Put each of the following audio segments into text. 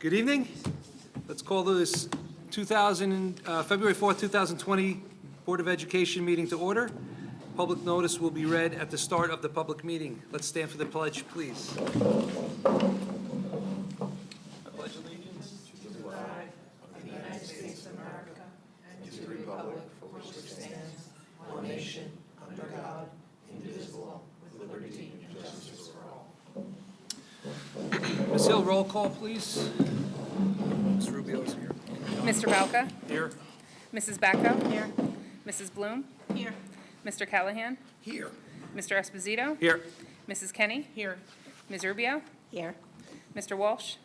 Good evening. Let's call this February 4th, 2020 Board of Education meeting to order. Public notice will be read at the start of the public meeting. Let's stand for the pledge, please. I pledge allegiance to the flag of the United States of America and to the republic for which it stands, one nation, under God, indivisible, with liberty and justice for all. Ms. Hill, roll call, please. Ms. Rubio's here. Mr. Balca? Here. Mrs. Bacco? Here. Mrs. Bloom? Here. Mr. Callahan? Here. Mr. Esposito? Here. Mrs. Kenny? Here. Ms. Rubio? Here. Mr. Walsh?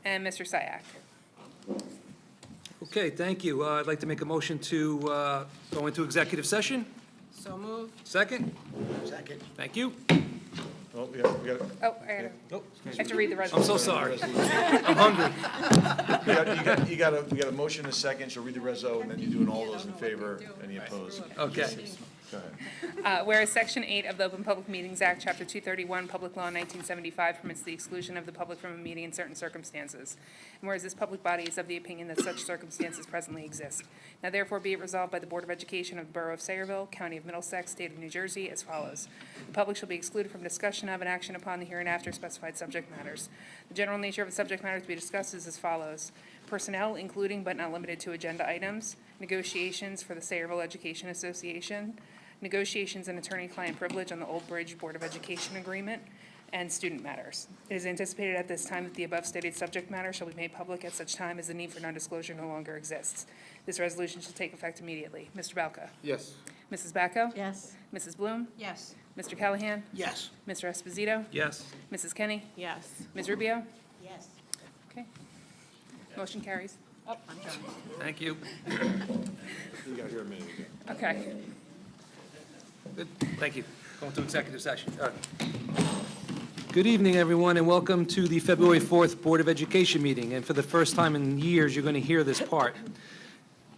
And Mr. Syak. Okay, thank you. I'd like to make a motion to go into executive session. So moved. Second? Second. Thank you. Oh, we got it. Oh, I have to read the I'm resolution. so sorry. I'm hungry. We got a motion and a second, so read the reso, and then you doing all those in favor, any opposed? Okay. Go ahead. Whereas Section 8 of the Open Public Meetings Act, Chapter 231, Public Law 1975 permits the exclusion of the public from a meeting in certain circumstances. And whereas this public body is of the opinion that such circumstances presently exist. Now therefore be it resolved by the Board of Education of the Borough of Sayreville, County of Middlesex, State of New Jersey as follows. The public shall be excluded from discussion of and action upon the hereinafter specified subject matters. The general nature of the subject matter to be discussed is as follows. Personnel, including but not limited to agenda items, negotiations for the Sayreville Education Association, negotiations and attorney-client privilege on the Old Bridge Board of Education Agreement, and student matters. It is anticipated at this time that the above stated subject matter shall be made public at such time as the need for non-disclosure no longer exists. This resolution shall take effect immediately. Mr. Balca? Yes. Mrs. Bacco? Yes. Mrs. Bloom? Yes. Mr. Callahan? Yes. Mr. Esposito? Yes. Mrs. Kenny? Yes. Ms. Rubio? Yes. Okay. Motion carries. Oh, I'm done. Thank you. You got here a minute ago. Okay. Good, thank you. Going to executive session. All right. Good evening, everyone, and welcome to the February 4th Board of Education meeting. And for the first time in years, you're going to hear this part.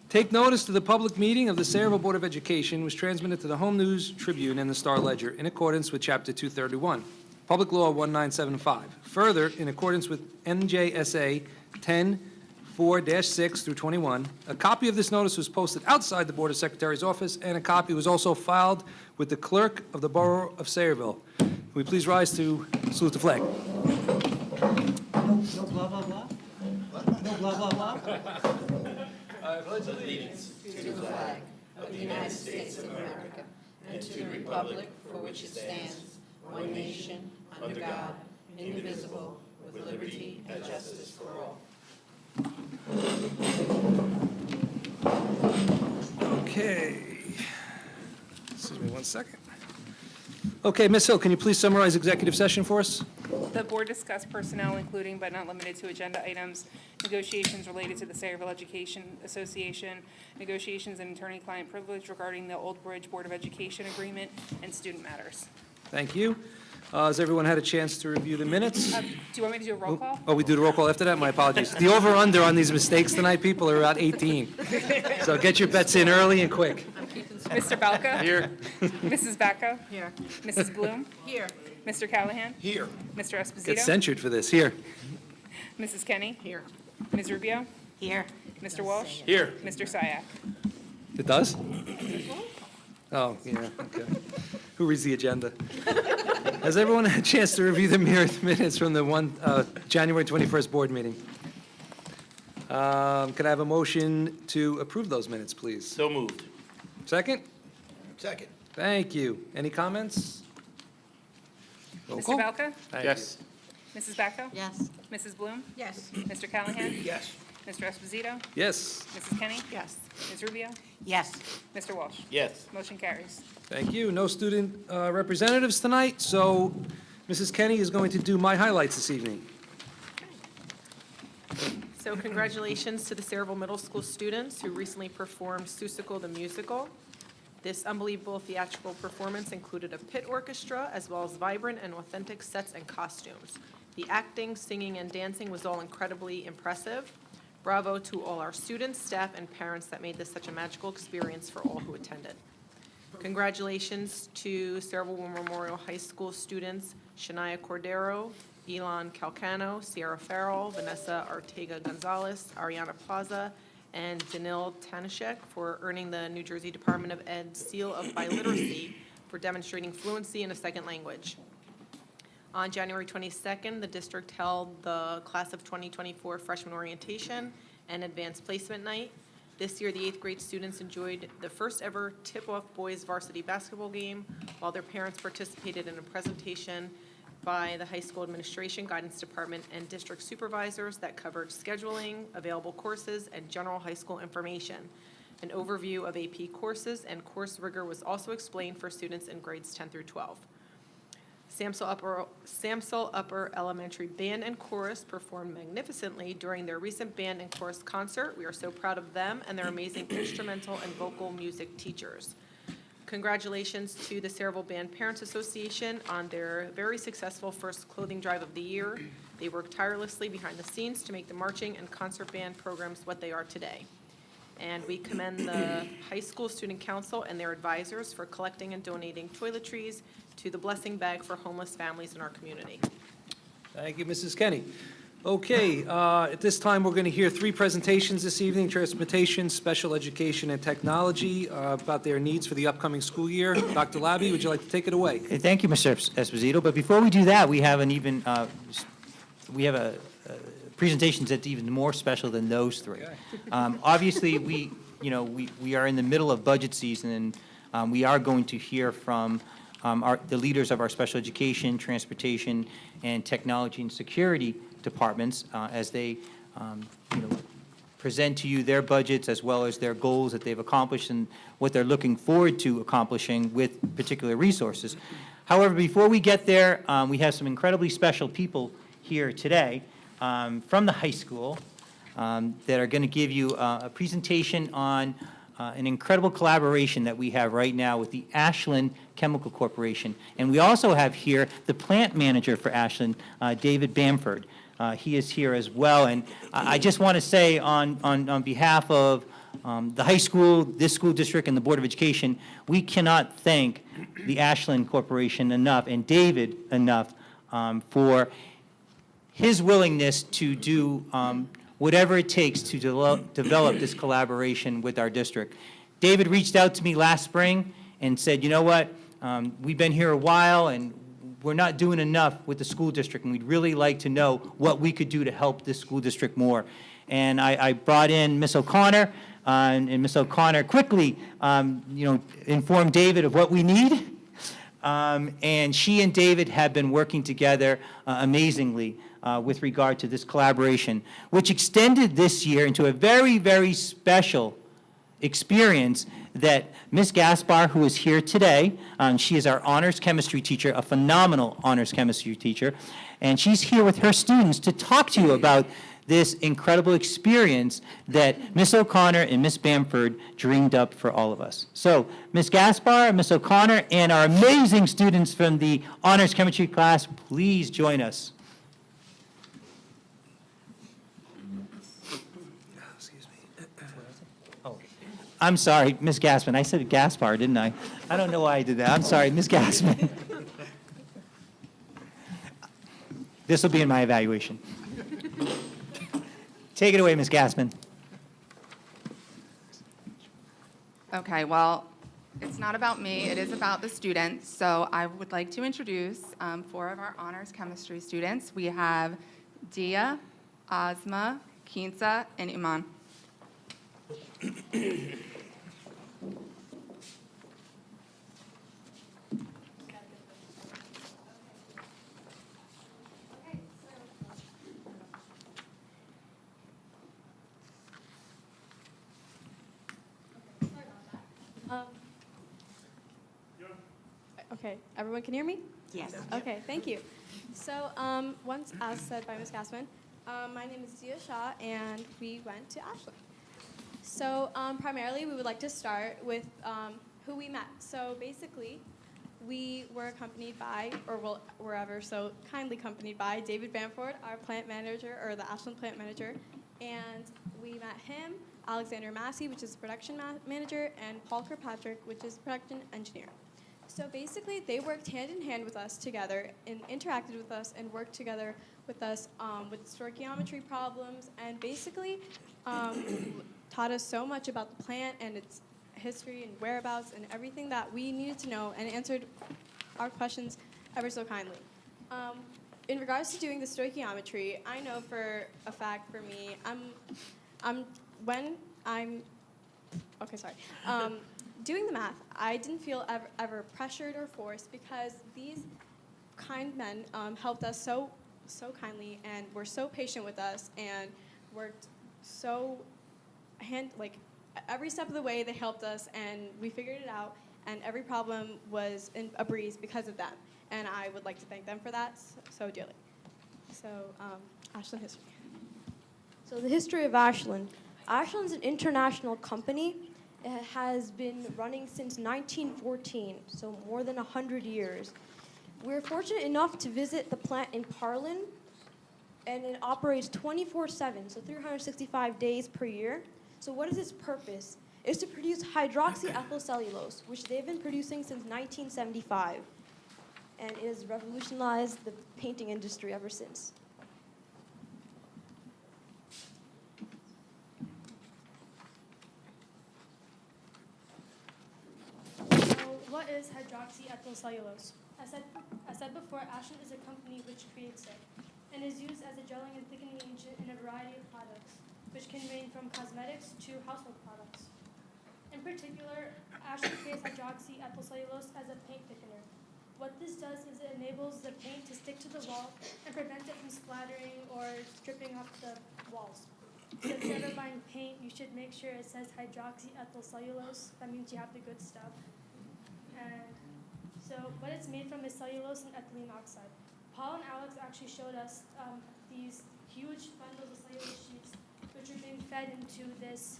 Take notice that the public meeting of the Sayreville Board of Education was transmitted to the Home News, Tribune, and the Star Ledger in accordance with Chapter 231, Public Law 1975. Further, in accordance with NJSA 10-4-6 through 21, a copy of this notice was posted outside the Board of Secretary's office, and a copy was also filed with the Clerk of the Borough of Sayreville. Will we please rise to salute the flag? No blah, blah, blah? No blah, blah, blah? To the flag of the United States of America and to the republic for which it stands, one nation, under God, indivisible, with liberty and justice for all. Okay. Excuse me one second. Okay, Ms. Hill, can you please summarize executive session for us? The board discussed personnel, including but not limited to agenda items, negotiations related to the Sayreville Education Association, negotiations and attorney-client privilege regarding the Old Bridge Board of Education Agreement, and student matters. Thank you. Has everyone had a chance to review the minutes? Do you want me to do a roll call? Oh, we do the roll call after that? My apologies. The over-under on these mistakes tonight, people, are about 18. So get your bets in early and quick. Mr. Balca? Here. Mrs. Bacco? Here. Mrs. Bloom? Here. Mr. Callahan? Here. Mr. Get Esposito? censured for this. Here. Mrs. Kenny? Here. Ms. Rubio? Here. Mr. Walsh? Here. Mr. Syak? It does? Oh, yeah, okay. Who reads the agenda? Has everyone had a chance to review the minutes from the January 21st board meeting? Could I have a motion to approve those minutes, please? So moved. Second? Second. Thank you. Any comments? Roll call. Mr. Balca? Thank Yes. Mrs. Bacco? Yes. Mrs. Bloom? Yes. Mr. Callahan? Yes. Mr. Esposito? you. Yes, Mrs. Kenny? Yes. Ms. Rubio? Yes. Mr. Walsh? Yes. Motion carries. thank you. No student representatives tonight, so Mrs. Kenny is going to do my highlights this evening. So congratulations to the Sayreville Middle School students who recently performed Seussical the Musical. This unbelievable theatrical performance included a pit orchestra as well as vibrant and authentic sets and costumes. The acting, singing, and dancing was all incredibly impressive. Bravo to all our students, staff, and parents that made this such a magical experience for all who attended. Congratulations to Sayreville Memorial High School students Shania Cordero, Elon Calcano, Sierra Farrell, Vanessa Ortega Gonzalez, Ariana Plaza, and Danil Tanishek for earning the New Jersey Department of Ed Seal of Biliteracy for demonstrating fluency in a second language. On January 22nd, the district held the Class of 2024 Freshman Orientation and Advanced Placement Night. This year, the 8th grade students enjoyed the first ever tip-off boys varsity basketball game, while their parents participated in a presentation by the high school administration, guidance department, and district supervisors that covered scheduling, available courses, and general high school information. An overview of AP courses and course rigor was also explained for students in grades 10 through 12. Samsel Upper Elementary Band and Chorus performed magnificently during their recent band and chorus concert. We are so proud of them and their amazing instrumental and vocal music teachers. Congratulations to the Sayreville Band Parents Association on their very successful first clothing drive of the year. They worked tirelessly behind the scenes to make the marching and concert band programs what they are today. And we commend the high school student council and their advisors for collecting and donating toiletries to the Blessing Bag for homeless families in our community. Thank you, Mrs. Kenny. Okay, at this time, we're going to hear 3 presentations this evening, transportation, special education, and technology, about their needs for the upcoming school year. Dr. Labby, would you like to take it away? Hey, thank you, Mr. Esposito. But before we do that, we have a presentation that's even more special than those 3. Okay. Obviously, we are in the middle of budget season, and we are going to hear from the leaders of our special education, transportation, and technology and security departments as they present to you their budgets as well as their goals that they've accomplished and what they're looking forward to accomplishing with particular resources. However, before we get there, we have some incredibly special people here today from the high school that are going to give you a presentation on an incredible collaboration that we have right now with the Ashland Chemical Corporation. And we also have here the plant manager for Ashland, David Bamford. He is here as well. And I just want to say on behalf of the high school, this school district, and the Board of Education, we cannot thank the Ashland Corporation enough and David enough for his willingness to do whatever it takes to develop this collaboration with our district. David reached out to me last spring and said, you know what, we've been here a while and we're not doing enough with the school district, and we'd really like to know what we could do to help this school district more. And I brought in Ms. O'Connor, and Ms. O'Connor quickly informed David of what we need. And she and David have been working together amazingly with regard to this collaboration, which extended this year into a very, very special experience that Ms. Gaspar, who is here today, she is our honors chemistry teacher, a phenomenal honors chemistry teacher, and she's here with her students to talk to you about this incredible experience that Ms. O'Connor and Ms. Bamford dreamed up for all of us. So, Ms. Gaspar, Ms. O'Connor, and our amazing students from the honors chemistry class, please join us. I'm sorry, Ms. Gassman. I said Gaspar, didn't I? I don't know why I did that. I'm sorry, Ms. Gassman. This will be in my evaluation. Take it away, Ms. Gassman. Okay, well, it's not about me, it is about the students. So I would like to introduce 4 of our honors chemistry students. We have Dia, Asma, Kinsa, and Iman. Okay, everyone can hear me? Yes. Okay, thank you. So, once, as said by Ms. Gassman, my name is Dia Shah, and we went to Ashland. So, primarily, we would like to start with who we met. So, basically, we were accompanied by, or were ever so kindly accompanied by, David Bamford, our plant manager, or the Ashland plant manager, and we met him, Alexander Massey, which is production manager, and Paul Kirkpatrick, which is production engineer. So basically, they worked hand in hand with us together and interacted with us and worked together with us with stoichiometry problems and basically taught us so much about the plant and its history and whereabouts and everything that we needed to know and answered our questions ever so kindly. In regards to doing the stoichiometry, I know for a fact for me, doing the math, I didn't feel ever pressured or forced because these kind men helped us so kindly and were so patient with us and worked so every step of the way they helped us and we figured it out and every problem was a breeze because of them. And I would like to thank them for that so dearly. So, Ashland history. So the history of Ashland. Ashland's an international company. It has been running since 1914, so more than 100 years. We're fortunate enough to visit the plant in Parlin, and it operates 24/7, so 365 days per year. So what is its purpose? It's to produce hydroxyethyl cellulose, which they've been producing since 1975. And it has revolutionized the painting industry ever since. So what is hydroxyethyl cellulose? As said before, Ashland is a company which creates it and is used as a gelling and thickening agent in a variety of products, which can range from cosmetics to household products. In particular, Ashland creates hydroxyethyl cellulose as a paint thickener. What this does is it enables the paint to stick to the wall and prevent it from splattering or dripping off the walls. So if you're ever buying paint, you should make sure it says hydroxyethyl cellulose. That means you have the good stuff. And so what it's made from is cellulose and ethylene oxide. Paul and Alex actually showed us these huge bundles of cellulose sheets which are being fed into this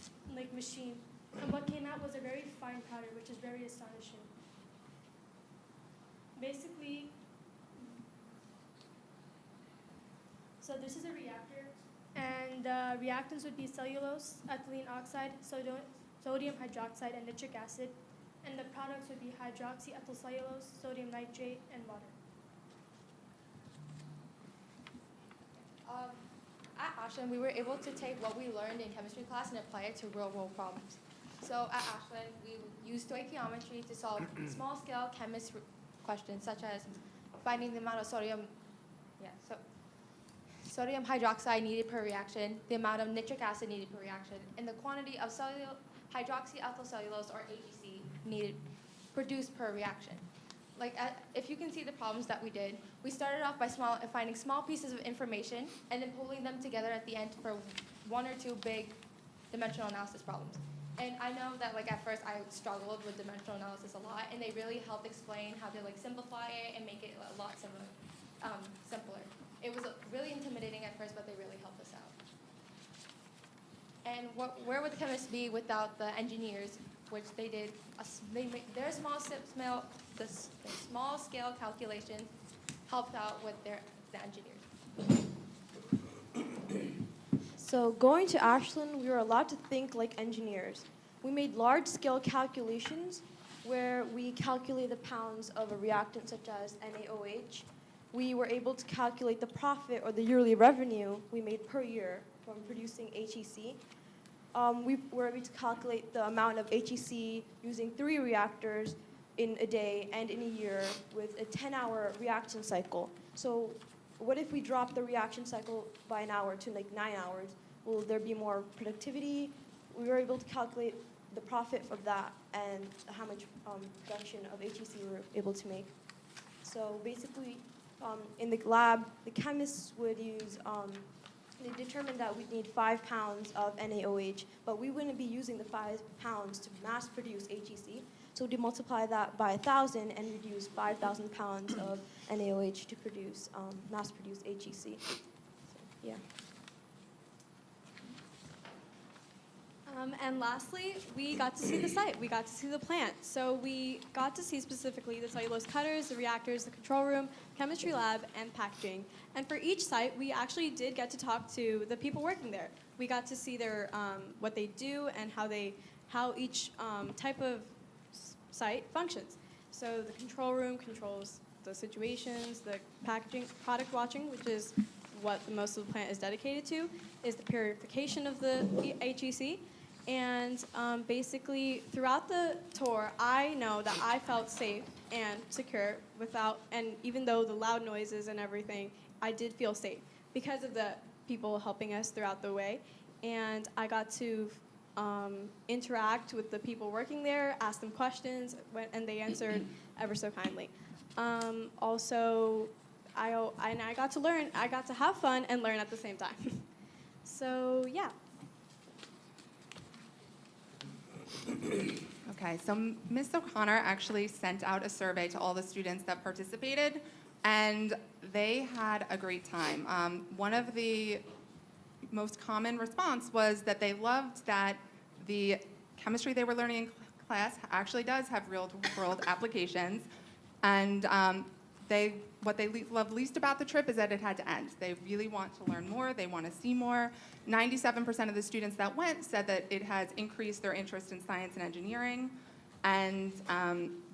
machine. And what came out was a very fine powder, which is very astonishing. Basically, so this is a reactor, and the reactants would be cellulose, ethylene oxide, sodium hydroxide, and nitric acid. And the products would be hydroxyethyl cellulose, sodium nitrate, and water. At Ashland, we were able to take what we learned in chemistry class and apply it to real-world problems. So at Ashland, we use stoichiometry to solve small-scale chemistry questions, such as finding the amount of sodium hydroxide needed per reaction, the amount of nitric acid needed per reaction, and the quantity of hydroxyethyl cellulose, or HEC, needed produced per reaction. If you can see the problems that we did, we started off by finding small pieces of information and then pulling them together at the end for one or two big dimensional analysis problems. And I know that at first I struggled with dimensional analysis a lot, and they really helped explain how to simplify it and make it a lot simpler. It was really intimidating at first, but they really helped us out. And where would the chemists be without the engineers, which they did? Their small scale calculations helped out with the engineers. So going to Ashland, we were allowed to think like engineers. We made large-scale calculations where we calculated the pounds of a reactant such as NaOH. We were able to calculate the profit or the yearly revenue we made per year from producing HEC. We were able to calculate the amount of HEC using 3 reactors in a day and in a year with a 10-hour reaction cycle. So what if we drop the reaction cycle by an hour to 9 hours? Will there be more productivity? We were able to calculate the profit of that and how much production of HEC we were able to make. So basically, in the lab, the chemists would use, they determined that we'd need 5 pounds of NaOH, but we wouldn't be using the 5 pounds to mass produce HEC. So to multiply that by 1,000, and we'd use 5,000 pounds of NaOH to produce, mass produce HEC. So, yeah. And lastly, we got to see the site. We got to see the plant. So we got to see specifically the cellulose cutters, the reactors, the control room, chemistry lab, and packaging. And for each site, we actually did get to talk to the people working there. We got to see their what they do and how each type of site functions. So the control room controls the situations, the packaging, product watching, which is what most of the plant is dedicated to, is the purification of the HEC. And basically, throughout the tour, I know that I felt safe and secure without, and even though the loud noises and everything, I did feel safe because of the people helping us throughout the way. And I got to interact with the people working there, ask them questions, and they answered ever so kindly. Also, I got to learn, I got to have fun and learn at the same time. So, yeah. Okay, so Ms. O'Connor actually sent out a survey to all the students that participated, and they had a great time. One of the most common response was that they loved that the chemistry they were learning in class actually does have real-world applications, and what they love least about the trip is that it had to end. They really want to learn more, they want to see more. 97% of the students that went said that it has increased their interest in science and engineering, and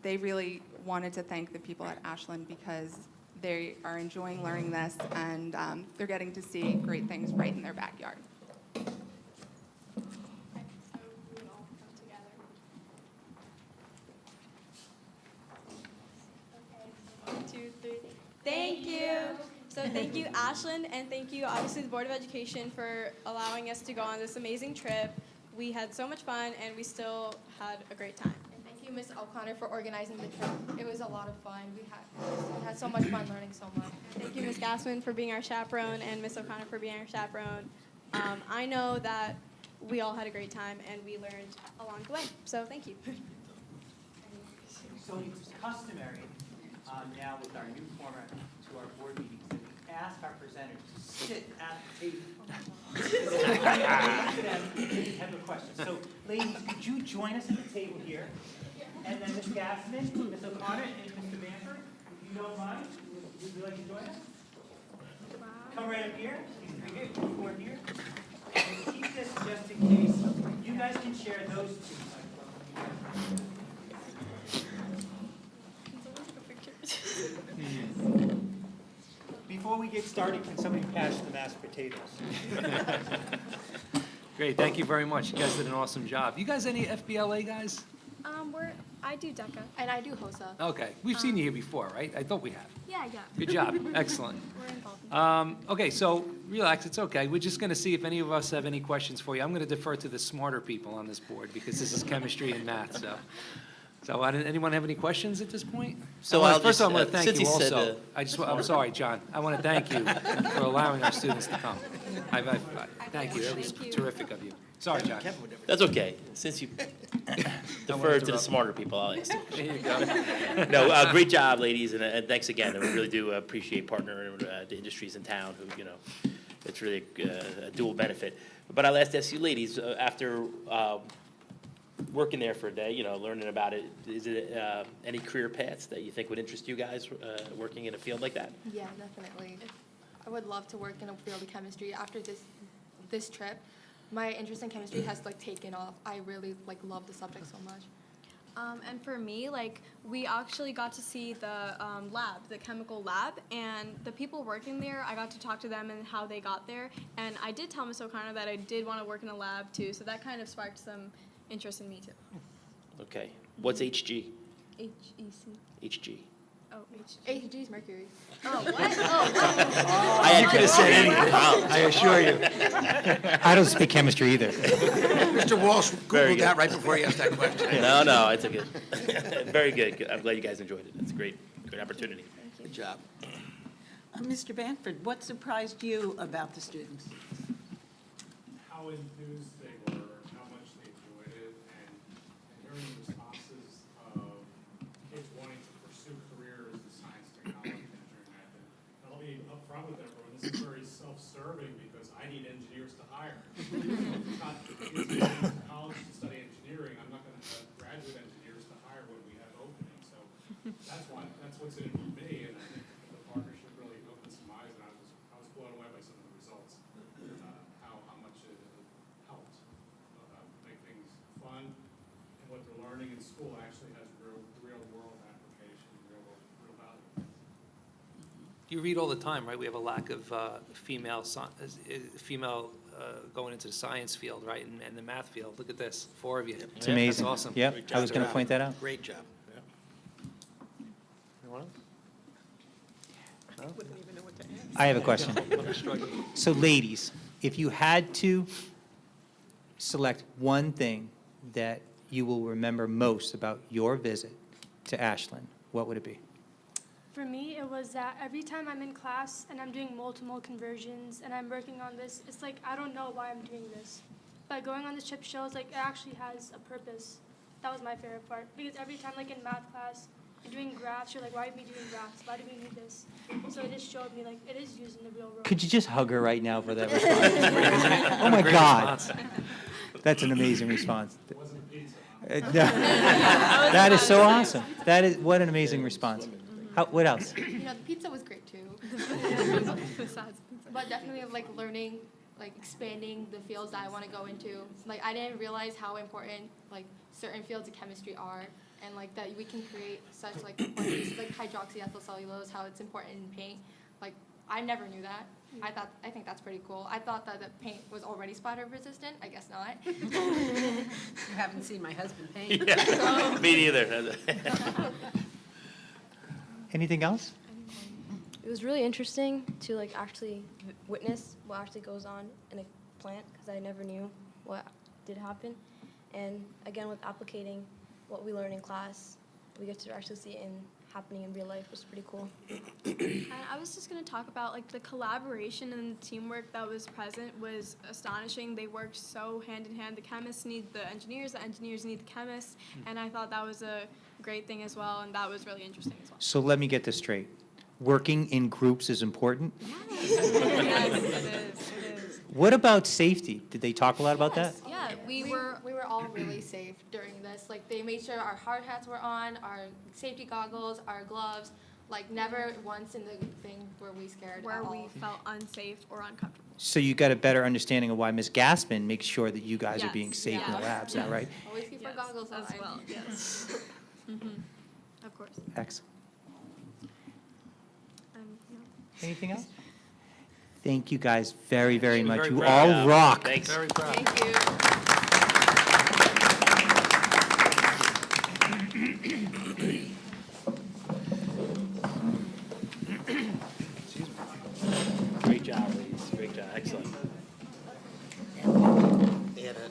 they really wanted to thank the people at Ashland because they are enjoying learning this, and they're getting to see great things right in their backyard. Thank you. So thank you, Ashland, and thank you, obviously, the Board of Education for allowing us to go on this amazing trip. We had so much fun, and we still had a great time. And thank you, Ms. O'Connor, for organizing the trip. It was a lot of fun. We had so much fun learning so much. Thank you, Ms. Gassman, for being our chaperone, and Ms. O'Connor for being our chaperone. I know that we all had a great time, and we learned along the way, so thank you. So it's customary now with our new format to our board meetings that we ask our presenters to sit at the table. They have a question. So ladies, could you join us at the table here? And then Ms. Gassman, Ms. O'Connor, and Mr. Bamford, if you don't mind, would you like to join us? Come right up here. These three here, four here. And we'll keep this just in case. You guys can share those two. Before we get started, can somebody pass the mashed potatoes? Great, thank you very much. You guys did an awesome job. You guys any FBLA guys? I do DECA. And I do HOSA. Okay, we've seen you here before, right? I thought we have. Yeah. Good job, excellent. We're involved. Okay, so relax, it's okay. We're just going to see if any of us have any questions for you. I'm going to defer to the smarter people on this board because this is chemistry and math, so. So anyone have any questions at this point? So I'll First of all, I just, want to thank since you you said, also. I'm sorry, John. I want to thank you for allowing our students to come. Thank you, that was terrific of you. Sorry, John. That's okay. Since you deferred to the interrupt. smarter people, I'll ask. There you go. No, great job, ladies, and thanks again. And we really do appreciate partnering with the industries in town who, it's really a dual benefit. But I'll ask you ladies, after working there for a day, learning about it, is it any career paths that you think would interest you guys working in a field like that? Yeah, definitely. I would love to work in a field of chemistry after this trip. My interest in chemistry has taken off. I really love the subject so much. And for me, we actually got to see the lab, the chemical lab, and the people working there, I got to talk to them and how they got there. And I did tell Ms. O'Connor that I did want to work in a lab too, so that kind of sparked some interest in me too. Okay. What's HG? HEC. HG. Oh, HG is mercury. Oh, what? Oh, I could have said anything. I assure you. I don't speak chemistry either. Mr. Walsh Very Googled good. that right before he asked that question. No, it's a good. Very good. I'm glad you guys enjoyed it. It's a great opportunity. Good job. Mr. Bamford, what surprised you about the students? How enthused they were, how much they enjoyed it, and hearing the responses of kids wanting to pursue careers in science, technology, engineering, math. And I'll be upfront with everyone, this is very self-serving because I need engineers to hire. Not kids going to college to study engineering, I'm not going to have graduate engineers to hire when we have openings. So that's what's in it for me, and I think the partnership really opened some eyes, and I was blown away by some of the results. How much it helped make things fun, and what they're learning in school actually has real world application. You read all the time, right? We have a lack of female going into the science field, right, and the math field. Look at this, 4 of you. It's amazing. That's awesome. Yep, I was going to point that out. Great job. Anyone else? Wouldn't even know what to ask. I have a question. I'm struggling. So ladies, if you had to select one thing that you will remember most about your visit to Ashland, what would it be? For me, it was that every time I'm in class and I'm doing multiple conversions and I'm working on this, it's like I don't know why I'm doing this. But going on this trip shows like it actually has a purpose. That was my favorite part because every time like in math class, you're doing graphs, you're like, why are we doing graphs? Why do we need this? So it just showed me like it is used in the real world. Could you just hug her right now for that response? Oh my God. That's an amazing response. That is so awesome. That is, what an amazing response. What else? You know, the pizza was great too. Besides pizza. But definitely like learning, like expanding the fields that I want to go into. Like I didn't realize how important like certain fields of chemistry are, and like that we can create such like like hydroxyethyl cellulose, how it's important in paint. Like I never knew that. I think that's pretty cool. I thought that the paint was already splatter resistant. I guess not. You haven't seen my husband paint. Yeah, me neither. Anything else? It was really interesting to like actually witness what actually goes on in a plant because I never knew what did happen. And again, with applicating what we learn in class, we get to actually see it happening in real life, which is pretty cool. And I was just going to talk about like the collaboration and teamwork that was present was astonishing. They worked so hand in hand. The chemists need the engineers need the chemists, and I thought that was a great thing as well, and that was really interesting as well. So let me get this straight. Working in groups is important? Yes, it is. What about safety? Did they talk a lot about that? Yeah, We were all really safe during this. Like they made sure our hard hats were on, our safety goggles, our gloves. Like never once in the thing were we scared where at we all. felt unsafe or uncomfortable. So you got a better understanding of why Ms. Gaspin makes sure that you guys are Yes, being safe in the yes, labs, is that right? Always keep our goggles on. as well. Yes. Of course. Excellent. Yeah. Anything else? Thank you guys very, very much. Very You proud. all rock. Thanks. Very proud. Thank you. Great job, ladies. Great job. Excellent. They had a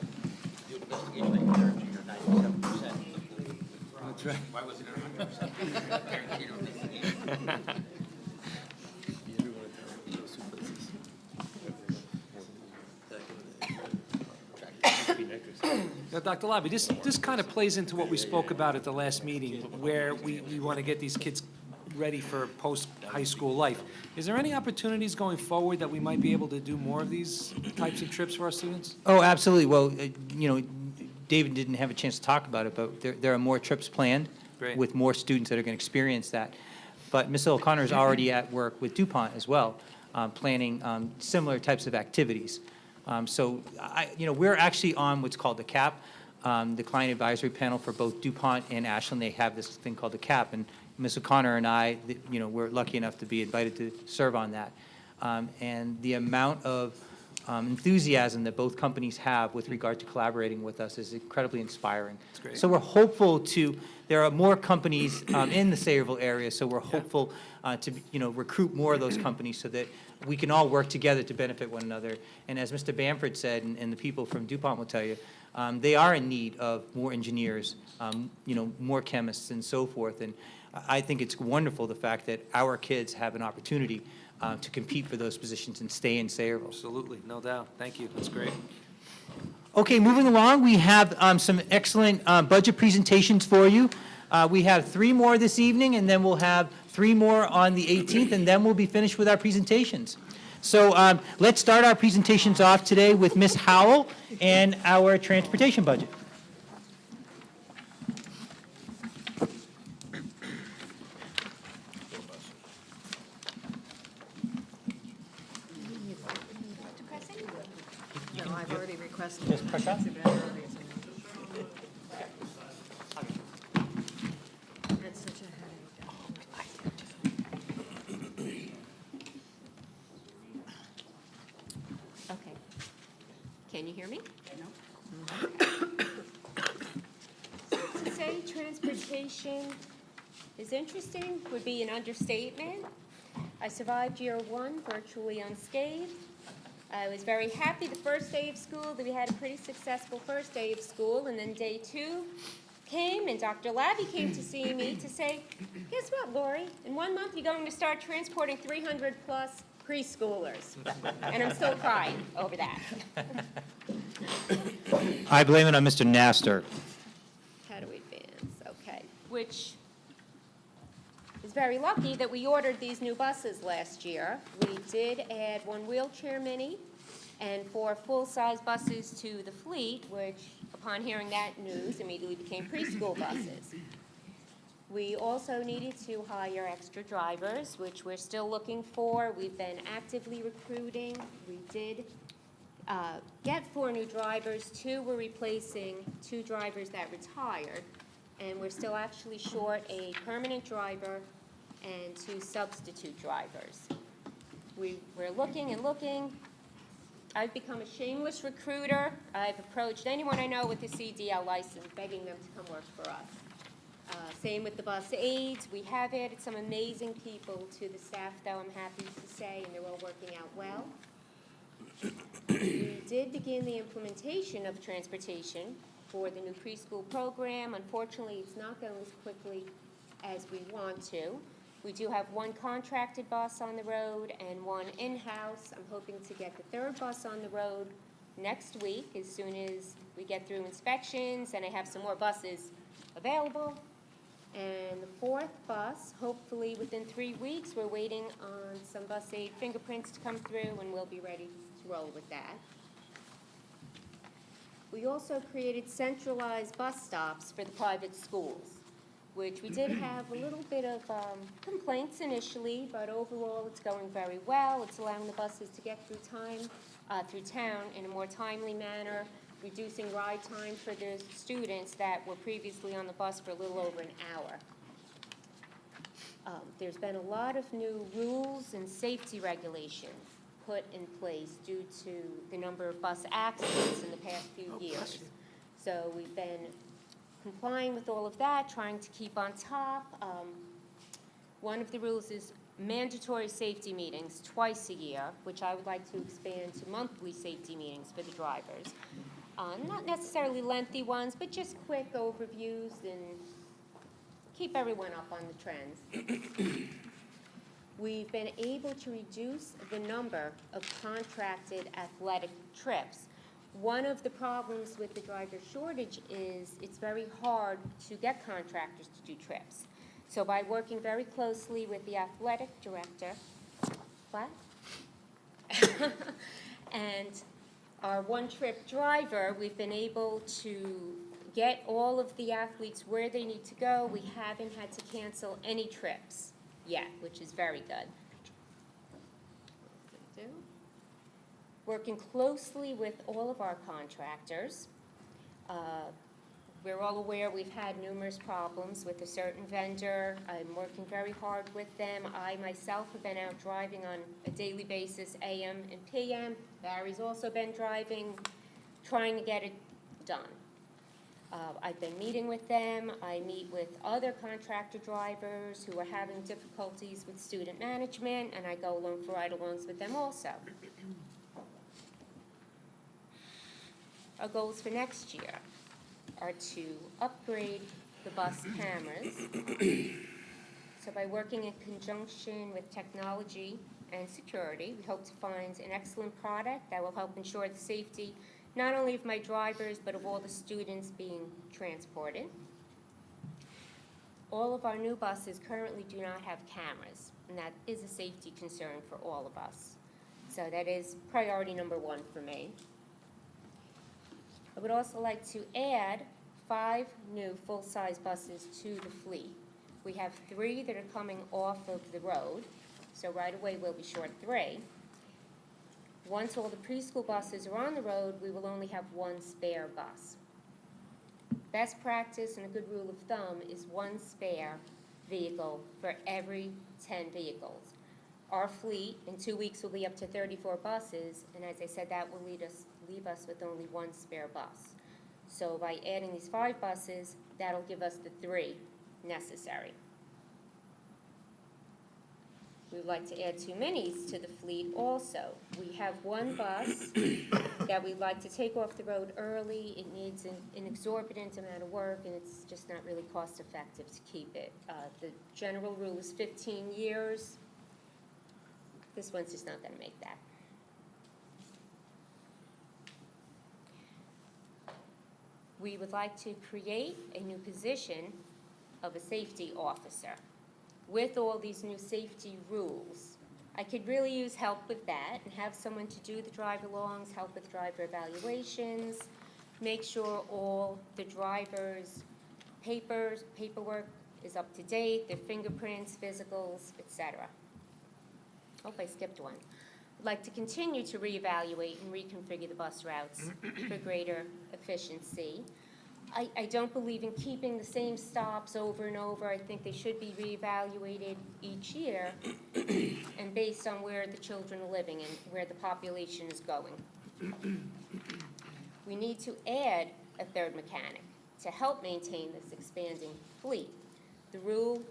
do investigation that you turned to your 97%. That's right. Why was it 100%? Guaranteed on this. Now, Dr. Labby, this kind of plays into what we spoke about at the last meeting, where we want to get these kids ready for post-high school life. Is there any opportunities going forward that we might be able to do more of these types of trips for our students? Oh, absolutely. Well, you know, David didn't have a chance to talk about it, but there are more trips planned Great. with more students that are going to experience that. But Ms. O'Connor is already at work with DuPont as well, planning similar types of activities. So, you know, we're actually on what's called the CAP, the Client Advisory Panel for both DuPont and Ashland. They have this thing called the CAP, and Ms. O'Connor and I, you know, we're lucky enough to be invited to serve on that. And the amount of enthusiasm that both companies have with regard to collaborating with us is incredibly inspiring. That's great. So we're hopeful to, there are more companies in the Sayreville area, so we're hopeful to, you know, recruit more of those companies so that we can all work together to benefit one another. And as Mr. Bamford said, and the people from DuPont will tell you, they are in need of more engineers, you know, more chemists and so forth. And I think it's wonderful, the fact that our kids have an opportunity to compete for those positions and stay in Sayreville. Absolutely, no doubt. Thank you. That's great. Okay, moving along, we have some excellent budget presentations for you. We have 3 more this evening, and then we'll have 3 more on the 18th, and then we'll be finished with our presentations. So let's start our presentations off today with Ms. Howell and our transportation budget. No, I've already requested. Just press up. It's such a headache. Okay. Can you hear me? To say transportation is interesting would be an understatement. I survived year one virtually unscathed. I was very happy the first day of school that we had a pretty successful first day of school, and then day two came and Dr. Labby came to see me to say, guess what, Lori? In 1 month you're going to start transporting 300 plus preschoolers. And I'm still crying over that. I blame it on Mr. Nasser. How do we advance? Okay. Which is very lucky that we ordered these new buses last year. We did add 1 wheelchair mini and 4 full-size buses to the fleet, which, upon hearing that news, immediately became preschool buses. We also needed to hire extra drivers, which we're still looking for. We've been actively recruiting. We did get 4 new drivers. 2 were replacing 2 drivers that retired, and we're still actually short a permanent driver and 2 substitute drivers. We're looking and looking. I've become a shameless recruiter. I've approached anyone I know with a CDL license, begging them to come work for us. Same with the bus aides. We have added some amazing people to the staff, though, I'm happy to say, and they're all working out well. We did begin the implementation of transportation for the new preschool program. Unfortunately, it's not going as quickly as we want to. We do have 1 contracted bus on the road and 1 in-house. I'm hoping to get the 3rd bus on the road next week as soon as we get through inspections and I have some more buses available. And the 4th bus, hopefully within 3 weeks, we're waiting on some bus aid fingerprints to come through and we'll be ready to roll with that. We also created centralized bus stops for the private schools, which we did have a little bit of complaints initially, but overall it's going very well. It's allowing the buses to get through town in a more timely manner, reducing ride time for the students that were previously on the bus for a little over an hour. There's been a lot of new rules and safety regulations put in place due to the number of bus accidents in the past few years. So we've been complying with all of that, trying to keep on top. One of the rules is mandatory safety meetings twice a year, which I would like to expand to monthly safety meetings for the drivers. Not necessarily lengthy ones, but just quick overviews and keep everyone up on the trends. We've been able to reduce the number of contracted athletic trips. One of the problems with the driver shortage is it's very hard to get contractors to do trips. So by working very closely with the athletic director, and our one-trip driver, we've been able to get all of the athletes where they need to go. We haven't had to cancel any trips yet, which is very good. Working closely with all of our contractors. We're all aware we've had numerous problems with a certain vendor. I'm working very hard with them. I myself have been out driving on a daily basis, AM and PM. Barry's also been driving, trying to get it done. I've been meeting with them. I meet with other contractor drivers who are having difficulties with student management, and I go along for ride-alongs with them also. Our goals for next year are to upgrade the bus cameras. So by working in conjunction with technology and security, we hope to find an excellent product that will help ensure the safety not only of my drivers, but of all the students being transported. All of our new buses currently do not have cameras, and that is a safety concern for all of us. So that is priority number 1 for me. I would also like to add 5 new full-size buses to the fleet. We have 3 that are coming off of the road, so right away we'll be short 3. Once all the preschool buses are on the road, we will only have 1 spare bus. Best practice and a good rule of thumb is 1 spare vehicle for every 10 vehicles. our fleet, in 2 weeks, will be up to 34 buses, and as I said, that will leave us with only one spare bus. So by adding these 5 buses, that'll give us the 3 necessary. We would like to add 2 minis to the fleet also. We have 1 bus that we'd like to take off the road early. It needs an exorbitant amount of work, and it's just not really cost-effective to keep it. The general rule is 15 years. This one's just not going to make that. We would like to create a new position of a safety officer. With all these new safety rules, I could really use help with that and have someone to do the drive-alongs, help with driver evaluations, make sure all the drivers' paperwork is up to date, their fingerprints, physicals, etc. Hope I skipped one. I'd like to continue to reevaluate and reconfigure the bus routes for greater efficiency. I don't believe in keeping the same stops over and over. I think they should be reevaluated each year and based on where the children are living and where the population is going. We need to add a 3rd mechanic to help maintain this expanding fleet. The rule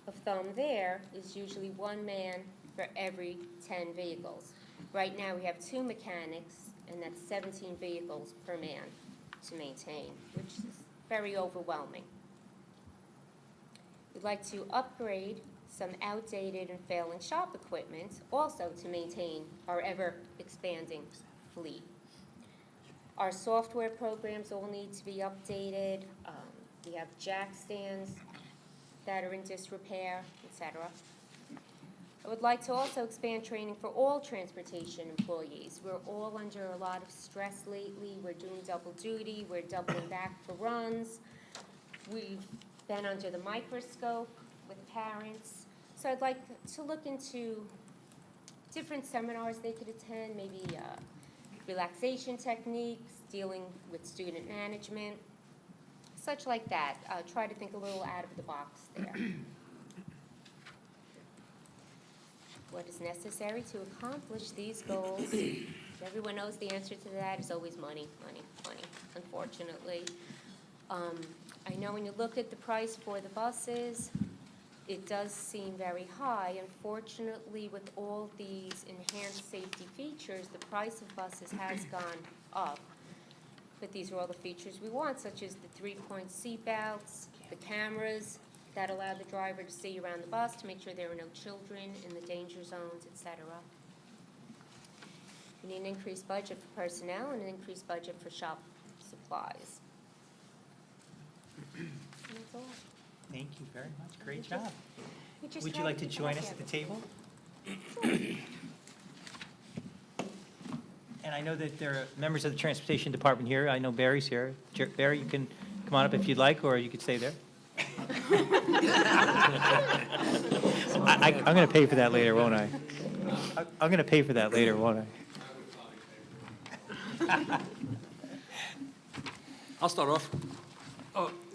of thumb there is usually 1 man for every 10 vehicles. Right now, we have 2 mechanics, and that's 17 vehicles per man to maintain, which is very overwhelming. We'd like to upgrade some outdated and failing shop equipment, also to maintain our ever-expanding fleet. Our software programs all need to be updated. We have jack stands that are in disrepair, etc. I would like to also expand training for all transportation employees. We're all under a lot of stress lately. We're doing double duty. We're doubling back for runs. We've been under the microscope with parents. So I'd like to look into different seminars they could attend, maybe relaxation techniques, dealing with student management, such like that. Try to think a little out of the box there. What is necessary to accomplish these goals? Everyone knows the answer to that is always money, money, money, unfortunately. I know when you look at the price for the buses, it does seem very high. Unfortunately, with all these enhanced safety features, the price of buses has gone up. But these are all the features we want, such as the 3-point seat belts, the cameras that allow the driver to see around the bus to make sure there are no children in the danger zones, etc. We need an increased budget for personnel and an increased budget for shop supplies. And that's all. Thank you very much. Great job. We just Would you had like to keep join track us of at the it. table? And I know that there are members of the Transportation Department here. I know Barry's here. Barry, you can come on up if you'd like, or you could stay there. I'm going to pay for that later, won't I? I'm going to pay for that later, won't I? I'll start off.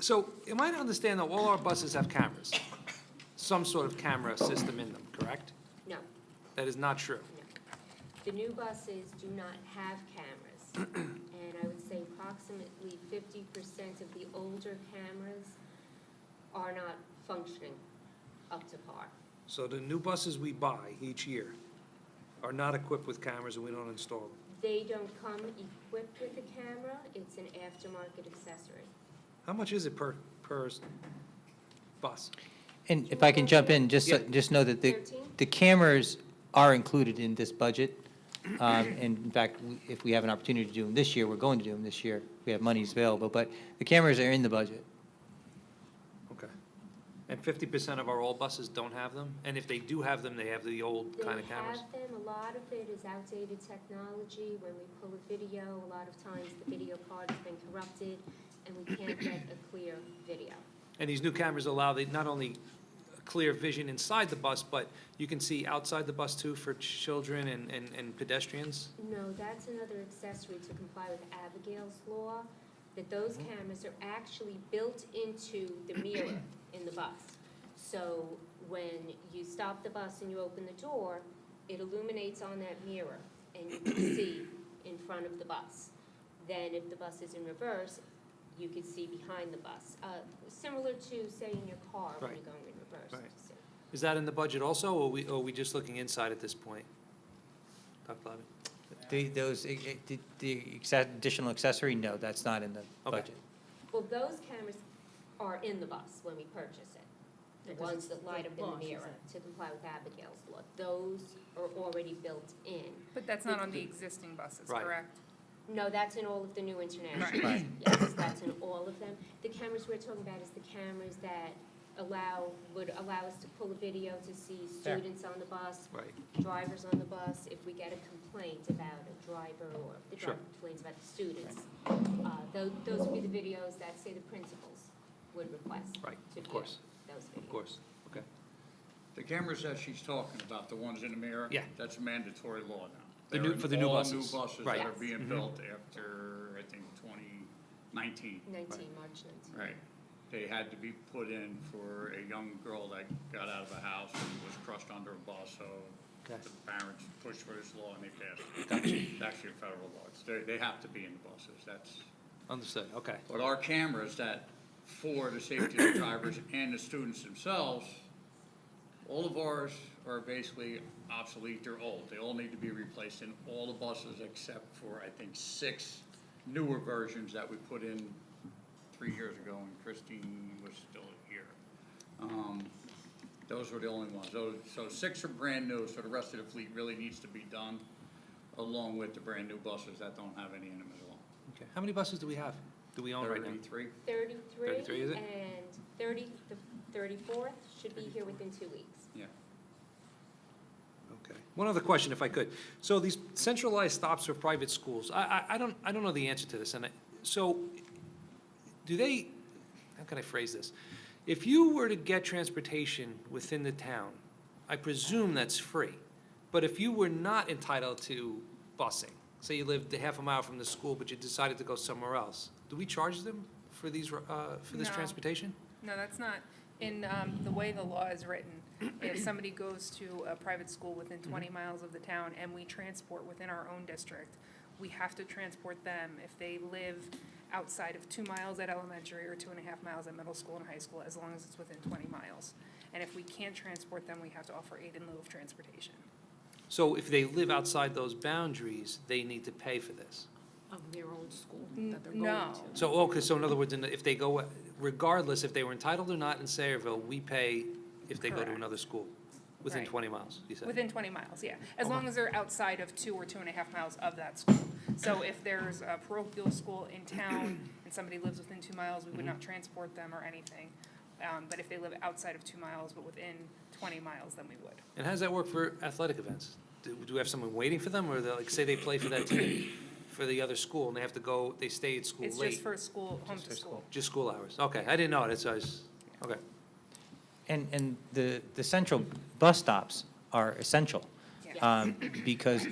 So am I to understand that all our buses have cameras? Some sort of camera system in them, correct? No, That is not true. no. The new buses do not have cameras. And I would say approximately 50% of the older cameras are not functioning up to par. So the new buses we buy each year are not equipped with cameras and we don't install them? They don't come equipped with a camera. It's an aftermarket accessory. How much is it per bus? And if I can jump in, just Yeah. know that the cameras are included in this budget. And in fact, if we have an opportunity to do them this year, we're going to do them this year. We have monies available, but the cameras are in the budget. Okay. And 50% of our old buses don't have them? And if they do have them, they have the old kind of cameras? They have them. A lot of it is outdated technology. When we pull a video, a lot of times the video card has been corrupted and we can't get a clear video. And these new cameras allow not only clear vision inside the bus, but you can see outside the bus too for children and pedestrians? No, that's another accessory to comply with Abigail's law, that those cameras are actually built into the mirror in the bus. So when you stop the bus and you open the door, it illuminates on that mirror, and you can see in front of the bus. Then if the bus is in reverse, you can see behind the bus. Similar to, say, in your car when Right. you're going in reverse. Right. So- Is that in the budget also, or are we just looking inside at this point? Dr. Levy? Additional accessory, no, that's not in the Okay. budget. Well, those cameras are in the bus when we purchase it. The Because ones it's that light the up in law, the she mirror to comply with Abigail's law. Those are already built in. But that's not on the existing buses, Right. correct? No, that's in all of the new international. Right. Right. Yes, that's in all of them. The cameras we're talking about is the cameras that would allow us to pull a video to see Fair. students on the bus, Right. drivers on the bus. If we get a complaint about a driver, or if the Sure. driver complains about the students, those would be the videos that, say, the principals would request. Right, to of view course. Those videos. Of course, okay. The cameras that she's talking about, the ones in the mirror? Yeah. That's mandatory law now. The They're new- in for the new all buses. new buses Right. that are Yes. being Mhm. built after, I think, 2019. 19, March 19. Right. They had to be put in for a young girl that got out of a house and was crushed under a bus, so Okay. the parents pushed for this law and they passed it. It's actually a federal law. They have to be in the buses, that's. Understood, okay. But our cameras that, for the safety of the drivers and the students themselves, all of ours are basically obsolete, they're old. They all need to be replaced in all the buses except for, I think, 6 newer versions that we put in 3 years ago when Christine was still here. Those were the only ones. So 6 are brand new, so the rest of the fleet really needs to be done, along with the brand new buses that don't have any in them at all. Okay. How many buses do we have? Do we own right now? 33? 33. 33, is it? And the 34th should be here within 2 weeks. Yeah. Okay. One other question, if I could. So these centralized stops for private schools, I don't know the answer to this, so do they, how can I phrase this? If you were to get transportation within the town, I presume that's free. But if you were not entitled to busing, say you lived a half a mile from the school, but you decided to go somewhere else, do we charge them for these, for this No. transportation? No, that's not, in the way the law is written, if somebody goes to a private school within 20 miles of the town and we transport within our own district, we have to transport them if they live outside of 2 miles at elementary or 2.5 miles at middle school and high school, as long as it's within 20 miles. And if we can't transport them, we have to offer aid in lieu of transportation. So if they live outside those boundaries, they need to pay for this? Of their own school N- that they're going no. to. So, okay, so in other words, if they go, regardless if they were entitled or not in Sayreville, we pay if they go to Correct. another school within Right. 20 miles, you said? Within 20 miles, yeah, as Okay. long as they're outside of 2 or 2.5 miles of that school. So if there's a parochial school in town and somebody lives within 2 miles, we would not transport them or anything. But if they live outside of 2 miles but within 20 miles, then we would. And how does that work for athletic events? Do we have someone waiting for them, or like, say they play for that team, for the other school, and they have to go, they stay at school It's late? just for school, home to school. Just school hours, okay, I didn't know, that's, I was, okay. And the central bus stops are essential, Yeah. because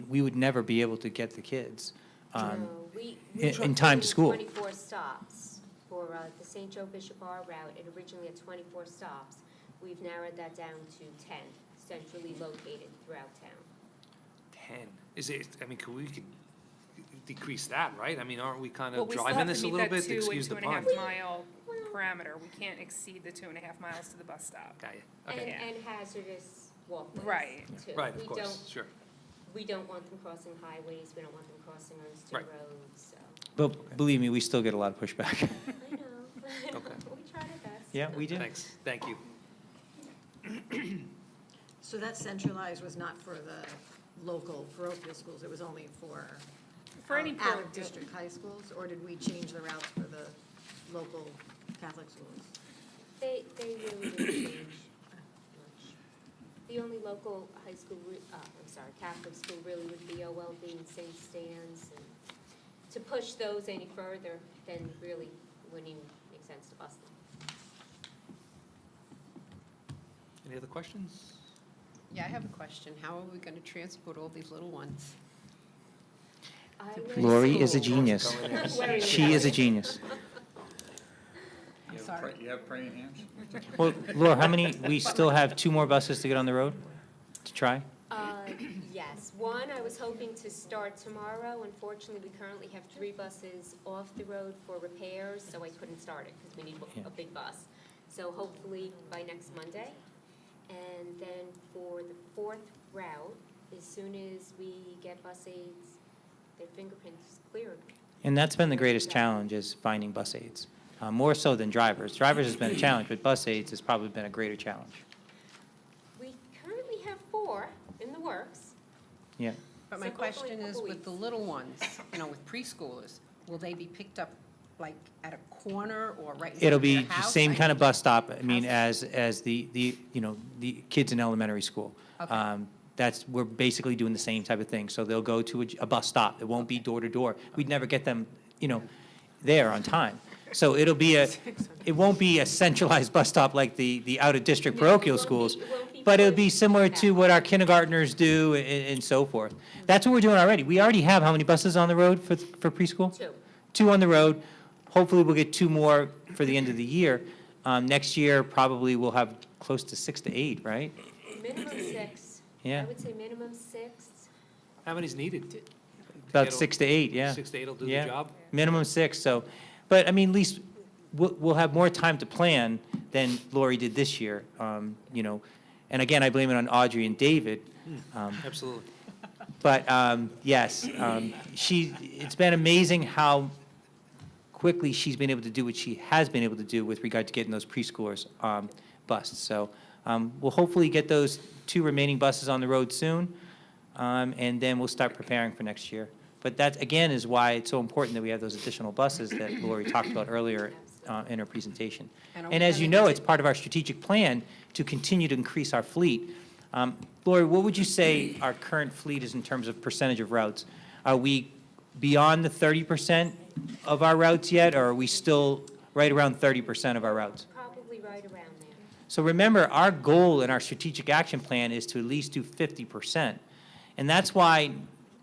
we would never be able to get the kids. No, we in time to school. 24 stops for the St. Joe Bishop R route. It originally had 24 stops. We've narrowed that down to 10, centrally located throughout town. 10, is it, I mean, we could decrease that, right? I mean, aren't we kind Well, of we still driving have this to a meet little that bit, 2 and excuse the pun? 2.5 mile parameter. We can't exceed the 2.5 miles to the bus stop. Got you, And, okay, and hazardous walkways. Right. Too. right, of We course, don't- sure. We don't want them crossing highways, we don't want them crossing Ernst Right. roads, so. But believe me, we still get a lot of pushback. I know. Okay. We try our best. Yeah, we do. Thanks, thank you. So that centralized was not for the local parochial schools, it was only for For any parochial. out-of-district high schools? Or did we change the routes for the local Catholic schools? They really didn't change much. The only local high school, Catholic school really would be OLB and St. Stan's. And to push those any further, then really wouldn't even make sense to bus them. Any other questions? Yeah, I have a question. How are we going to transport all these little ones? Lori is a genius. Where She is a genius. You have praying hands? Well, Laura, how many, we still have 2 more buses to get on the road to try? Yes. One, I was hoping to start tomorrow. Unfortunately, we currently have 3 buses off the road for repairs, so I couldn't start it because we need a big bus. So hopefully by next Monday. And then for the 4th route, as soon as we get bus aides, their fingerprints cleared. And that's been the greatest challenge, is finding bus aides, more so than drivers. Drivers has been a challenge, but bus aides has probably been a greater challenge. We currently have 4 in the works. Yeah. But my So hopefully question a is, couple with the weeks. little ones, you know, with preschoolers, will they be picked up like at a corner or right in front It'll of be their the house? same kind of bus stop, I mean, How's as the, you know, the kids in elementary school. Okay. We're basically doing the same type of thing. So they'll go to a bus stop. It won't be door to door. We'd never get them, you know, there on time. So it won't be a centralized bus stop like the out-of-district No, it parochial won't be- schools, it won't be but it'll fully be similar to what our kindergartners do and so forth. That's what we're doing already. We already have how many buses on the road for preschool? 2. 2 on the road. Hopefully, we'll get 2 more for the end of the year. Next year, probably we'll have close to 6 to 8, right? Minimum 6. Yeah. I would say minimum 6. How many's needed? About 6 to 8, yeah. 6 to 8 will do the Yeah. job? Minimum 6, so, but I mean, at least we'll have more time to plan than Lori did this year, you know. And again, I blame it on Audrey and David. Absolutely. But, yes, it's been amazing how quickly she's been able to do what she has been able to do with regard to getting those preschoolers bused. So we'll hopefully get those 2 remaining buses on the road soon, and then we'll start preparing for next year. But that, again, is why it's so important that we have those additional buses that Lori talked about earlier in her presentation. And are And we as you gonna know, it's part of our strategic plan to continue to increase our fleet. Lori, what would you say our current fleet is in terms of percentage of routes? Are we beyond the 30% of our routes yet, or are we still right around 30% of our routes? Probably right around there. So remember, our goal in our strategic action plan is to at least do 50%. And that's why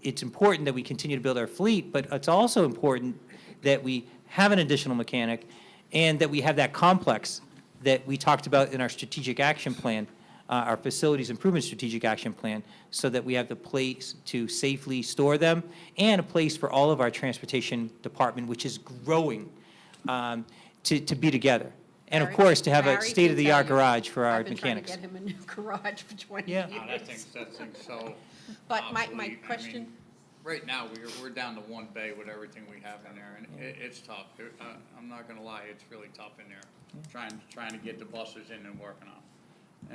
it's important that we continue to build our fleet, but it's also important that we have an additional mechanic and that we have that complex that we talked about in our strategic action plan, our facilities improvement strategic action plan, so that we have the place to safely store them and a place for all of our transportation department, which is growing, to be together. And of course, to have a Barry can state-of-the-art tell you, garage for our I've been trying to mechanics. get him a new garage for 20 Yeah. years. That thing's so But my obsolete. I question, mean, right now, we're down to 1 bay with everything we have in there, and it's tough. I'm not gonna lie, it's really tough in there, trying to get the buses in and working on them.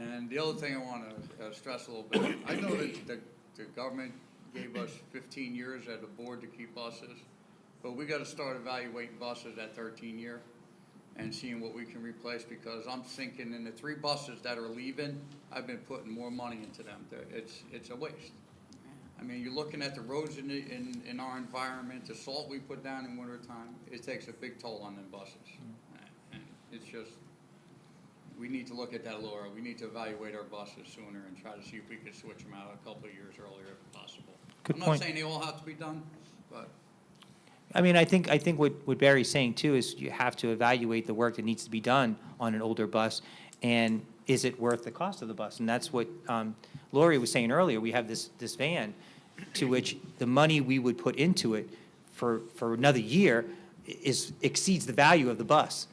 And the other thing I wanna stress a little bit, I know that the government gave us 15 years as a board to keep buses, but we gotta start evaluating buses at 13 year and seeing what we can replace, because I'm thinking in the 3 buses that are leaving, I've been putting more money into them. It's a waste. I mean, you're looking at the roads in our environment, the salt we put down in wintertime, it takes a big toll on them buses. And it's just, we need to look at that a little early. We need to evaluate our buses sooner and try to see if we could switch them out a couple of years earlier if possible. Good I'm not point. saying they all have to be done, but I mean, I think what Barry's saying too is you have to evaluate the work that needs to be done on an older bus, and is it worth the cost of the bus? And that's what Lori was saying earlier. We have this van to which the money we would put into it for another year exceeds the value of the bus.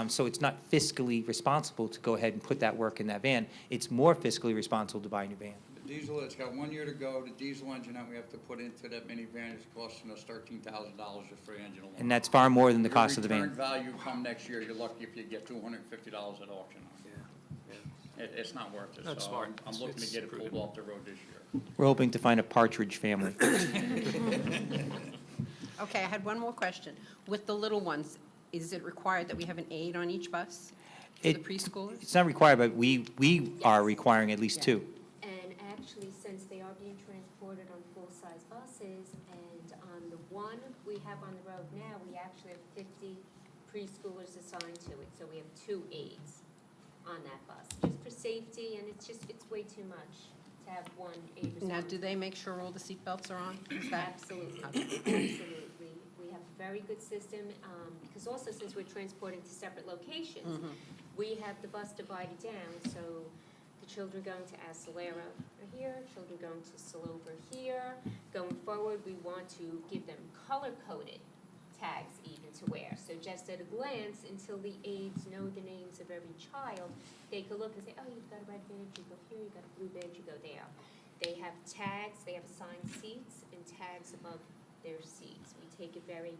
So it's not fiscally responsible to go ahead and put that work in that van. It's more fiscally responsible to buy a new van. the diesel, it's got 1 year to go. The diesel engine that we have to put into that minivan is costing us $13,000 just for the engine alone. And that's far more than the cost of the Your van. return value come next year, you're lucky if you get $250 at auction. It's not worth it, That's so smart. I'm looking to get it pulled off the road this year. We're hoping to find a partridge family. okay, I had one more question. With the little ones, is it required that we have an aide on each bus for the preschoolers? It's not required, but we are requiring at least two. And actually, since they are being transported on full-size buses, and on the one we have on the road now, we actually have 50 preschoolers assigned to it, so we have 2 aides on that bus, just for safety, and it's way too much to have one aide Now, responsible. do they make sure all the seatbelts are on? Is that? Absolutely, Okay. absolutely. We have a very good system, because also since we're transporting to separate locations, we have the bus divided down, so the children going to Acelera are here, children going to Salover here. Going forward, we want to give them color-coded tags even to wear. So just at a glance, until the aides know the names of every child, they could look and say, oh, you've got a red badge, you go here, you've got a blue badge, you go there. They have tags, they have assigned seats and tags above their seats. We take it very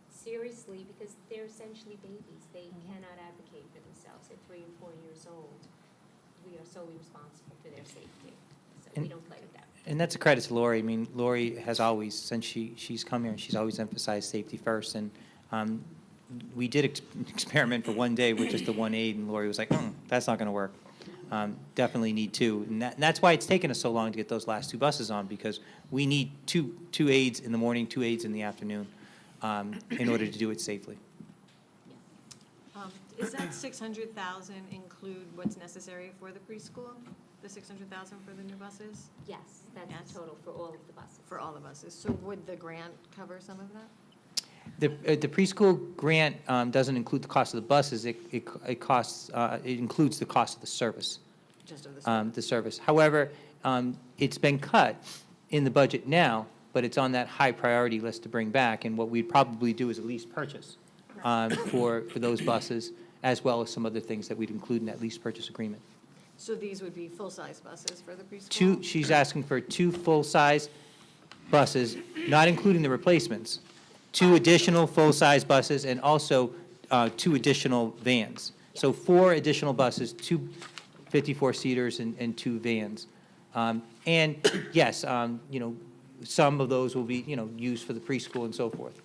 seriously because they're essentially babies. They cannot advocate for themselves. At 3 and 4 years old, we are solely responsible for their safety. So we don't play with that. And that's a credit to Lori. I mean, Lori has always, since she's come here, she's always emphasized safety first. And we did experiment for one day with just the one aide, and Lori was like, that's not going to work. Definitely need two. And that's why it's taken us so long to get those last 2 buses on, because we need two aides in the morning, 2 aides in the afternoon in order to do it safely. Is that 600,000 include what's necessary for the preschool? The 600,000 for the new buses? Yes, that's the total for all of the buses. For all the buses. So would the grant cover some of that? The preschool grant doesn't include the cost of the buses. It includes the cost of the service. Just of the The service. However, it's been cut in the budget now, but it's on that high priority list to bring back. And what we'd probably do is at least purchase for those buses, as well as some other things that we'd include in that lease purchase agreement. So these would be full-size buses for the preschool? She's asking for 2 full-size buses, not including the replacements. 2 additional full-size buses, and also 2 additional vans. So 4 additional buses, 2 54-seaters and 2 vans. And yes, you know, some of those will be, you know, used for the preschool and so forth.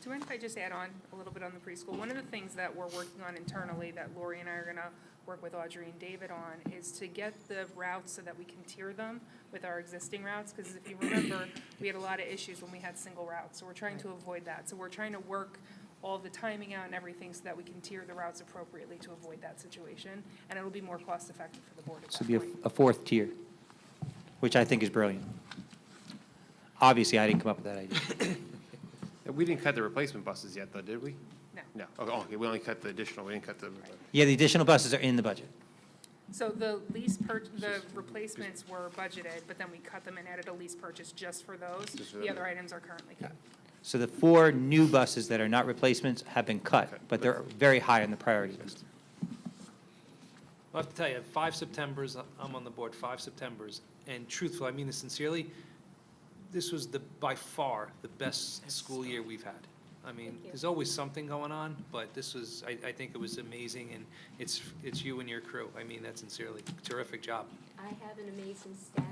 Do you mind if I just add on a little bit on the preschool? One of the things that we're working on internally that Lori and I are going to work with Audrey and David on is to get the routes so that we can tier them with our existing routes. Because if you remember, we had a lot of issues when we had single routes. So we're trying to avoid that. So we're trying to work all the timing out and everything so that we can tier the routes appropriately to avoid that situation. And it'll be more cost effective for the board at So that it'll be point. a 4th tier, which I think is brilliant. Obviously, I didn't come up with that idea. We didn't cut the replacement buses yet, though, did we? No. No. Oh, okay, we only cut the additional, we didn't cut the. Yeah, the additional buses are in the budget. So the replacements were budgeted, but then we cut them and added a lease purchase just for those. Just for The them. other items are currently cut. So the 4 new buses that are not replacements have been cut, but they're very high on the priority list. I have to tell you, 5 Septembers, I'm on the board, 5 Septembers, and truthfully, I mean this sincerely, this was by far the best school year we've had. I mean, there's always something going on, but this was, I think it was amazing, and it's you and your crew. I mean that sincerely. Terrific job. I have an amazing staff.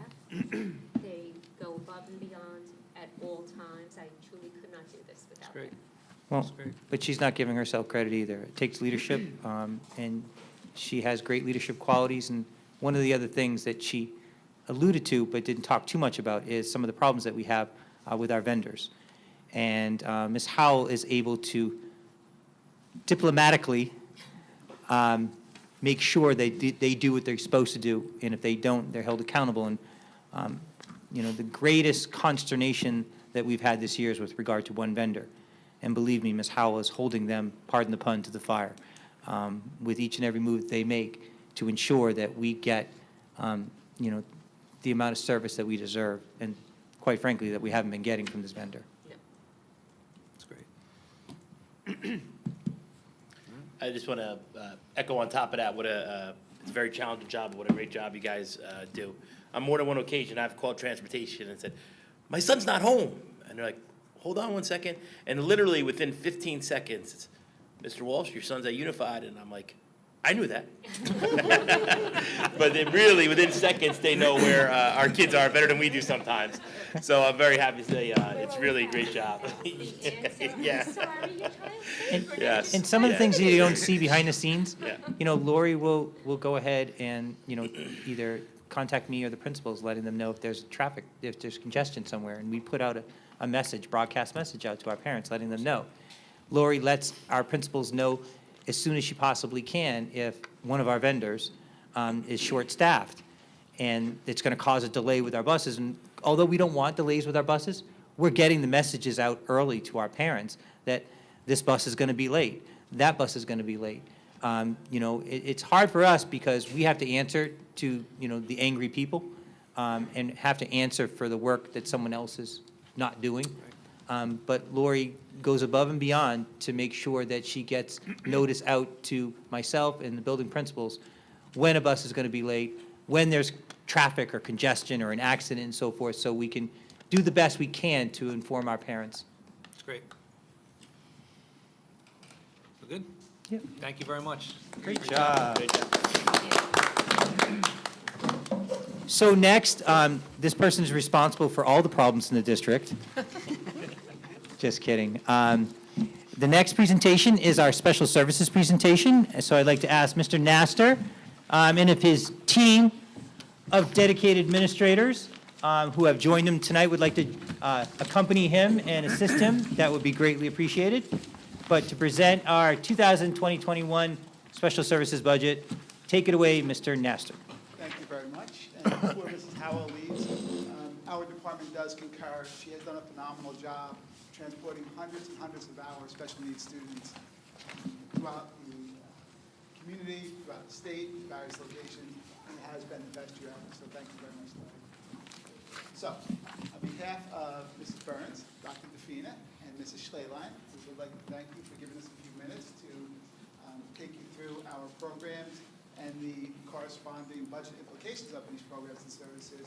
They go above and beyond at all times. I truly could not do this without them. Great. Well, That's great. but she's not giving herself credit either. It takes leadership, and she has great leadership qualities. And one of the other things that she alluded to but didn't talk too much about is some of the problems that we have with our vendors. And Ms. Howell is able to diplomatically make sure they do what they're supposed to do, and if they don't, they're held accountable. And you know, the greatest consternation that we've had this year is with regard to one vendor. And believe me, Ms. Howell is holding them, pardon the pun, to the fire with each and every move that they make to ensure that we get, you know, the amount of service that we deserve, and quite frankly, that we haven't been getting from this vendor. That's great. I just want to echo on top of that, it's a very challenging job, what a great job you guys do. On more than one occasion, I've called transportation and said, my son's not home. And they're like, hold on one second. And literally within 15 seconds, it's, Mr. Walsh, your son's at Unified. And I'm like, I knew that. But then really, within seconds, they know where our kids are better than we do sometimes. So I'm very happy to say it's really a great job. Yeah. Yes. And some of the Yeah. things that you don't see behind the scenes, Yeah. you know, Lori will go ahead and, you know, either contact me or the principals, letting them know if there's traffic, if there's congestion somewhere. And we put out a message, broadcast message out to our parents, letting them know. Lori lets our principals know as soon as she possibly can if one of our vendors is short-staffed and it's going to cause a delay with our buses. And although we don't want delays with our buses, we're getting the messages out early to our parents that this bus is going to be late, that bus is going to be late. It's hard for us because we have to answer to, the angry people, and have to answer for the work that someone else is not doing. But Lori goes above and beyond to make sure that she gets notice out to myself and the building principals when a bus is going to be late, when there's traffic or congestion or an accident and so forth, so we can do the best we can to inform our parents. That's great. We're good? Yep. Thank you very much. Great job. So next, this person is responsible for all the problems in the district. Just kidding. The next presentation is our special services presentation. So I'd like to ask Mr. Nasser and if his team of dedicated administrators who have joined him tonight would like to accompany him and assist him, that would be greatly appreciated. But to present our 2020-21 special services budget, take it away, Mr. Nasser. Thank you very much. And before Mrs. Howell leaves, our department does concur. She has done a phenomenal job transporting hundreds and hundreds of our special needs students throughout the community, throughout the state, various locations, and it has been the best year ever. So thank you very much, Larry. So, on behalf of Mrs. Burns, Dr. DeFina, and Mrs. Schleyline, we would like to thank you for giving us a few minutes to take you through our programs and the corresponding budget implications of these programs and services.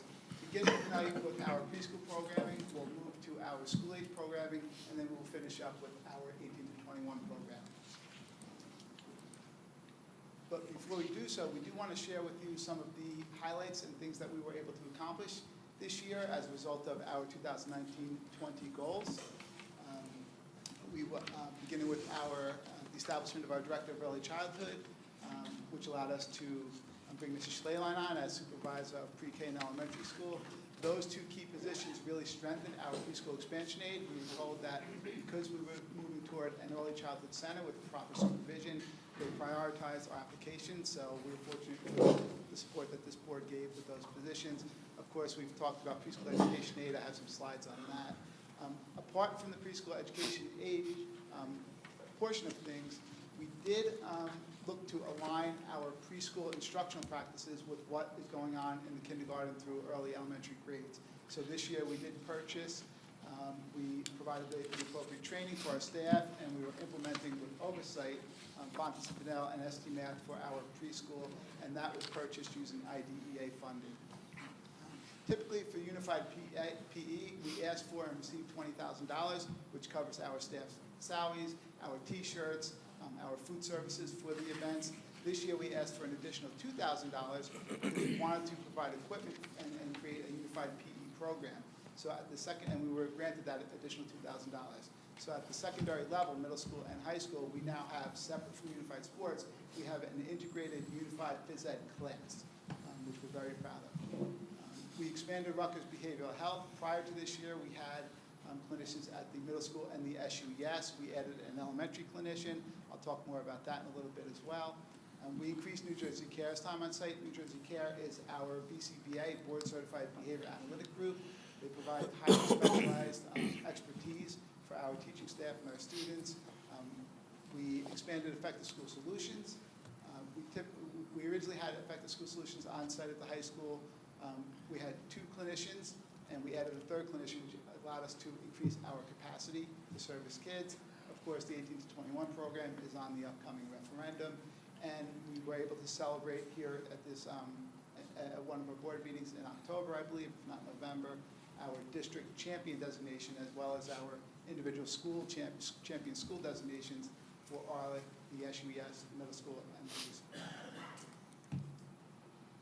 Beginning tonight with our preschool programming, we'll move to our school-age programming, and then we'll finish up with our 18 to 21 program. But before we do so, we do want to share with you some of the highlights and things that we were able to accomplish this year as a result of our 2019-20 goals. We will, beginning with our the establishment of our Director of Early Childhood, which allowed us to bring Mrs. Schleyline on as supervisor of pre-K and elementary school. Those two key positions really strengthened our preschool expansion aid. We were told that because we were moving toward an early childhood center with proper supervision, they prioritized our applications, so we were fortunate for the support that this board gave with those positions. Of course, we've talked about preschool education aid. I have some slides on that. Apart from the preschool education aid portion of things, we did look to align our preschool instructional practices with what is going on in the kindergarten through early elementary grades. So this year we did purchase, we provided the appropriate training for our staff, and we were implementing with oversight Fontes Fidel and STMath for our preschool, and that was purchased using IDEA funding. Typically for Unified PE, we asked for and received $20,000, which covers our staff's salaries, our T-shirts, our food services for the events. This year we asked for an additional $2,000 because we wanted to provide equipment and create a unified PE program. So at the second, and we were granted that additional $2,000. So at the secondary level, middle school and high school, we now have, separate from unified sports, we have an integrated unified phys ed class, which we're very proud of. We expanded Rutgers Behavioral Health. Prior to this year, we had clinicians at the middle school and the SUES. We added an elementary clinician. I'll talk more about that in a little bit as well. We increased New Jersey Care's time on site. New Jersey Care is our BCBA, Board Certified Behavior Analytic Group. They provide highly specialized expertise for our teaching staff and our students. We expanded Effective School Solutions. We originally had Effective School Solutions on site at the high school. We had 2 clinicians, and we added a 3rd clinician, which allowed us to increase our capacity to service kids. Of course, the 18 to 21 program is on the upcoming referendum, and we were able to celebrate here at this at one of our board meetings in October, I believe, if not November, our district champion designation, as well as our individual school champion school designations for Arlitt, the SUES, middle school, and high school.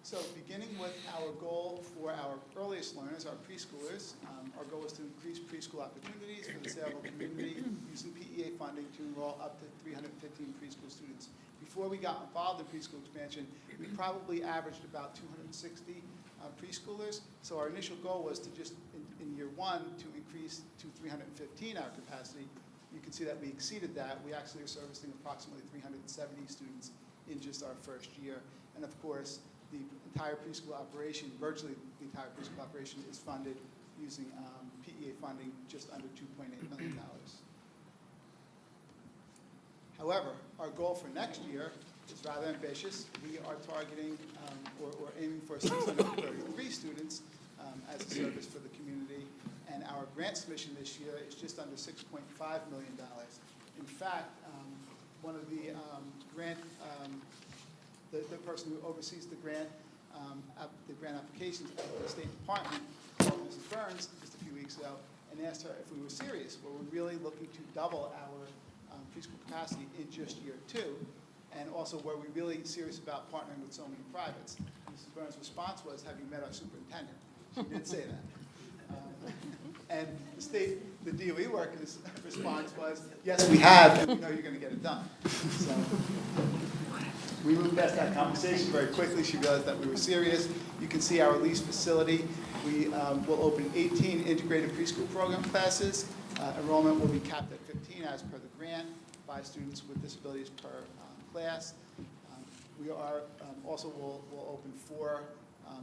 So beginning with our goal for our earliest learners, our preschoolers, our goal is to increase preschool opportunities for the Sayreville community using PEA funding to enroll up to 315 preschool students. Before we got involved in preschool expansion, we probably averaged about 260 preschoolers. So our initial goal was to just, in year 1, to increase to 315 our capacity. You can see that we exceeded that. We actually are servicing approximately 370 students in just our first year. And of course, the entire preschool operation, virtually the entire preschool operation, is funded using PEA funding just under $2.8 million. However, our goal for next year is rather ambitious. We are targeting or aiming for 633 students as a service for the community, and our grant submission this year is just under $6.5 million. In fact, one of the the person who oversees the grant applications at the State Department called Mrs. Burns just a few weeks ago and asked her if we were serious. Were we really looking to double our preschool capacity in just year 2? And also, were we really serious about partnering with so many privates? Mrs. Burns' response was, have you met our superintendent? She did say that. And the DOE workers' response was, yes, we have, and we know you're going to get it done. So we moved past that conversation very quickly. She realized that we were serious. You can see our leased facility. We will open 18 integrated preschool program classes. Enrollment will be capped at 15 as per the grant, 5 students with disabilities per class. We are also will open 4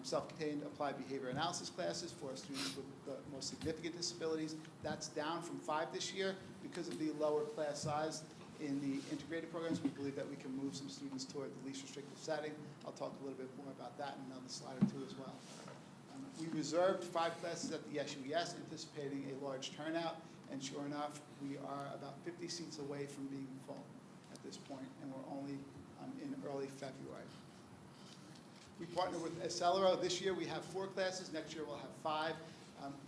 self-contained applied behavior analysis classes for students with the most significant disabilities. That's down from 5 this year because of the lower class size in the integrated programs. We believe that we can move some students toward the least restrictive setting. I'll talk a little bit more about that in another slide or 2 as well. We reserved 5 classes at the SUES, anticipating a large turnout, and sure enough, we are about 50 seats away from being full at this point, and we're only in early February. We partner with Accelero. This year we have 4 classes. Next year we'll have 5.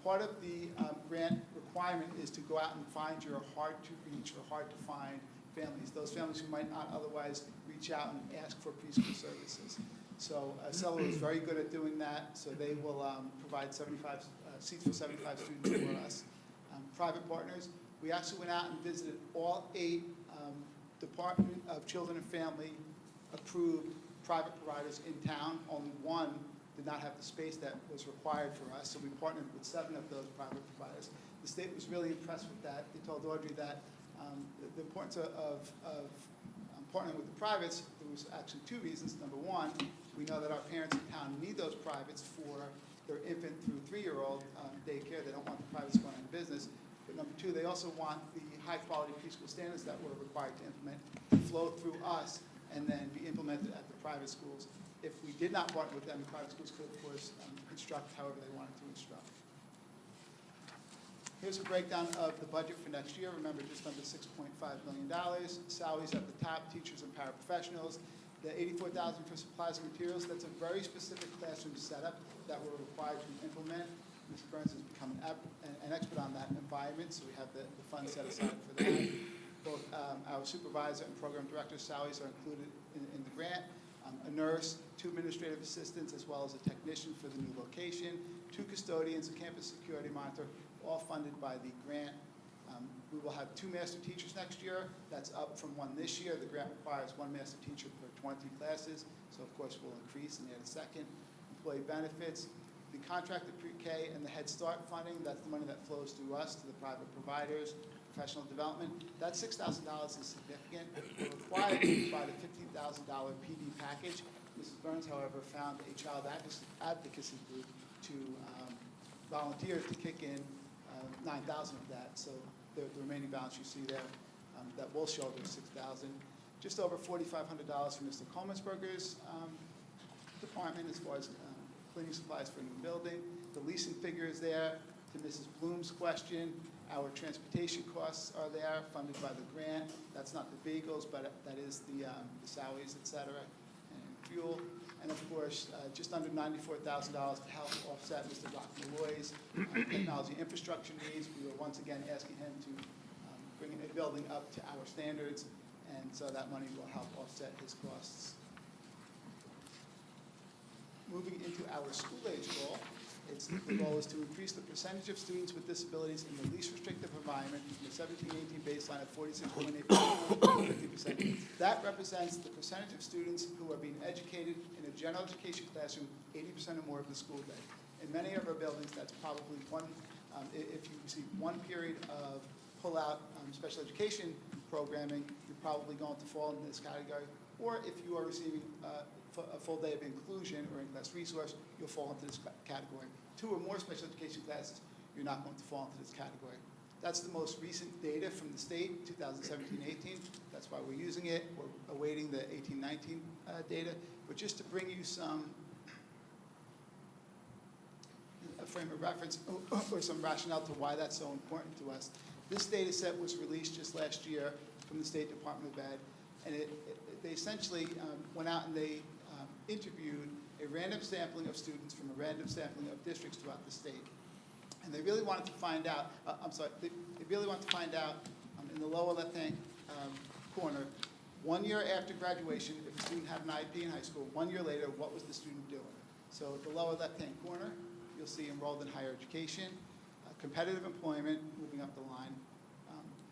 Part of the grant requirement is to go out and find your hard-to-reach or hard-to-find families, those families who might not otherwise reach out and ask for preschool services. So Accelero is very good at doing that, so they will provide 75 seats for 75 students for us. Private partners, we actually went out and visited all 8 Department of Children and Family approved private providers in town. Only 1 did not have the space that was required for us, so we partnered with 7 of those private providers. The state was really impressed with that. They told Audrey that the importance of partnering with the privates, there was actually 2 reasons. Number 1, we know that our parents in town need those privates for their infant through 3-year-old daycare. They don't want the privates going out of business. But number 2, they also want the high-quality preschool standards that we're required to implement to flow through us and then be implemented at the private schools. If we did not partner with them, the private schools could, of course, instruct however they wanted to instruct. Here's a breakdown of the budget for next year. Remember, just under $6.5 million. Salaries at the top, teachers and paraprofessionals. The $84,000 for supplies and materials, that's a very specific classroom setup that we're required to implement. Ms. Burns has become an expert on that environment, so we have the funds set aside for that. Both our supervisor and program director salaries are included in the grant. A nurse, 2 administrative assistants, as well as a technician for the new location, 2 custodians, a campus security monitor, all funded by the grant. We will have 2 master teachers next year. That's up from 1 this year. The grant requires 1 master teacher per 20 classes, so of course we'll increase and add a second. Employee benefits, the contracted pre-K and the Head Start funding, that's the money that flows through us to the private providers. Professional development, that $6,000 is significant. We're required to provide a $15,000 PD package. Mrs. Burns, however, found a child advocacy group to volunteer to kick in $9,000 of that. So the remaining balance you see there, that will show the $6,000. Just over $4,500 for Mr. Kolmensberger's department as far as cleaning supplies for a new building. The leasing figure is there. To Mrs. Bloom's question, our transportation costs are there, funded by the grant. That's not the vehicles, but that is the salaries, et cetera, and fuel. And of course, just under $94,000 to help offset Mr. Dr. Malloy's technology infrastructure needs. We were once again asking him to bring a building up to our standards, and so that money will help offset his costs. Moving into our school age goal, the goal is to increase the percentage of students with disabilities in the least restrictive environment from the 17-18 baseline of 46.8% to 50%. That represents the percentage of students who are being educated in a general education classroom 80% or more of the school day. In many of our buildings, that's probably if you receive 1 period of pull-out special education programming, you're probably going to fall into this category. Or if you are receiving a full day of inclusion or in-class resource, you'll fall into this category. 2 or more special education classes, you're not going to fall into this category. That's the most recent data from the state, 2017-18. That's why we're using it. We're awaiting the 18-19 data. But just to bring you a frame of reference or some rationale to why that's so important to us. This data set was released just last year from the State Department of Ed, and they essentially went out and they interviewed a random sampling of students from a random sampling of districts throughout the state. And they really wanted to find out, they really wanted to find out in the lower left-hand corner, 1 year after graduation, if a student had an IEP in high school, 1 year later, what was the student doing? So at the lower left-hand corner, you'll see enrolled in higher education, competitive employment, moving up the line.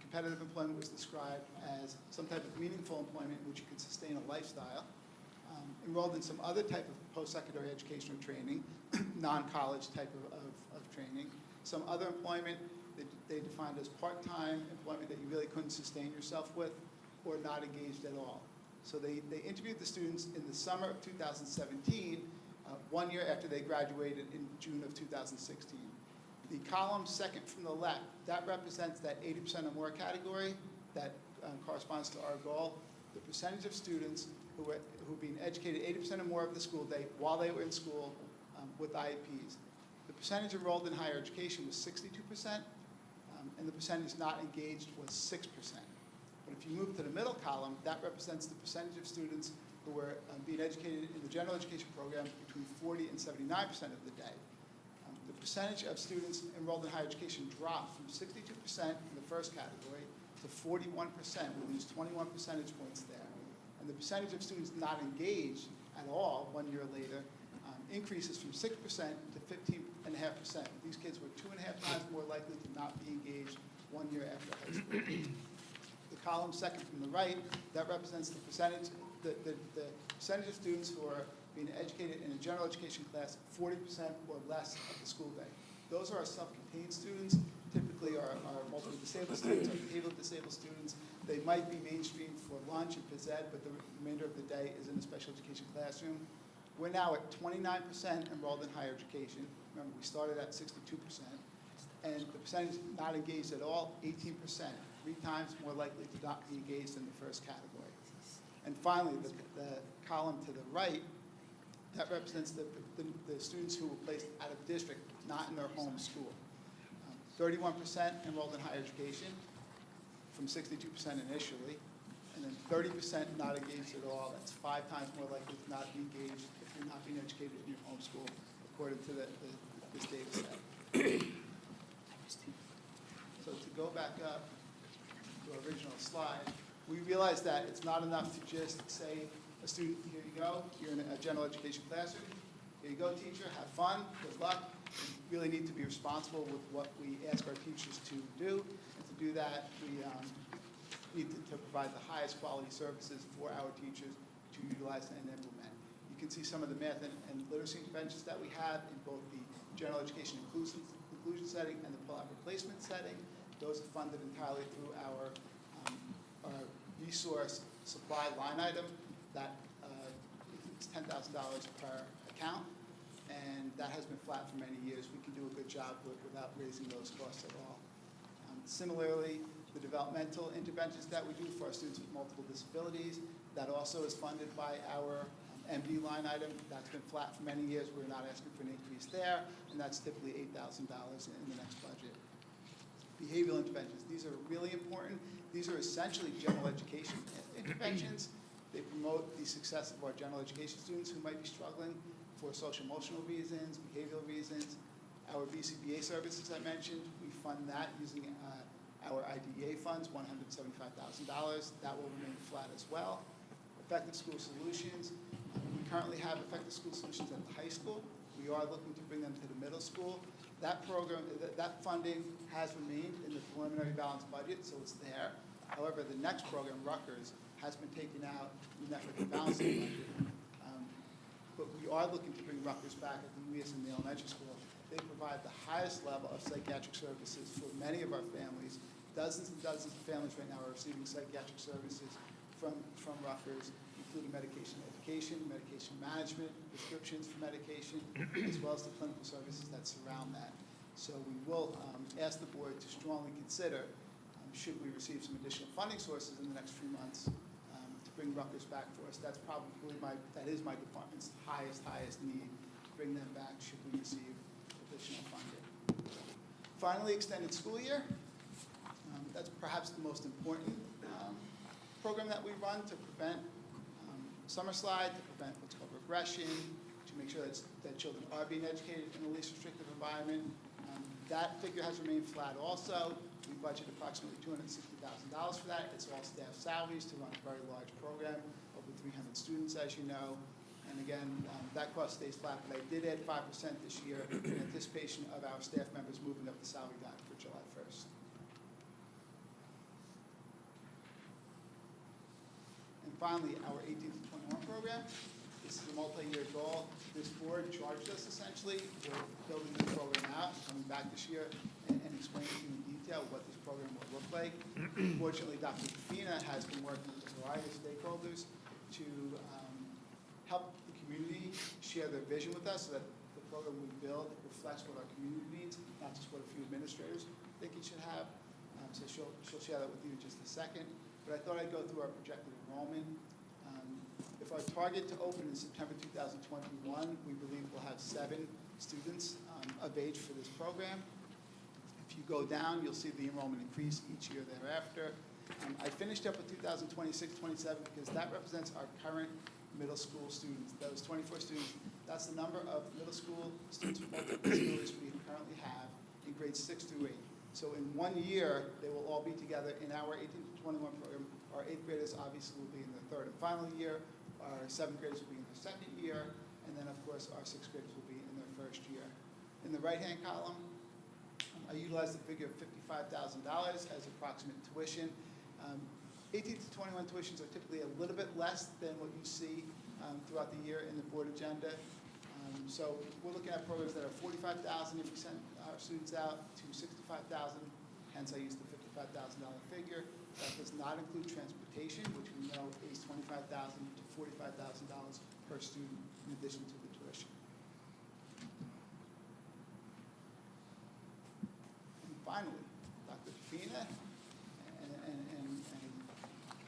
Competitive employment was described as some type of meaningful employment in which you can sustain a lifestyle. Enrolled in some other type of post-secondary educational training, non-college type of training. Some other employment that they defined as part-time employment that you really couldn't sustain yourself with, or not engaged at all. So they interviewed the students in the summer of 2017, 1 year after they graduated in June of 2016. The column second from the left, that represents that 80% or more category that corresponds to our goal. The percentage of students who are being educated 80% or more of the school day while they were in school with IEPs. The percentage enrolled in higher education was 62%, and the percentage not engaged was 6%. But if you move to the middle column, that represents the percentage of students who were being educated in the general education program between 40 and 79% of the day. The percentage of students enrolled in higher education dropped from 62% in the first category to 41%. We lose 21 percentage points there. And the percentage of students not engaged at all 1 year later increases from 6% to 15.5%. These kids were 2.5 times more likely to not be engaged 1 year after high school. The column second from the right, that represents the percentage, the percentage of students who are being educated in a general education class 40% or less of the school day. Those are our self-contained students, typically our multiple disabled students, our behavioral disabled students. They might be mainstreamed for lunch and phys ed, but the remainder of the day is in a special education classroom. We're now at 29% enrolled in higher education. Remember, we started at 62%. And the percentage not engaged at all, 18%, 3 times more likely to not be engaged in the first category. And finally, the column to the right, that represents the students who were placed out of district, not in their home school. 31% enrolled in higher education from 62% initially, and then 30% not engaged at all. That's 5 times more likely to not be engaged if you're not being educated in your home school, according to this data set. So to go back up to our original slide, we realized that it's not enough to just say, a student, here you go, you're in a general education classroom, here you go, teacher, have fun, good luck. We really need to be responsible with what we ask our teachers to do, and to do that, we need to provide the highest quality services for our teachers to utilize and implement. You can see some of the math and literacy interventions that we have in both the general education inclusion setting and the pull-out replacement setting. Those are funded entirely through our resource supply line item. That it's $10,000 per account, and that has been flat for many years. We can do a good job without raising those costs at all. Similarly, the developmental interventions that we do for our students with multiple disabilities, that also is funded by our MD line item. That's been flat for many years. We're not asking for an increase there, and that's typically $8,000 in the next budget. Behavioral interventions, these are really important. These are essentially general education interventions. They promote the success of our general education students who might be struggling for social-emotional reasons, behavioral reasons. Our BCBA services I mentioned, we fund that using our IDEA funds, $175,000. That will remain flat as well. Effective School Solutions, we currently have Effective School Solutions at the high school. We are looking to bring them to the middle school. That program, that funding has remained in the preliminary balanced budget, so it's there. However, the next program, Rutgers, has been taken out in an effort to balance the budget. But we are looking to bring Rutgers back at the UES in the elementary school. They provide the highest level of psychiatric services for many of our families. Dozens and dozens of families right now are receiving psychiatric services from Rutgers, including medication education, medication management, prescriptions for medication, as well as the clinical services that surround that. So we will ask the board to strongly consider, should we receive some additional funding sources in the next few months, to bring Rutgers back for us. That's probably that is my department's highest need, to bring them back should we receive additional funding. Finally, extended school year. That's perhaps the most important program that we run to prevent summer slide, to prevent what's called regression, to make sure that children are being educated in a least restrictive environment. That figure has remained flat also. We budget approximately $260,000 for that. It's all staff salaries to run a very large program, over 300 students, as you know. And again, that cost stays flat, but I did add 5% this year in anticipation of our staff members moving up the salary guide for July 1st. And finally, our 18 to 21 program. This is a multi-year goal. This board charged us essentially with building this program out, coming back this year and explaining to you in detail what this program will look like. Fortunately, Dr. Fina has been working with a variety of stakeholders to help the community share their vision with us so that the program we build reflects what our community needs, not just what a few administrators think it should have. So she'll share that with you in just a second. But I thought I'd go through our projected enrollment. If our target to open in September 2021, we believe we'll have 7 students of age for this program. If you go down, you'll see the enrollment increase each year thereafter. I finished up with 2026-27 because that represents our current middle school students. Those 24 students, that's the number of middle school students with multiple disabilities we currently have in grades 6 through 8. So in 1 year, they will all be together in our 18 to 21 program. Our 8th graders obviously will be in their 3rd and final year. Our 7th graders will be in their 2nd year. And then, of course, our 6th graders will be in their 1st year. In the right-hand column, I utilized the figure of $55,000 as approximate tuition. 18 to 21 tuitions are typically a little bit less than what you see throughout the year in the board agenda. So we're looking at programs that are $45,000 if we send our students out to $65,000. Hence, I used the $55,000 figure. That does not include transportation, which we know is $25,000 to $45,000 per student in addition to the tuition. And finally, Dr. Fina and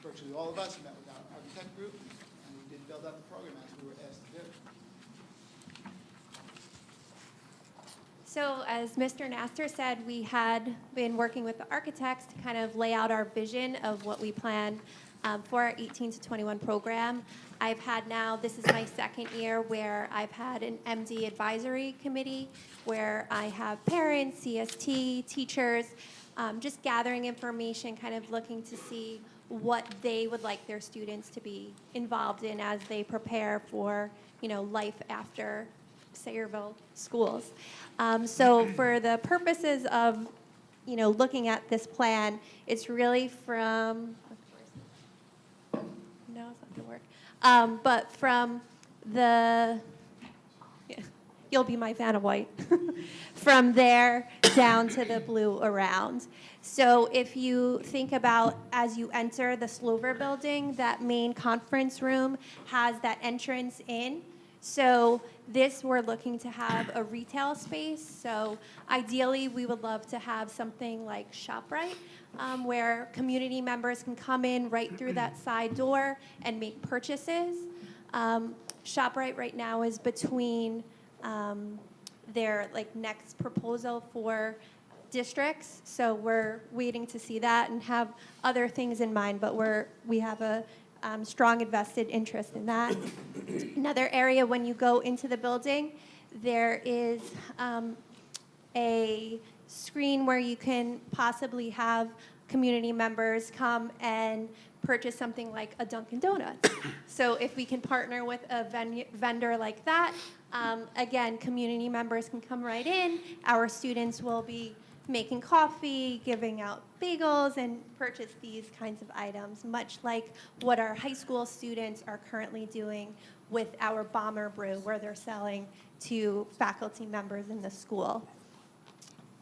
virtually all of us met with our architect group, and we did build out the program as we were asked to do. So as Mr. Nasser said, we had been working with the architects to kind of lay out our vision of what we plan for our 18 to 21 program. I've had now, this is my 2nd year where I've had an MD advisory committee where I have parents, CST, teachers, just gathering information, kind of looking to see what they would like their students to be involved in as they prepare for, life after Sayreville schools. So for the purposes of, looking at this plan, it's really from, no, it's not going to work, but from the, you'll be my Vanna White, from there down to the blue around. So if you think about as you enter the Slover building, that main conference room has that entrance in. So this, we're looking to have a retail space. So ideally, we would love to have something like ShopRite, where community members can come in right through that side door and make purchases. ShopRite right now is between their next proposal for districts. So we're waiting to see that and have other things in mind, but we have a strong invested interest in that. Another area, when you go into the building, there is a screen where you can possibly have community members come and purchase something like a Dunkin' Donuts. So if we can partner with a vendor like that, again, community members can come right in. Our students will be making coffee, giving out bagels, and purchase these kinds of items, much like what our high school students are currently doing with our Bomber Brew, where they're selling to faculty members in the school.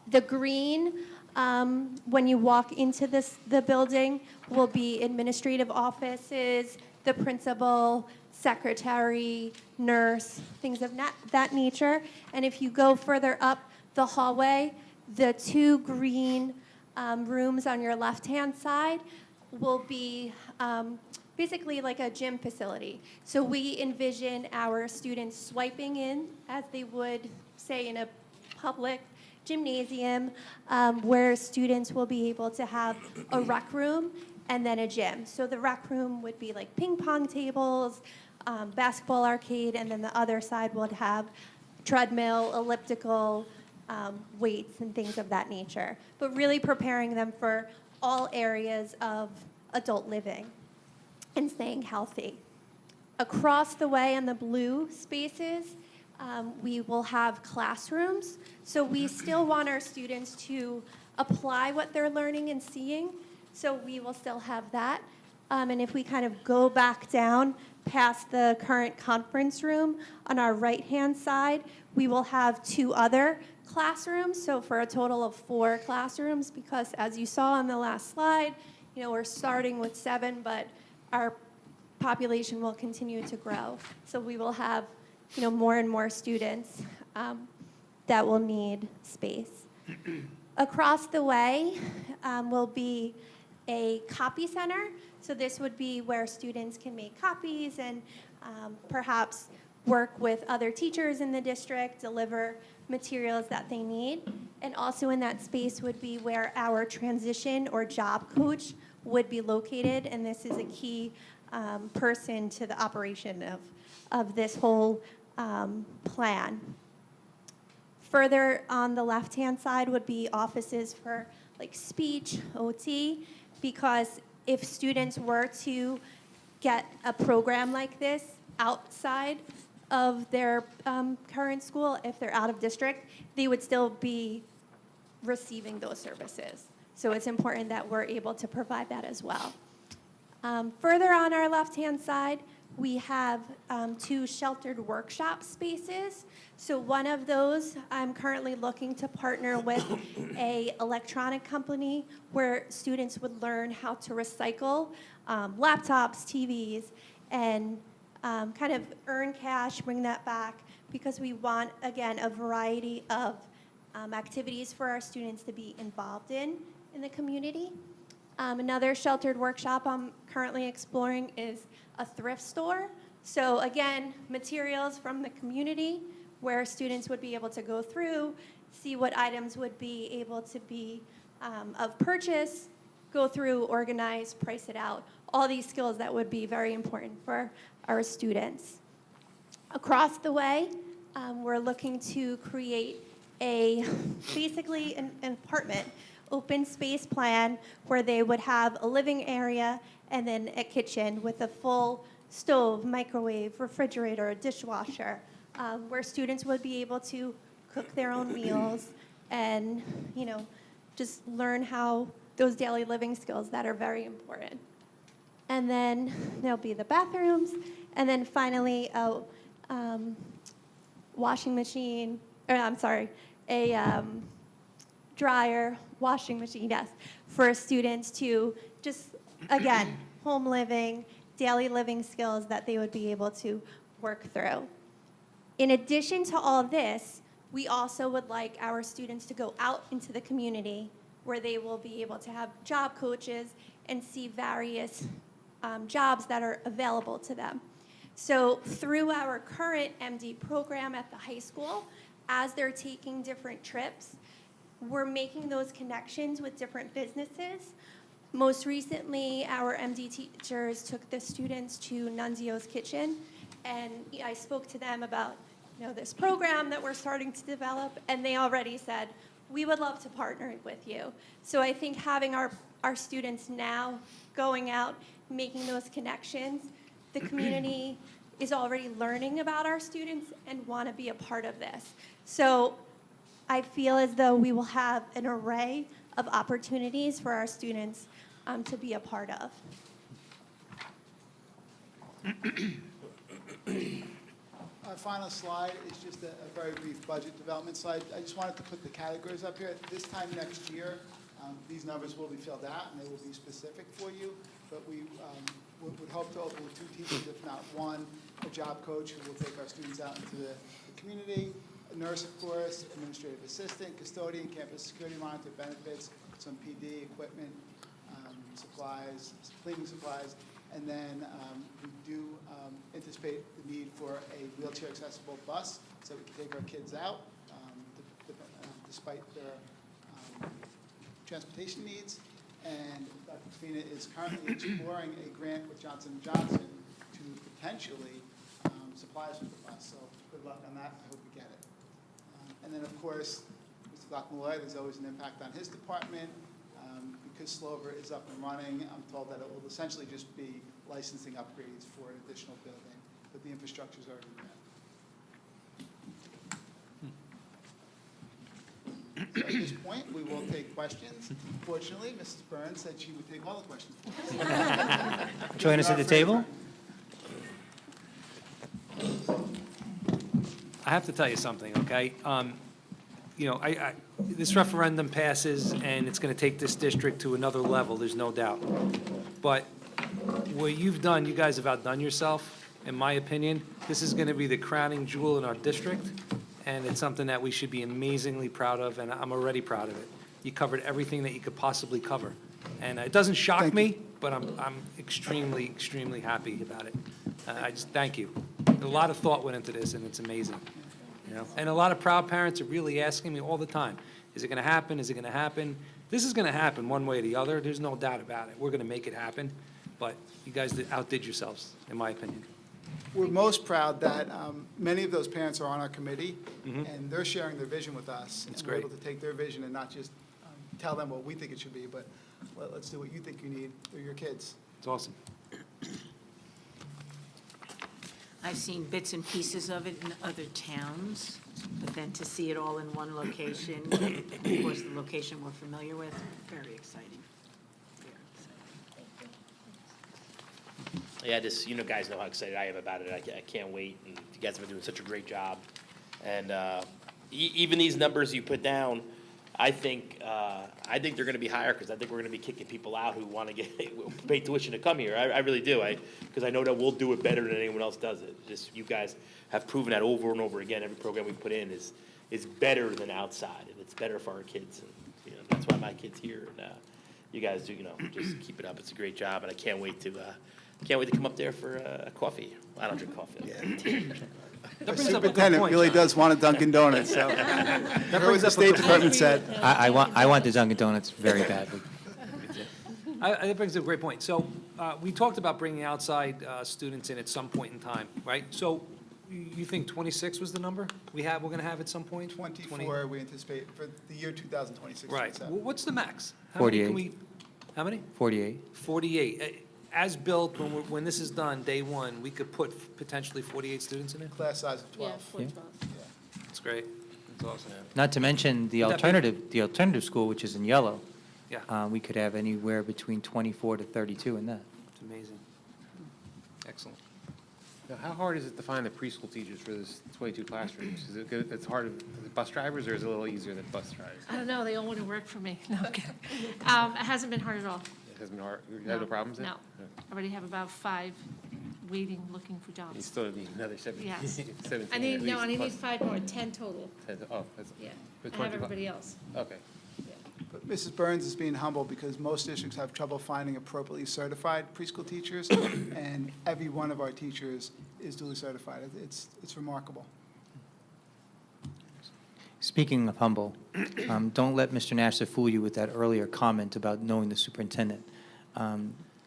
The green, when you walk into the building, will be administrative offices, the principal, secretary, nurse, things of that nature. And if you go further up the hallway, The two green rooms on your left-hand side will be basically like a gym facility. So we envision our students swiping in as they would, say, in a public gymnasium, where students will be able to have a rec room and then a gym. So the rec room would be like ping pong tables, basketball arcade, and then the other side would have treadmill, elliptical, weights, and things of that nature. But really preparing them for all areas of adult living and staying healthy. Across the way in the blue spaces, we will have classrooms. So we still want our students to apply what they're learning and seeing. So we will still have that. And if we kind of go back down past the current conference room, on our right-hand side, we will have two other classrooms, so for a total of 4 classrooms, because as you saw on the last slide, we're starting with 7, but our population will continue to grow. So we will have, more and more students that will need space. Across the way will be a copy center. So this would be where students can make copies and perhaps work with other teachers in the district, deliver materials that they need. And also in that space would be where our transition or job coach would be located. And this is a key person to the operation of this whole plan. Further on the left-hand side would be offices for like speech, OT, because if students were to get a program like this outside of their current school, if they're out of district, they would still be receiving those services. So it's important that we're able to provide that as well. Further on our left-hand side, we have 2 sheltered workshop spaces. So one of those, I'm currently looking to partner with a electronic company where students would learn how to recycle laptops, TVs, and kind of earn cash, bring that back, because we want, again, a variety of activities for our students to be involved in the community. Another sheltered workshop I'm currently exploring is a thrift store. So again, materials from the community where students would be able to go through, see what items would be able to be of purchase, go through, organize, price it out, all these skills that would be very important for our students. Across the way, we're looking to create basically an apartment, open space plan where they would have a living area and then a kitchen with a full stove, microwave, refrigerator, dishwasher, where students would be able to cook their own meals and, just learn how those daily living skills that are very important. And then there'll be the bathrooms, and then finally a washing machine, a dryer, washing machine, yes, for students to just, again, home living, daily living skills that they would be able to work through. In addition to all this, we also would like our students to go out into the community where they will be able to have job coaches and see various jobs that are available to them. So through our current MD program at the high school, as they're taking different trips, we're making those connections with different businesses. Most recently, our MD teachers took the students to Nunzio's Kitchen, and I spoke to them about this program that we're starting to develop, and they already said, we would love to partner with you. So I think having our students now going out, making those connections, the community is already learning about our students and want to be a part of this. So I feel as though we will have an array of opportunities for our students to be a part of. Our final slide is just a very brief budget development slide. I just wanted to put the categories up here. This time next year, these numbers will be filled out and they will be specific for you, but we would hope to open with 2 teachers, if not 1, a job coach who will take our students out into the community, nurse, of course, administrative assistant, custodian, campus security monitor, benefits, some PD equipment, supplies, cleaning supplies, and then we do anticipate the need for a wheelchair accessible bus so we can take our kids out despite their transportation needs. And Dr. Fina is currently exploring a grant with Johnson & Johnson to potentially supply us with the bus. So good luck on that. I hope we get it. And then, of course, Mr. Dr. Malloy, there's always an impact on his department. Because Slover is up and running, I'm told that it will essentially just be licensing upgrades for an additional building, but the infrastructure's already there. So at this point, we will take questions. Fortunately, Mrs. Burns said she would take all the questions for us. Join us at the table. I have to tell you something, okay? You know, this referendum passes, and it's going to take this district to another level, there's no doubt. But what you've done, you guys have outdone yourself, in my opinion. This is going to be the crowning jewel in our district, and it's something that we should be amazingly proud of, and I'm already proud of it. You covered everything that you could possibly cover. And it doesn't shock me, but I'm extremely, extremely happy about it. I just thank you. A lot of thought went into this, and it's amazing. You know? And a lot of proud parents are really asking me all the time, is it going to happen? Is it going to happen? This is going to happen one way or the other. There's no doubt about it. We're going to make it happen. But you guys outdid yourselves, in my opinion. We're most proud that many of those parents are on our committee, and they're sharing their vision with us. That's And we're great. able to take their vision and not just tell them what we think it should be, but let's do what you think you need. They're your kids. It's awesome. I've seen bits and pieces of it in other towns, but then to see it all in one location, of course, the location we're familiar with, very exciting. Very exciting. Yeah, just, you know, guys know how excited I am about it. I can't wait, and you guys have been doing such a great job. And even these numbers you put down, I think they're gonna be higher, because I think we're gonna be kicking people out who wanna pay tuition to come here. I really do, because I know that we'll do it better than anyone else does it. Just, you guys have proven that over and over again. Every program we put in is better than outside, and it's better for our kids. And, you know, that's why my kid's here, and you guys do, you know, just keep it up. It's a great job, and I can't wait to come up there for a coffee. I don't drink coffee. The superintendent really does want a Dunkin' Donuts, so. That brings the State Department said. I want the Dunkin' Donuts very badly. That brings up a great point. So we talked about bringing outside students in at some point in time, right? So you think 26 was the number we're going to have at some point? 24, we anticipate for the year 2026. Right. Well, what's the max? 48. How many? 48. 48. As built, when this is done, day one, we could put potentially 48 students in it? Class size of 12. Yeah. That's great. That's awesome. Not to mention the Would that be- alternative school, which is in yellow. Yeah. We could have anywhere between 24 to 32 in that. It's amazing. Excellent. Now, how hard is it to find the preschool teachers for this 22 classrooms? Is it good, it's hard with bus drivers, or is it a little easier than bus drivers? I don't know, they all want to work for me. No, I'm kidding. It hasn't been hard at all. It hasn't been hard, you have no problems then? No. I already have about 5 waiting, looking for You jobs. still need another 17, Yes. 17 I need, at no, least, I need plus 5 more, 10 total. 10 oh, that's. Yeah, but I have 25 everybody else. Okay. But Mrs. Burns is being humble because most districts have trouble finding appropriately certified preschool teachers, and every one of our teachers is duly certified. It's remarkable. Speaking of humble, don't let Mr. Nasser fool you with that earlier comment about knowing the superintendent.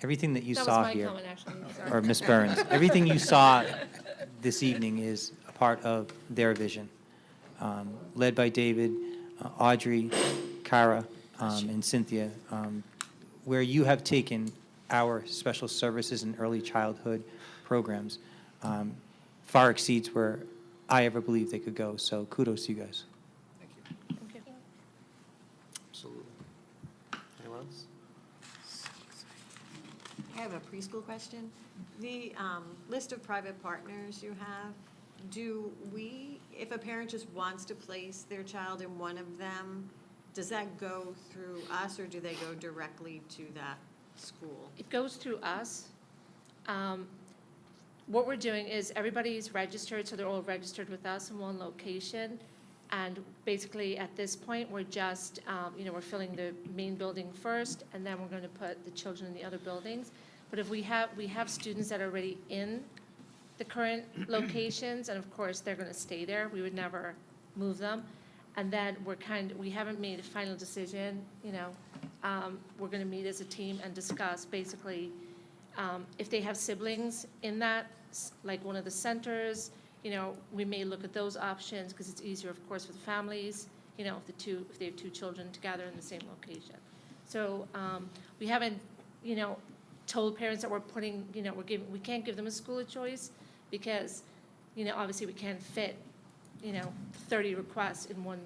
Everything that you That was saw my here, comment, actually. Sorry. or Ms. Burns, everything you saw this evening is a part of their vision, led by David, Audrey, Kara, and Cynthia, where you have taken our special services and early childhood programs far exceeds where I ever believed they could go. So kudos to you guys. Absolutely. Anyone else? I have a preschool question. The list of private partners you have, do we, if a parent just wants to place their child in one of them, does that go through us, or do they go directly to that school? It goes through us. What we're doing is everybody's registered, so they're all registered with us in one location. And basically, at this point, we're just, we're filling the main building first, and then we're going to put the children in the other buildings. But if we have students that are already in the current locations, and of course, they're going to stay there. We would never move them. And then we haven't made a final decision, we're going to meet as a team and discuss basically if they have siblings in that, like one of the centers, we may look at those options because it's easier, of course, for the families, if they have two children together in the same location. So we haven't, told parents that we're putting, we can't give them a school of choice because, obviously we can't fit, 30 requests in one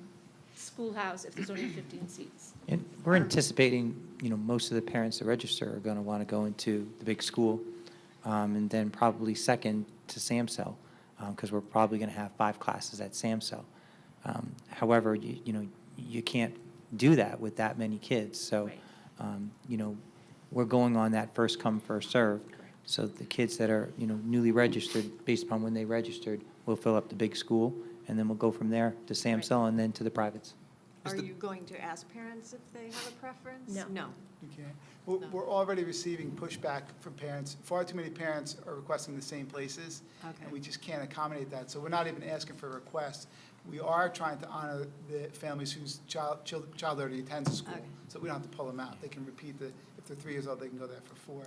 schoolhouse if there's only 15 seats. And we're anticipating, most of the parents that register are going to want to go into the big school, and then probably second to SAMSO, because we're probably going to have 5 classes at SAMSO. However, you can't do that with that many kids. So, we're going on that first come, first serve. So the kids that are, newly registered, based upon when they registered, will fill up the big school, and then we'll go from there to SAMSO and then to the privates. Are you going to ask parents if they have a preference? No. No. Okay. We're already receiving pushback from parents. Far too many parents are requesting the same places. Okay. And we just can't accommodate that. So we're not even asking for requests. We are trying to honor the families whose child already attends a school. Okay. So we don't have to pull them out. They can repeat if they're 3 years old, they can go there for 4.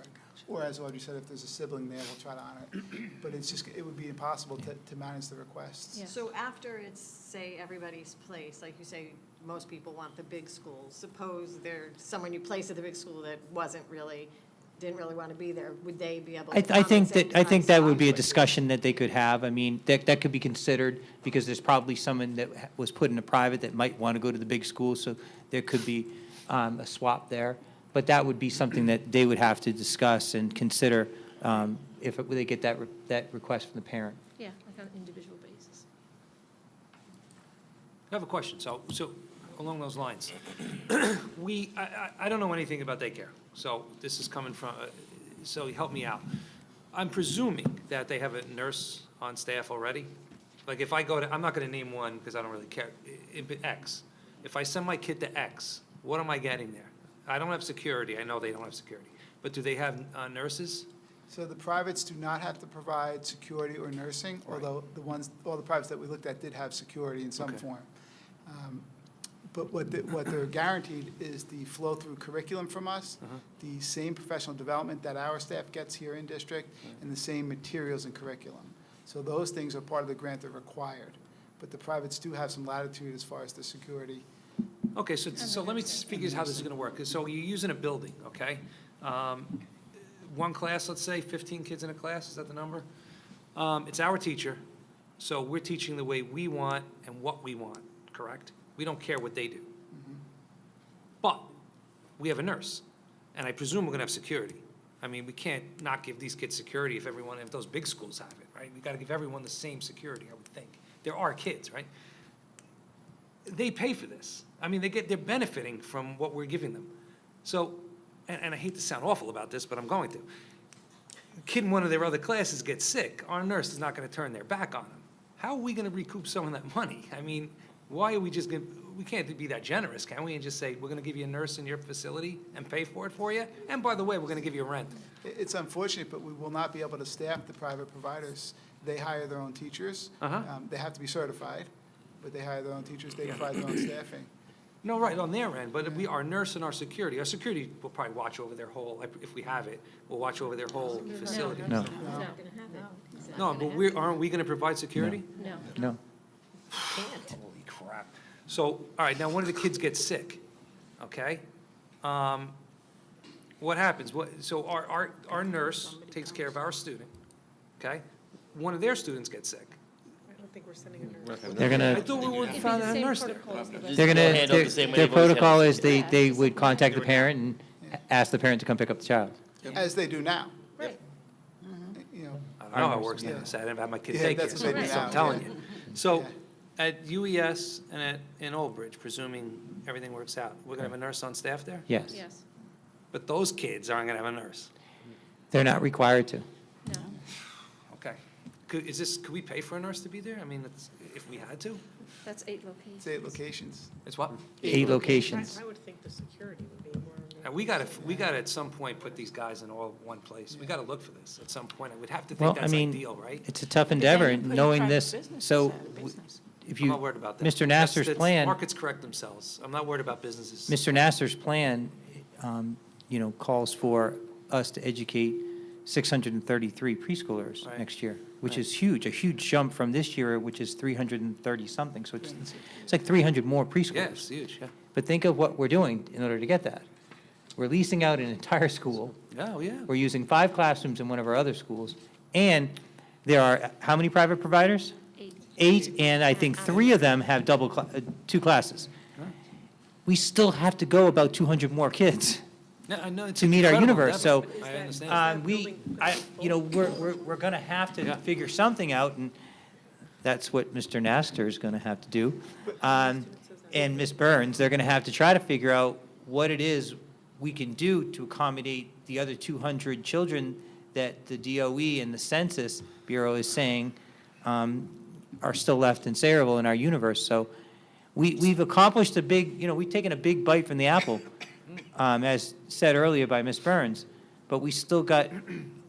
Or as Audrey said, if there's a sibling there, we'll try to honor it. But it would be impossible to manage the requests. Yes. So after it's, say, everybody's place, like you say, most people want the big schools. Suppose there's someone you place at the big school that didn't really want to be there. Would they be able to I think compensate that, I think that would be a time? discussion that they could have. I mean, that could be considered, because there's probably someone that was put in a private that might want to go to the big school, so there could be a swap there. But that would be something that they would have to discuss and consider if they get that request from the parent. Yeah, like on an individual basis. I have a question. So along those lines, I don't know anything about daycare. So this is coming from, so help me out. I'm presuming that they have a nurse on staff already? Like if I go to, I'm not going to name one because I don't really care, X. If I send my kid to X, what am I getting there? I don't have security. I know they don't have security. But do they have nurses? So the privates do not have to provide security or nursing, although all the privates that we looked at did have security in some Okay. form. But what they're guaranteed is the flow-through curriculum from us, the same professional development that our staff gets here in district, and the same materials and curriculum. So those things are part of the grant that are required. But the privates do have some latitude as far as the security. Okay, so let me figure out how this is going to work. So you're using a building, okay? One class, let's say, 15 kids in a class, is that the number? It's our teacher, so we're teaching the way we want and what we want, correct? We don't care what they do. But we have a nurse, and I presume we're going to have security. I mean, we can't not give these kids security if those big schools have it, right? We got to give everyone the same security, I would think. There are kids, right? They pay for this. I mean, they're benefiting from what we're giving them. So, and I hate to sound awful about this, but I'm going to. A kid in one of their other classes gets sick, our nurse is not going to turn their back on them. How are we going to recoup some of that money? I mean, why are we just going to, we can't be that generous, can we? And just say, we're going to give you a nurse in your facility and pay for it for you? And by the way, we're going to give you a rent. It's unfortunate, but we will not be able to staff the private providers. They hire their own teachers. They have to be certified, but they hire their own teachers. They provide their own staffing. No, right, on their end, but our nurse and our security will probably watch over their whole, if we have it, we'll watch over their whole facility. No. No, but aren't we going to provide security? No. Holy crap. So, all right, now one of the kids gets sick, okay? What happens? So our nurse takes care of our student, okay? One of their students gets sick. I don't think we're sending a nurse. They're going I to, thought we were trying to have a nurse there. they're going Handled the same to, way their they've always protocol handled is it. they would contact the parent and ask the parent to come pick up the child. As they do now. Right. You know, I don't know how it works now, so I didn't have my kid Yeah, daycare, that's what they do so now, I'm telling yeah. you. So, at UES and in Old Bridge, presuming everything works out, we're going to have a nurse on staff there? Yes. Yes. But those kids aren't going to have a nurse. They're not required to. No. Okay. could we pay for a nurse to be there? I mean, if we had to? That's 8 locations. It's 8 locations. It's what? 8 locations. I would think the security would be more. And we gotta at some point put these guys in all one place. We gotta look for this at some point. I would have to Well, think I that's mean, ideal, right? it's a tough endeavor, and knowing this, so if I'm you, not worried about that. Mr. Nasser's That's- plan. Markets correct themselves. I'm not worried about businesses. Mr. Nasser's plan, calls for us to educate 633 preschoolers Right. next year, which Right. is huge, a huge jump from this year, which is 330-something. So it's like 300 more preschoolers. Yeah, it's huge, yeah. But think of what we're doing in order to get that. We're leasing out an entire school. Oh, yeah. We're using 5 classrooms in one of our other schools. And there are, how many private providers? 8. 8, and I think 3 of them have 2 classes. We still have to go about 200 more kids No, I know, it's to meet our incredible universe. So, endeavor. I understand. we're going to have to figure something out, and that's what Mr. Nasser is going to have to do. And Ms. Burns, they're going to have to try to figure out what it is we can do to accommodate the other 200 children that the DOE and the Census Bureau is saying are still left in Sayreville in our universe. So we've accomplished a big, we've taken a big bite from the apple, as said earlier by Ms. Burns, but we still got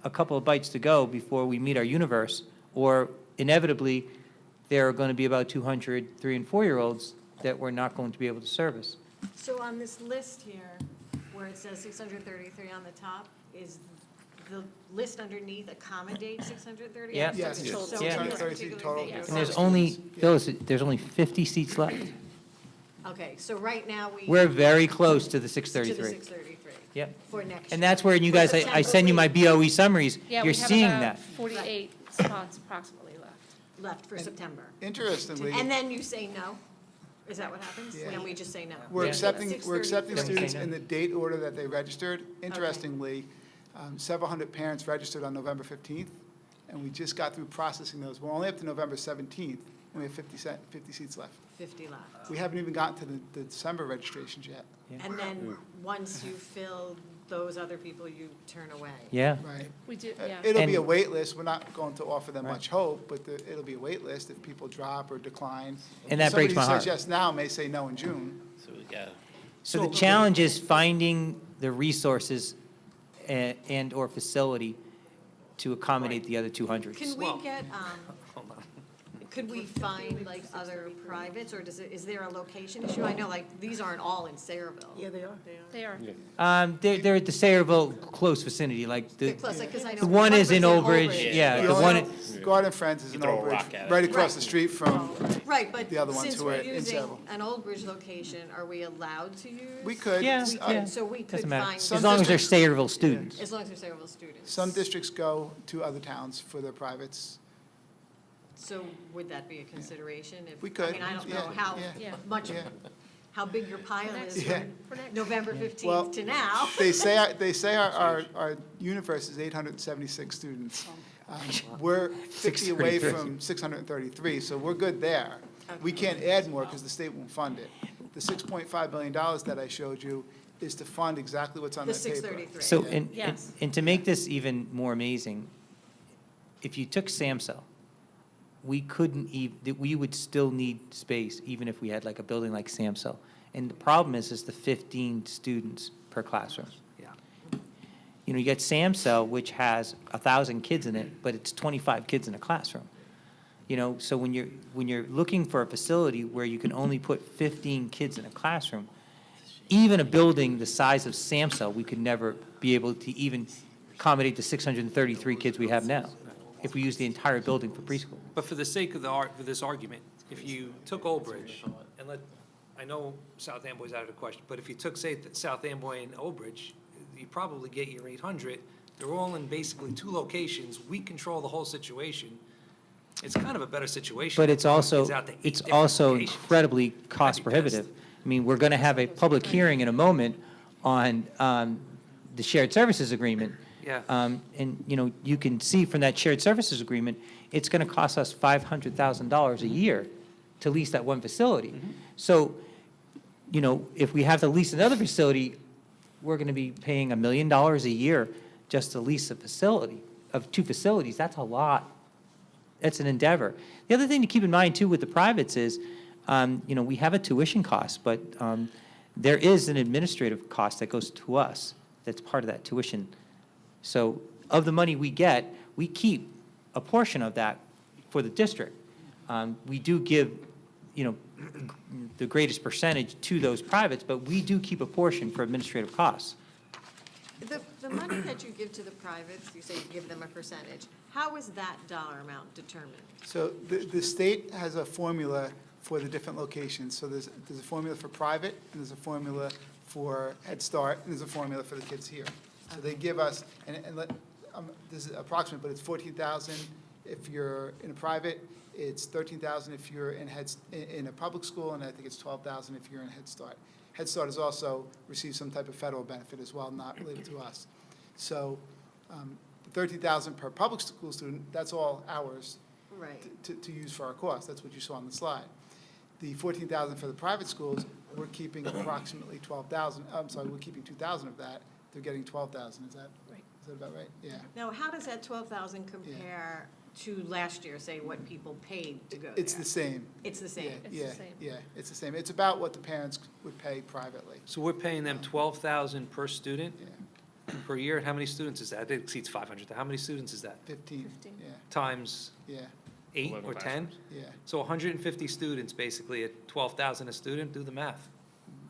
a couple of bites to go before we meet our universe, or inevitably, there are going to be about 200 3- and 4-year-olds that we're not going to be able to service. So on this list here, where it says 633 on the top, is the list underneath accommodate 630? Yeah. Yes, So in this 633 particular total. thing, And there's only, Phyllis, there's only 50 seats left. Okay, so right now We're very close to the To the 633. 633. Yep. For next And year. that's where you For guys, I September, send you my BOE summaries, Yeah, you're we have seeing about that. 48 spots approximately left. Left for September. Interestingly, And then you say no? Is that what happens? Yeah. Then we just say no? we're Yeah. accepting 633. students in the date order that they registered. Interestingly, several hundred parents registered on November 15th, and we just got through processing those. We're only up to November 17th, and we have 50 seats left. 50 left. We haven't even gotten to the December registrations yet. And then, once you fill those other people, you turn away? Yeah. Right. We do, yeah. It'll be a And- wait list. We're not going to offer them Right. much hope, but it'll be a wait list if people drop or decline. And that breaks my Somebody heart. who says yes now may say no in June. So we got, So the challenge is finding the resources and/or facility to accommodate the other 200. Can we get, Hold on. could we find like other privates, or is there a location issue? I know like these aren't all in Sayreville. Yeah, they are. They are. They're at the Sayreville close vicinity, like They're close, like, 'cause I know the one is in was Old Bridge, Old yeah, The the only one, Garden Friends is in throw a Old Bridge, rock at it. right across the Right. street from, Right, but The other ones since who are we're in using Sayreville. an Old Bridge location, are we allowed to use? we could. Yeah, We yeah. could, so we could doesn't matter, find. as long as they're Sayreville students. As long as they're Sayreville students. Some districts go to other towns for their privates. So would that be a consideration? If We could, I mean, I don't know yeah, how yeah. much, Yeah. how big your pile is Yeah. from November Well, 15th to now. They say our universe is 876 students. We're 50 away 633. from 633, so we're good there. We can't add more because the state won't fund it. The $6.5 billion that I showed you is to fund exactly what's on The that paper. 633. So, Yeah. and Yes. to make this even more amazing, if you took SAMHSA, we couldn't we would still need space, even if we had like a building like SAMHSA. And the problem is the 15 students per classroom. Yeah. You get SAMHSA, which has 1,000 kids in it, but it's 25 kids in a classroom. So when you're looking for a facility where you can only put 15 kids in a classroom, even a building the size of SAMHSA, we could never be able to even accommodate the 633 kids we have now, if we use the entire building for preschool. But for the sake of for this argument, if you took Old Bridge, and I know South Amboy's out of the question, but if you took, say, South Amboy and Old Bridge, you probably get your 800. They're all in basically 2 locations. We control the whole situation. It's kind of a better situation. But it's also, It's out to 8 it's different also locations. incredibly cost prohibitive. I mean, we're going to have a public hearing in a moment on the shared services agreement. Yeah. And, you can see from that shared services agreement, it's going to cost us $500,000 a year to lease that one facility. So, if we have to lease another facility, we're going to be paying $1 million a year just to lease a facility, of 2 facilities. That's a lot that's an endeavor. The other thing to keep in mind too with the privates is, we have a tuition cost, but there is an administrative cost that goes to us that's part of that tuition. So of the money we get, we keep a portion of that for the district. We do give, the greatest percentage to those privates, but we do keep a portion for administrative costs. The money that you give to the privates, you say you give them a percentage. How is that dollar amount determined? So the state has a formula for the different locations. So there's a formula for private, and there's a formula for Head Start, and there's a formula for the kids here. So they give us, this is approximate, but it's 14,000 if you're in a private, it's 13,000 if you're in a public school, and I think it's 12,000 if you're in Head Start. Head Start has also received some type of federal benefit as well, not related to us. So the 13,000 per public school student, that's all ours Right. to use for our costs. That's what you saw on the slide. The 14,000 for the private schools, we're keeping approximately 12,000. I'm sorry, we're keeping 2,000 of that. They're getting 12,000. Is that about right? Yeah. Now, how does that 12,000 compare to last year, say what people paid to go there? It's the same. It's the same? Yeah, it's the same. It's about what the parents would pay privately. So we're paying them 12,000 per student per year, and how many students is that? It exceeds 500. How many students is that? 15, yeah, Times yeah, 8 11 or 10? yeah. So 150 students, basically, at 12,000 a student, do the math.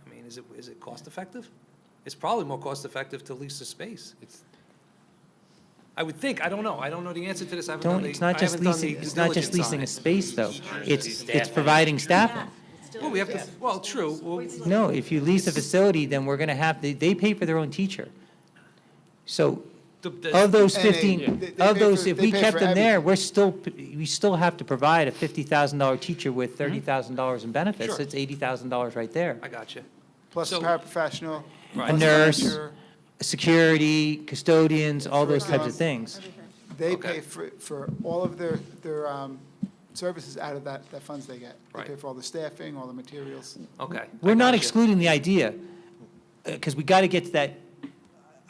I mean, is it cost-effective? It's probably more cost-effective to lease the space. I would think, I don't know the answer to this. I haven't done the- It's not I just haven't done leasing, the it's due not just diligence on leasing a it. space, though. It's Staffing. providing staffing. Well, we have to, well, true. Well, No, if you lease a facility, then we're going to have, they pay for their own teacher. So of those And they- 15, they of pay those, for- if they we pay kept for them there, we still have to provide a $50,000 teacher with $30,000 in benefits. Sure. It's $80,000 right there. I got you. Plus a So- paraprofessional. Right. A plus nurse, furniture. security, custodians, all those types of things. They Okay. pay for all of their services out of that funds they get. They Right. pay for all the staffing, all the materials. Okay. We're I not gotcha. excluding the idea, because we got to get to that,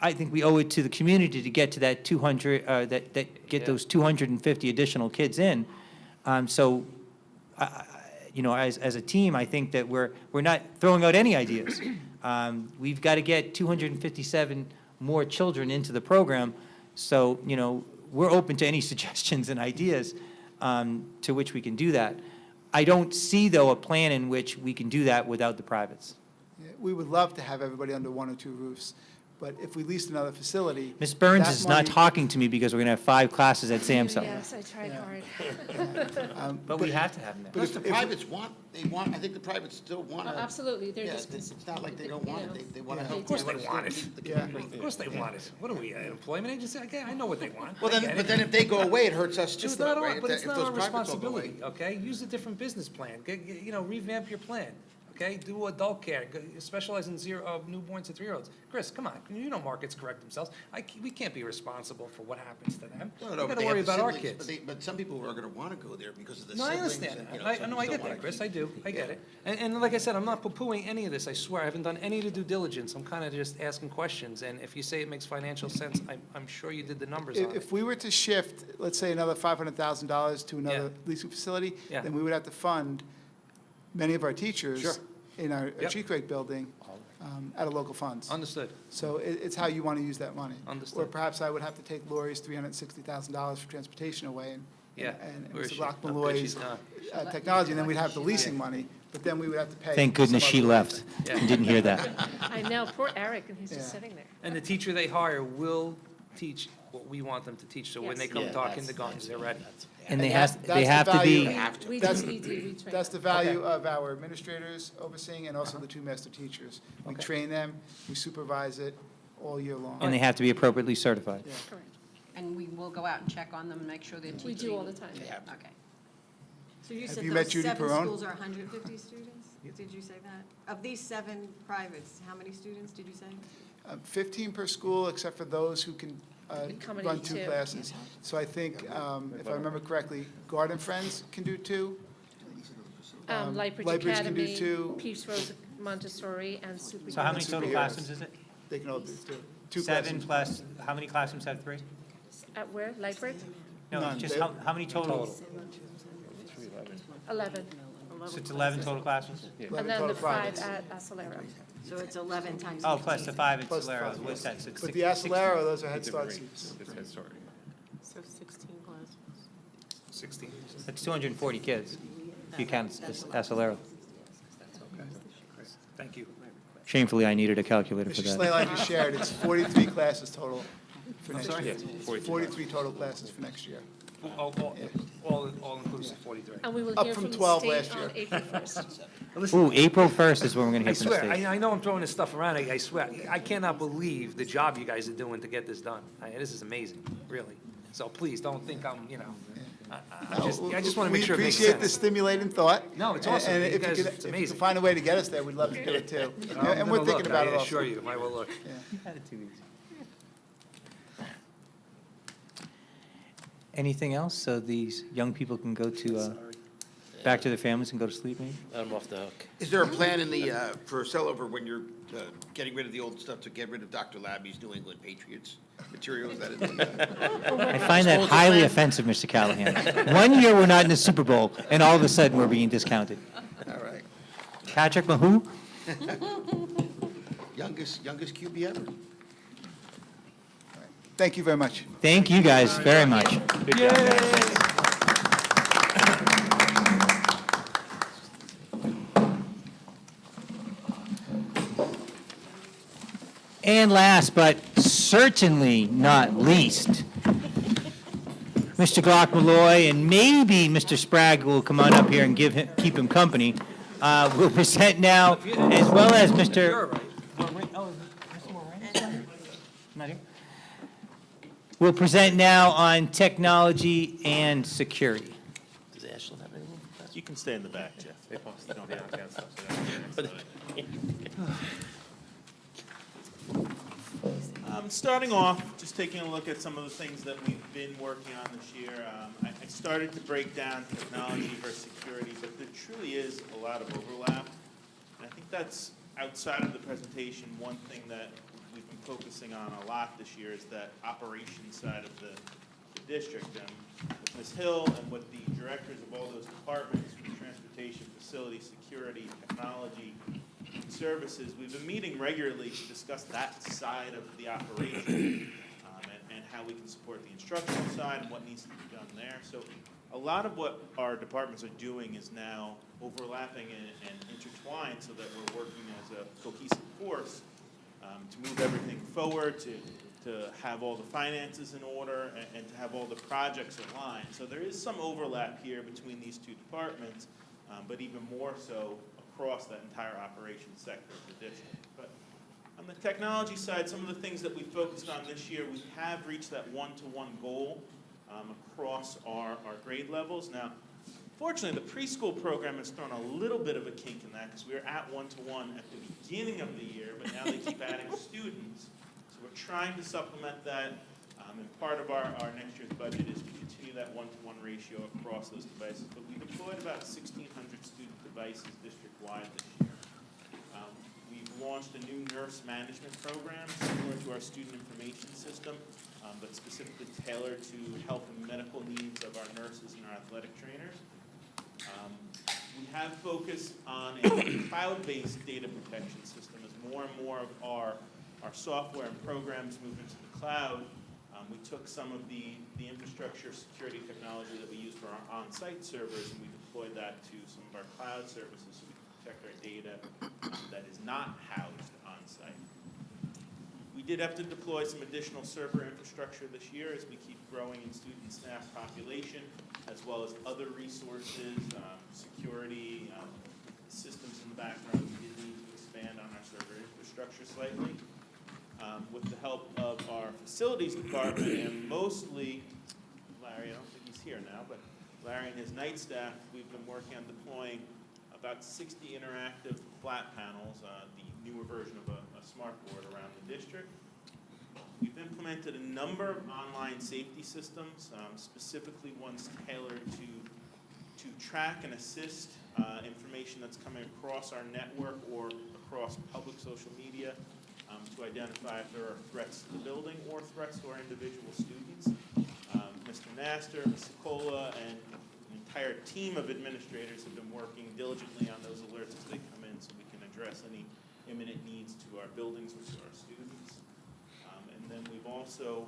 I think we owe it to the community to get to that 200, get those 250 additional kids in. So, as a team, I think that we're not throwing out any ideas. We've got to get 257 more children into the program, so, we're open to any suggestions and ideas to which we can do that. I don't see, though, a plan in which we can do that without the privates. Yeah, we would love to have everybody under one or two roofs, but if we leased another facility. Ms. Burns that is not money- talking to me because we're going to have 5 classes at SAMHSA. Yes, I tried hard. But we have to have them there. Plus, the privates I think the privates still want Oh, to. absolutely, they're Yeah, just. it's not like they don't want it, they want to Yeah. help. Of course they wanna want it. keep the Yeah. community. Of course they want it. What are we, an employment agency? I know what they want. Well, I then, get but it. then if they go away, it hurts us too, It's though, not our, right? but If it's if not those our privates all go away. responsibility, okay? Use a different business plan. Revamp your plan, okay? Do adult care, specialize in newborns to 3-year-olds. Chris, come on, markets correct themselves. We can't be responsible for what happens to them. No, We but gotta they worry have the about our siblings, kids. But some people are going to want to go there because of the No, I siblings. understand and, that. you know, I some get just don't that, wanna Chris, keep- I do, I get Yeah. it. And like I said, I'm not poo-pooing any of this, I swear, I haven't done any of the due diligence, I'm kind of just asking questions, and if you say it makes financial sense, I'm sure you did the numbers on it. If we were to shift, let's say, another $500,000 to another Yeah. leasing facility, Yeah. then we would have to fund many of our Sure. teachers in our Yep. Tree Creek building out of local funds. Understood, So it's how you want to use that money. Understood. Or perhaps I would have to take Lori's $360,000 for transportation away yeah. and Where is Mr. she? Rock Oh, good, Malloy's she's gone. technology, and then we'd have the leasing money, but then we would have to pay. Thank goodness some she other- left. Yeah. You didn't hear that. I know, poor Eric, and he's just Yeah. sitting there. And the teacher they hire will teach what we want them to teach, so when they Yes. come Yeah, to our that's- kindergartens, they're ready. And they that's have the to be, value- We That's- do, we train That's the them. value of our administrators overseeing and also the 2 master teachers. We Okay. train them, we supervise it all year long. and they have to be appropriately certified. Yeah. Correct. And we will go out and check on them and make sure they're teaching. We do all the time. Okay. So you Have said you met those Judy 7 Perone? schools are 150 students? Did you say that? Of these 7 privates, how many students did you say? 15 per school, except for those who can Accommodate run 2 two. classes. So I think, if I remember correctly, Garden Friends can do 2. Lightbridge Lightbridge can do Academy, two. Peace Rose Montessori, and Super. So how many total Superheroes. classrooms is it? They can all do 2. 2 7 classrooms. plus, how many classrooms have 3? At where, Lightbridge? No, None. just They- how many total? 11. So it's 11 total classes? And 11 then the total 5 privates. at Acelero. So it's 11 times. Oh, plus the 5 at Plus the Solero, five, what's yes. that? So it's But the 16. Acelero, those are Head Different Start rates. seats. It's Head Start. So 16 classes. 16. That's 240 kids, if you count Acelero. Thank you. Shamefully, I needed a calculator for Mr. that. Slayline just shared, it's 43 classes total for next sorry? year. Yeah, 43. 43 total classes for next year. All inclusive, 43. And we will Up hear from from the 12 state last on year. April 1st. Listen, Ooh, April 1st is when we're going to I hear from the swear, state. I know I'm throwing this stuff around, I swear, I cannot believe the job you guys are doing to get this done. This is amazing, really. So please, don't think I'm, I just want to make sure it makes We appreciate the sense. stimulating thought. No, it's awesome. And You if guys- you it's could amazing. find a way to get us there, we'd love to do it too. I'm And we're gonna thinking look, about it I also. assure you, I will look. Anything else, so these young people can go to, back to their families and go to sleep, maybe? Let them off the hook. Is there a plan in the, for sellover when you're getting rid of the old stuff to get rid of Dr. Labby's New England Patriots material? Is that in the, I find that highly offensive, Mr. Callahan. 1 year, we're not in the Super Bowl, and all of a sudden, we're being discounted. all right. Patrick Mahu? Youngest QB ever. Thank you very much. Thank you guys very much. And last, but certainly not least, Mr. Glock Malloy, and maybe Mr. Sprague will come on up here and keep him company. Will present now, as well as Mr. Not here? We'll present now on technology and security. Does Ashland have anything? You can stay in the back, Jeff. They posted on the downtown stuff, so that's Starting off, just taking a look at some of the things that we've been working on this year. I started to break down technology versus security, but there truly is a lot of overlap. And I think that's outside of the presentation, one thing that we've been focusing on a lot this year is that operations side of the district. And with Ms. Hill and with the directors of all those departments, from transportation, facility, security, technology, services, we've been meeting regularly to discuss that side of the operation and how we can support the instructional side and what needs to be done there. So a lot of what our departments are doing is now overlapping and intertwined so that we're working as a cohesive force to move everything forward, to have all the finances in order, and to have all the projects aligned. So there is some overlap here between these two departments, but even more so across that entire operations sector of the district. But on the technology side, some of the things that we focused on this year, we have reached that one-to-one goal across our grade levels. Now, fortunately, the preschool program has thrown a little bit of a kink in that because we were at one-to-one at the beginning of the year, but now they keep adding students. So we're trying to supplement that, and part of our next year's budget is to continue that one-to-one ratio across those devices. But we deployed about 1,600 student devices district-wide this year. We've launched a new nurse management program similar to our student information system, but specifically tailored to health and medical needs of our nurses and our athletic trainers. We have focused on a cloud-based data protection system as more and more of our software and programs move into the cloud. We took some of the infrastructure security technology that we use for our on-site servers, and we deployed that to some of our cloud services so we can protect our data that is not housed on-site. We did have to deploy some additional server infrastructure this year as we keep growing in student staff population, as well as other resources, security, systems in the background. We did need to expand on our server infrastructure slightly. With the help of our facilities department and mostly, Larry, I don't think he's here now, but Larry and his night staff, we've been working on deploying about 60 interactive flat panels, the newer version of a smart board around the district. We've implemented a number of online safety systems, specifically ones tailored to track and assist information that's coming across our network or across public social media, to identify if there are threats to the building or threats to our individual students. Mr. Nasser, Ms. Secola, and an entire team of administrators have been working diligently on those alerts as they come in so we can address any imminent needs to our buildings or to our students. And then we've also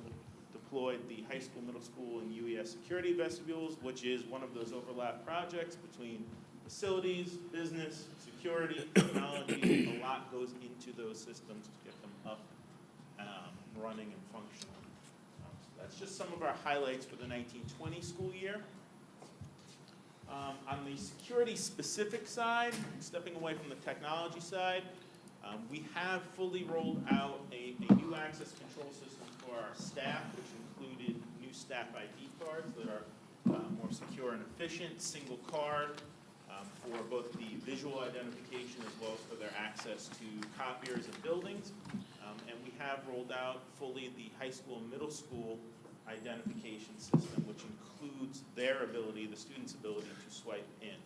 deployed the high school, middle school, and UES security vestibules, which is one of those overlap projects between facilities, business, security, technology. A lot goes into those systems to get them up, running and functional. So that's just some of our highlights for the 1920 school year. On the security specific side, stepping away from the technology side, we have fully rolled out a new access control system for our staff, which included new staff ID cards that are more secure and efficient, single card for both the visual identification as well as for their access to copiers and buildings. And we have rolled out fully the high school and middle school identification system, which includes their ability, the student's ability to swipe in.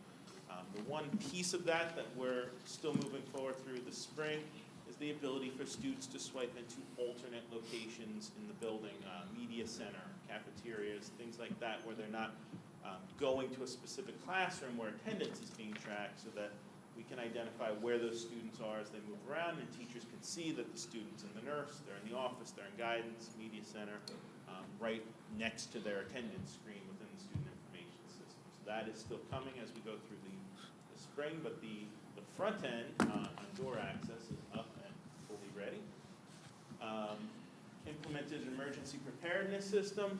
The one piece of that we're still moving forward through the spring is the ability for students to swipe into alternate locations in the building, media center, cafeterias, things like that, where they're not going to a specific classroom where attendance is being tracked, so that we can identify where those students are as they move around, and teachers can see that the students and the nurse, they're in the office, they're in guidance, media center, right next to their attendance screen within the student information system. So that is still coming as we go through the spring, but the front end on door access is up and fully ready. Implemented an emergency preparedness system.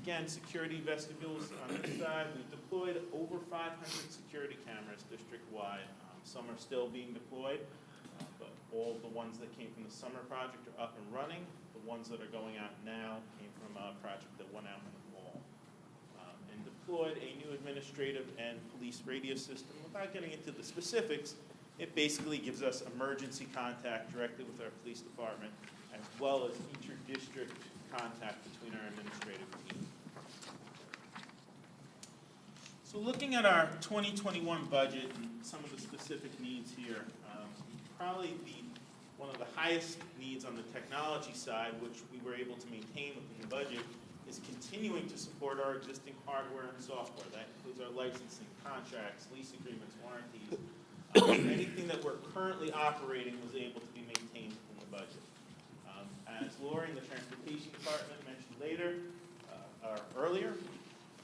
Again, security vestibules on this side. We've deployed over 500 security cameras district-wide. Some are still being deployed, but all the ones that came from the summer project are up and running. The ones that are going out now came from a project that went out in the fall. And deployed a new administrative and police radio system. Without getting into the specifics, it basically gives us emergency contact directly with our police department, as well as inter-district contact between our administrative team. So looking at our 2021 budget and some of the specific needs here, probably one of the highest needs on the technology side, which we were able to maintain within the budget, is continuing to support our existing hardware and software. That includes our licensing, contracts, lease agreements, warranties. Anything that we're currently operating was able to be maintained within the budget. As Lori in the Transportation Department mentioned earlier,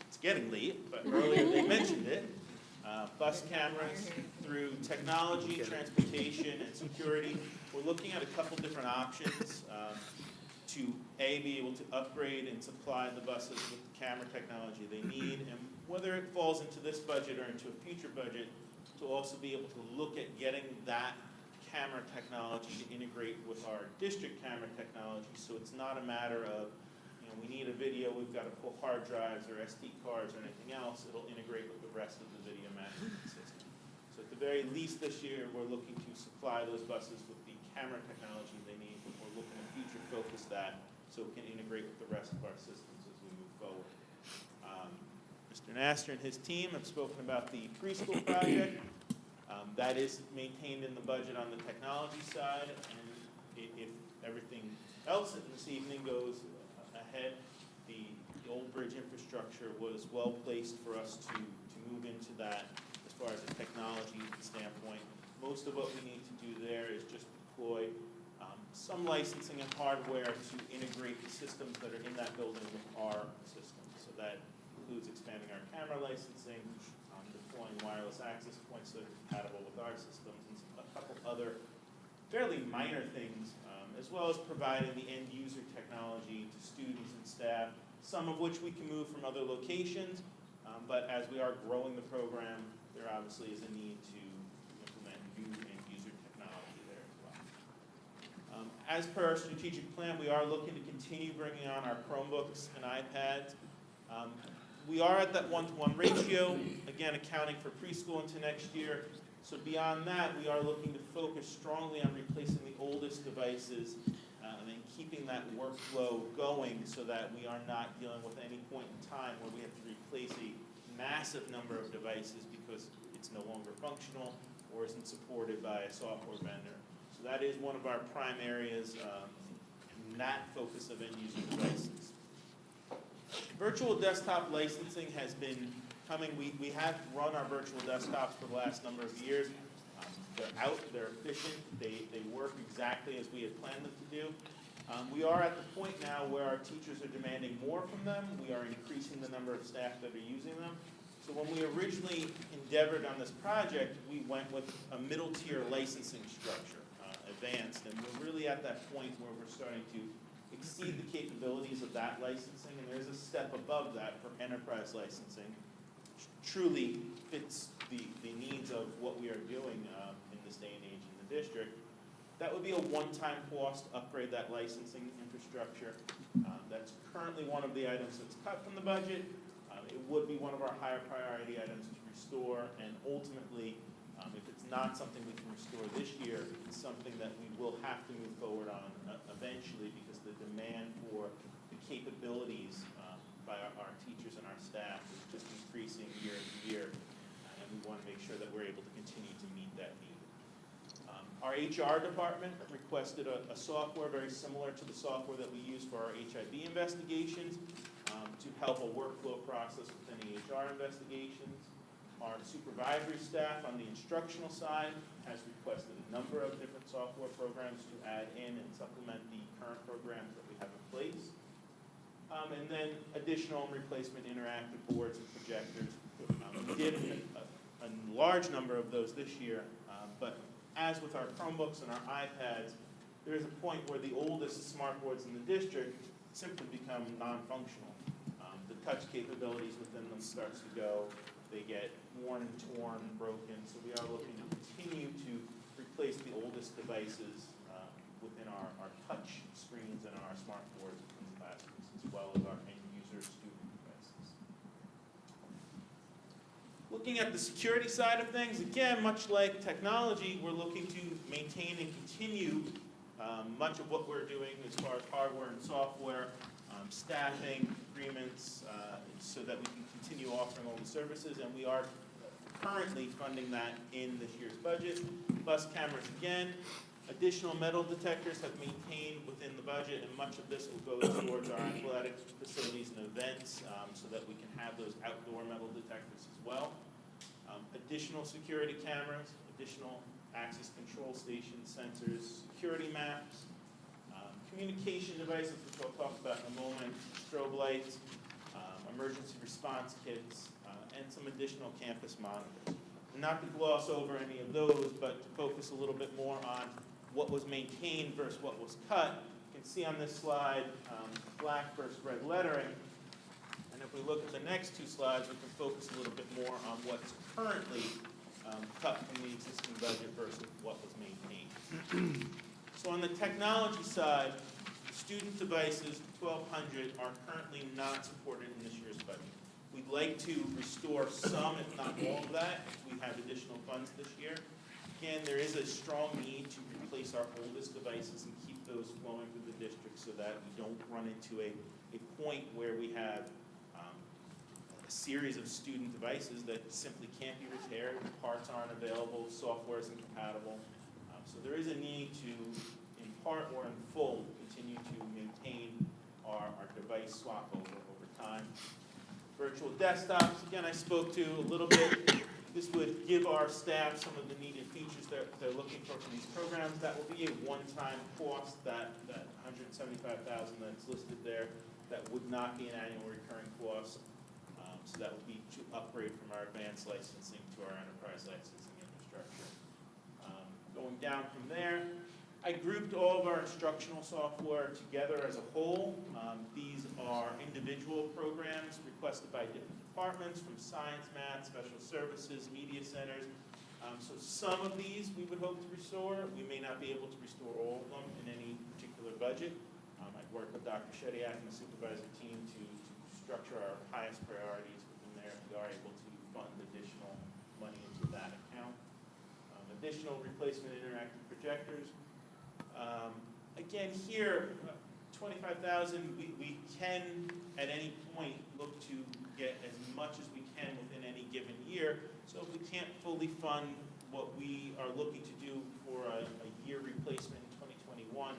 it's getting late, but earlier they mentioned it, bus cameras through technology, transportation, and security. We're looking at a couple different options to be able to upgrade and supply the buses with the camera technology they need, and whether it falls into this budget or into a future budget, to also be able to look at getting that camera technology to integrate with our district camera technology, so it's not a matter of, we need a video, we've got to pull hard drives or SD cards or anything else. It'll integrate with the rest of the video management system. So at the very least this year, we're looking to supply those buses with the camera technology they need, but we're looking to future focus that so it can integrate with the rest of our systems as we move forward. Mr. Nasser and his team have spoken about the preschool project. That is maintained in the budget on the technology side, and if everything else this evening goes ahead, the old bridge infrastructure was well placed for us to move into that as far as a technology standpoint. Most of what we need to do there is just deploy some licensing and hardware to integrate the systems that are in that building with our systems. So that includes expanding our camera licensing, deploying wireless access points that are compatible with our systems, and a couple other fairly minor things, as well as providing the end user technology to students and staff, some of which we can move from other locations, but as we are growing the program, there obviously is a need to implement new end user technology there as well. As per our strategic plan, we are looking to continue bringing on our Chromebooks and iPads. We are at that 1-to-1 ratio, again accounting for preschool into next year. So beyond that, we are looking to focus strongly on replacing the oldest devices and then keeping that workflow going so that we are not dealing with any point in time where we have to replace a massive number of devices because it's no longer functional or isn't supported by a software vendor. So that is one of our prime areas in that focus of end user devices. Virtual desktop licensing has been coming. We have run our virtual desktops for the last number of years. They're out, they're efficient, they work exactly as we had planned them to do. We are at the point now where our teachers are demanding more from them. We are increasing the number of staff that are using them. So when we originally endeavored on this project, we went with a middle tier licensing structure, advanced, and we're really at that point where we're starting to exceed the capabilities of that licensing, and there's a step above that for enterprise licensing, which truly fits the needs of what we are doing in this day and age in the district. That would be a one-time cost to upgrade that licensing infrastructure. That's currently one of the items that's cut from the budget. It would be one of our higher priority items to restore, and ultimately, if it's not something we can restore this year, it's something that we will have to move forward on eventually, because the demand for the capabilities by our teachers and our staff is just increasing year to year, and we want to make sure that we're able to continue to meet that need. Our HR department requested a software very similar to the software that we use for our HIB investigations to help a workflow process within the HR investigations. Our supervisory staff on the instructional side has requested a number of different software programs to add in and supplement the current programs that we have in place. And then additional replacement interactive boards and projectors. We did a large number of those this year, but as with our Chromebooks and our iPads, there is a point where the oldest smart boards in the district simply become non-functional. The touch capabilities within them starts to go. They get worn and torn and broken, so we are looking to continue to replace the oldest devices within our touch screens and our smart boards within the classrooms, as well as our end-user student devices. Looking at the security side of things, again, much like technology, we're looking to maintain and continue much of what we're doing as far as hardware and software, staffing, agreements, so that we can continue offering all the services, and we are currently funding that in this year's budget. Bus cameras again, additional metal detectors have maintained within the budget, and much of this will go towards our athletic facilities and events, so that we can have those outdoor metal detectors as well. Additional security cameras, additional access control station sensors, security maps, communication devices, which I'll talk about in a moment, strobe lights, emergency response kits, and some additional campus monitors. And not to gloss over any of those, but to focus a little bit more on what was maintained versus what was cut. You can see on this slide black versus red lettering. And if we look at the next two slides, we can focus a little bit more on what's currently cut from the existing budget versus what was maintained. So on the technology side, student devices, 1,200, are currently not supported in this year's budget. We'd like to restore some, if not all of that, if we have additional funds this year. Again, there is a strong need to replace our oldest devices and keep those flowing through the district so that we don't run into a point where we have a series of student devices that simply can't be repaired, parts aren't available, software isn't compatible. So there is a need to, in part or in full, continue to maintain our device swap over time. Virtual desktops, again, I spoke to a little bit. This would give our staff some of the needed features that they're looking for from these programs. That will be a one-time cost, that $175,000 that's listed there. That would not be an annual recurring cost. So that would be to upgrade from our advanced licensing to our enterprise licensing infrastructure. Going down from there, I grouped all of our instructional software together as a whole. These are individual programs requested by different departments, from science, math, special services, media centers. So some of these we would hope to restore. We may not be able to restore all of them in any particular budget. I've worked with Dr. Shediak and the supervisor team to structure our highest priorities within there. We are able to fund additional money into that account. Additional replacement interactive projectors. Again, here, $25,000, we can at any point look to get as much as we can within any given year. So if we can't fully fund what we are looking to do for a year replacement in 2021,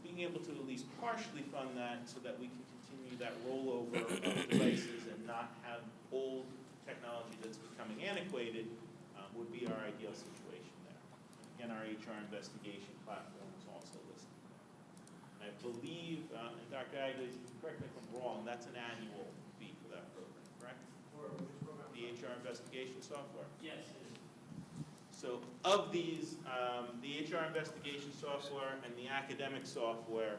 be being able to at least partially fund that so that we can continue that rollover of devices and not have old technology that's becoming antiquated would be our ideal situation there. Again, our HR investigation platform is also listed there. I believe, and Dr. Aguilar, correct me if I'm wrong, that's an annual fee for that program, correct? The HR investigation software? Yes. So of these, the HR investigation software and the academic software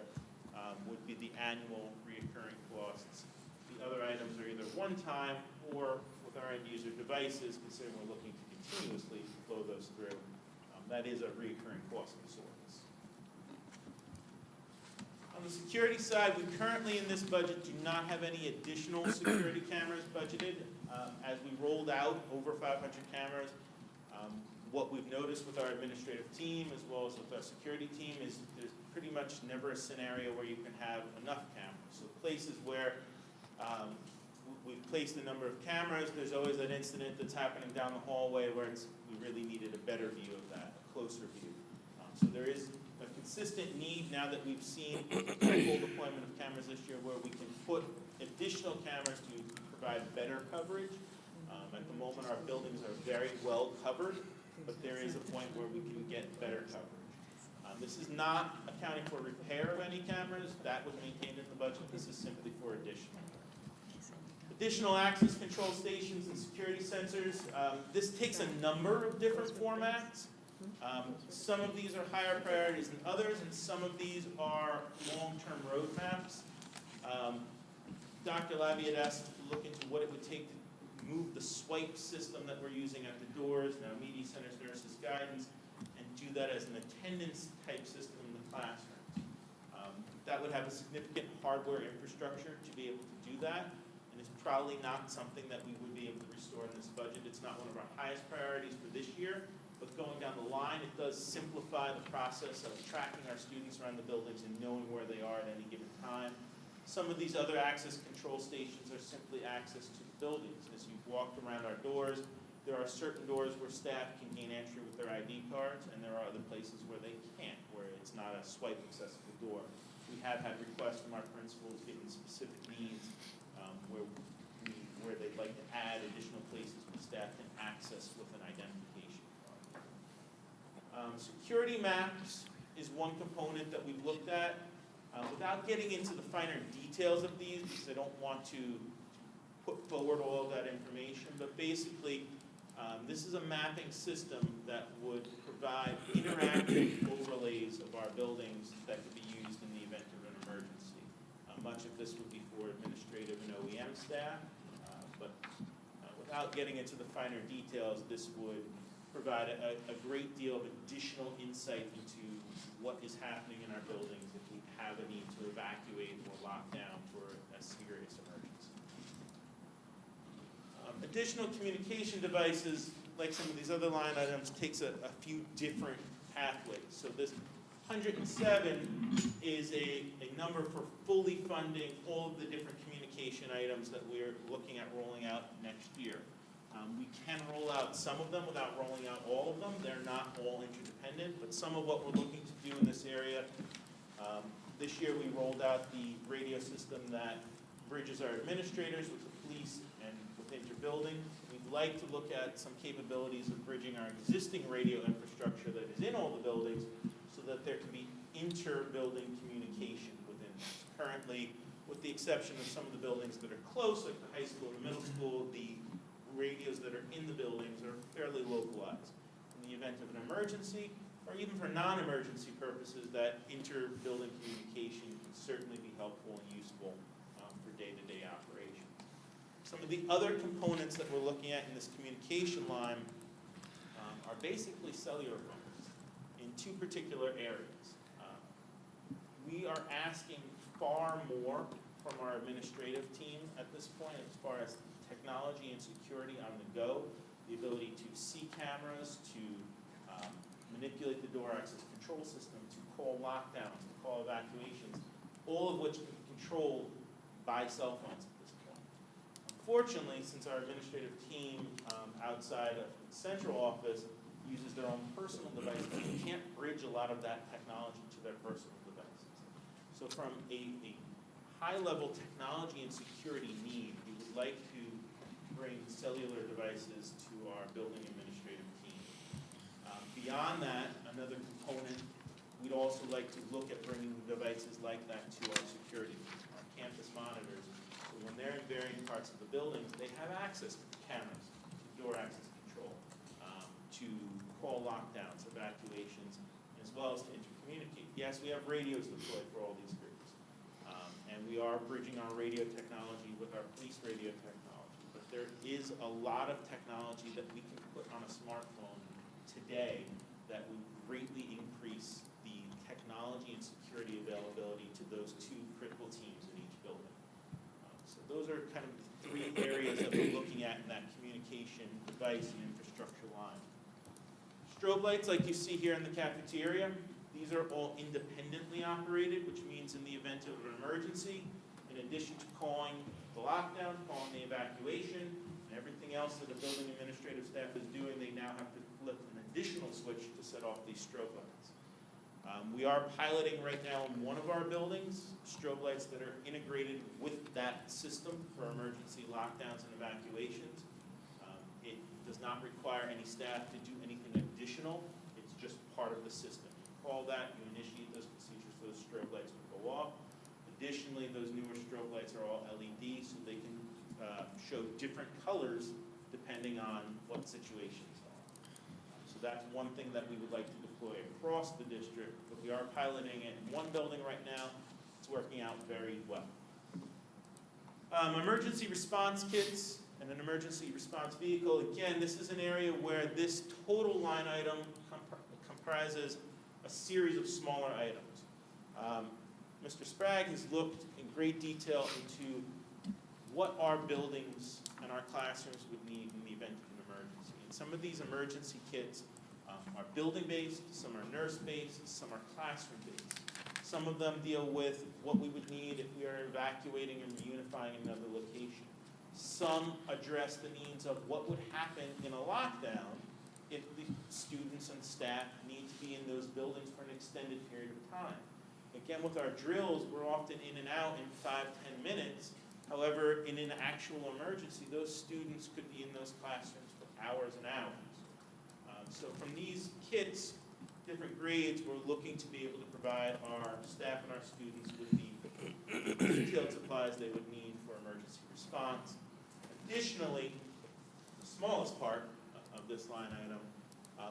would be the annual reoccurring costs. The other items are either one-time or with our end-user devices, considering we're looking to continuously flow those through. That is a reoccurring cost of the service. On the security side, we currently in this budget do not have any additional security cameras budgeted. As we rolled out over 500 cameras, what we've noticed with our administrative team as well as with our security team is there's pretty much never a scenario where you can have enough cameras. So places where we've placed a number of cameras, there's always that incident that's happening down the hallway where we really needed a better view of that, a closer view. So there is a consistent need now that we've seen full deployment of cameras this year where we can put additional cameras to provide better coverage. At the moment, our buildings are very well covered, but there is a point where we can get better coverage. This is not accounting for repair of any cameras. That was maintained in the budget. This is simply for additional. Additional access control stations and security sensors. This takes a number of different formats. Some of these are higher priorities than others, and some of these are long-term roadmaps. Dr. Labby had asked to look into what it would take to move the swipe system that we're using at the doors, now media centers, nurses, guidance, and do that as an attendance type system in the classroom. That would have a significant hardware infrastructure to be able to do that, and it's probably not something that we would be able to restore in this budget. It's not one of our highest priorities for this year, but going down the line, it does simplify the process of tracking our students around the buildings and knowing where they are at any given time. Some of these other access control stations are simply access to the buildings. As you've walked around our doors, there are certain doors where staff can gain entry with their ID cards, and there are other places where they can't, where it's not a swipe accessible door. We have had requests from our principals given specific needs where they'd like to add additional places where staff can access with an identification card. Security maps is one component that we've looked at. Without getting into the finer details of these, because I don't want to put forward all of that information, but basically, this is a mapping system that would provide interactive overlays of our buildings that could be used in the event of an emergency. Much of this would be for administrative and OEM staff, but without getting into the finer details, this would provide a great deal of additional insight into what is happening in our buildings if we have a need to evacuate or lock down for a serious emergency. Additional communication devices, like some of these other line items, takes a few different pathways. So this 107 is a number for fully funding all of the different communication items that we're looking at rolling out next year. We can roll out some of them without rolling out all of them. They're not all interdependent, but some of what we're looking to do in this area, this year we rolled out the radio system that bridges our administrators with the police and with inter-building. We'd like to look at some capabilities of bridging our existing radio infrastructure that is in all the buildings so that there can be inter-building communication within this. Currently, with the exception of some of the buildings that are close, like the high school and the middle school, the radios that are in the buildings are fairly localized. In the event of an emergency, or even for non-emergency purposes, that inter-building communication can certainly be helpful and useful for day-to-day operations. Some of the other components that we're looking at in this communication line are basically cellular phones in two particular areas. We are asking far more from our administrative team at this point as far as technology and security on the go, the ability to see cameras, to manipulate the door access control system, to call lockdowns, to call evacuations, all of which can be controlled by cell phones at this point. Unfortunately, since our administrative team outside of the central office uses their own personal devices, we can't bridge a lot of that technology to their personal devices. So from a high-level technology and security need, we would like to bring cellular devices to our building administrative team. Beyond that, another component, we'd also like to look at bringing devices like that to our security, our campus monitors. So when they're in varying parts of the buildings, they have access to cameras, door access control, to call lockdowns, evacuations, as well as to intercommunicate. Yes, we have radios deployed for all these groups. And we are bridging our radio technology with our police radio technology. But there is a lot of technology that we can put on a smartphone today that would greatly increase the technology and security availability to those two critical teams in each building. So those are kind of the three areas that we're looking at in that communication device and infrastructure line. Strobe lights, like you see here in the cafeteria, these are all independently operated, which means in the event of an emergency, in addition to calling the lockdown, calling the evacuation, and everything else that the building administrative staff is doing, they now have to flip an additional switch to set off these strobe lights. We are piloting right now in one of our buildings, strobe lights that are integrated with that system for emergency lockdowns and evacuations. It does not require any staff to do anything additional. It's just part of the system. Call that, you initiate those procedures, those strobe lights will go off. Additionally, those newer strobe lights are all LED, so they can show different colors depending on what situations are. So that's one thing that we would like to deploy across the district, but we are piloting it in one building right now. It's working out very well. Emergency response kits and an emergency response vehicle. Again, this is an area where this total line item comprises a series of smaller items. Mr. Sprague has looked in great detail into what our buildings and our classrooms would need in the event of an emergency. And some of these emergency kits are building-based, some are nurse-based, some are classroom-based. Some of them deal with what we would need if we are evacuating and reunifying another location. Some address the needs of what would happen in a lockdown if the students and staff need to be in those buildings for an extended period of time. Again, with our drills, we're often in and out in 5-10 minutes. However, in an actual emergency, those students could be in those classrooms for hours and hours. So from these kits, different grades, we're looking to be able to provide our staff and our students with the detailed supplies they would need for emergency response. Additionally, the smallest part of this line item,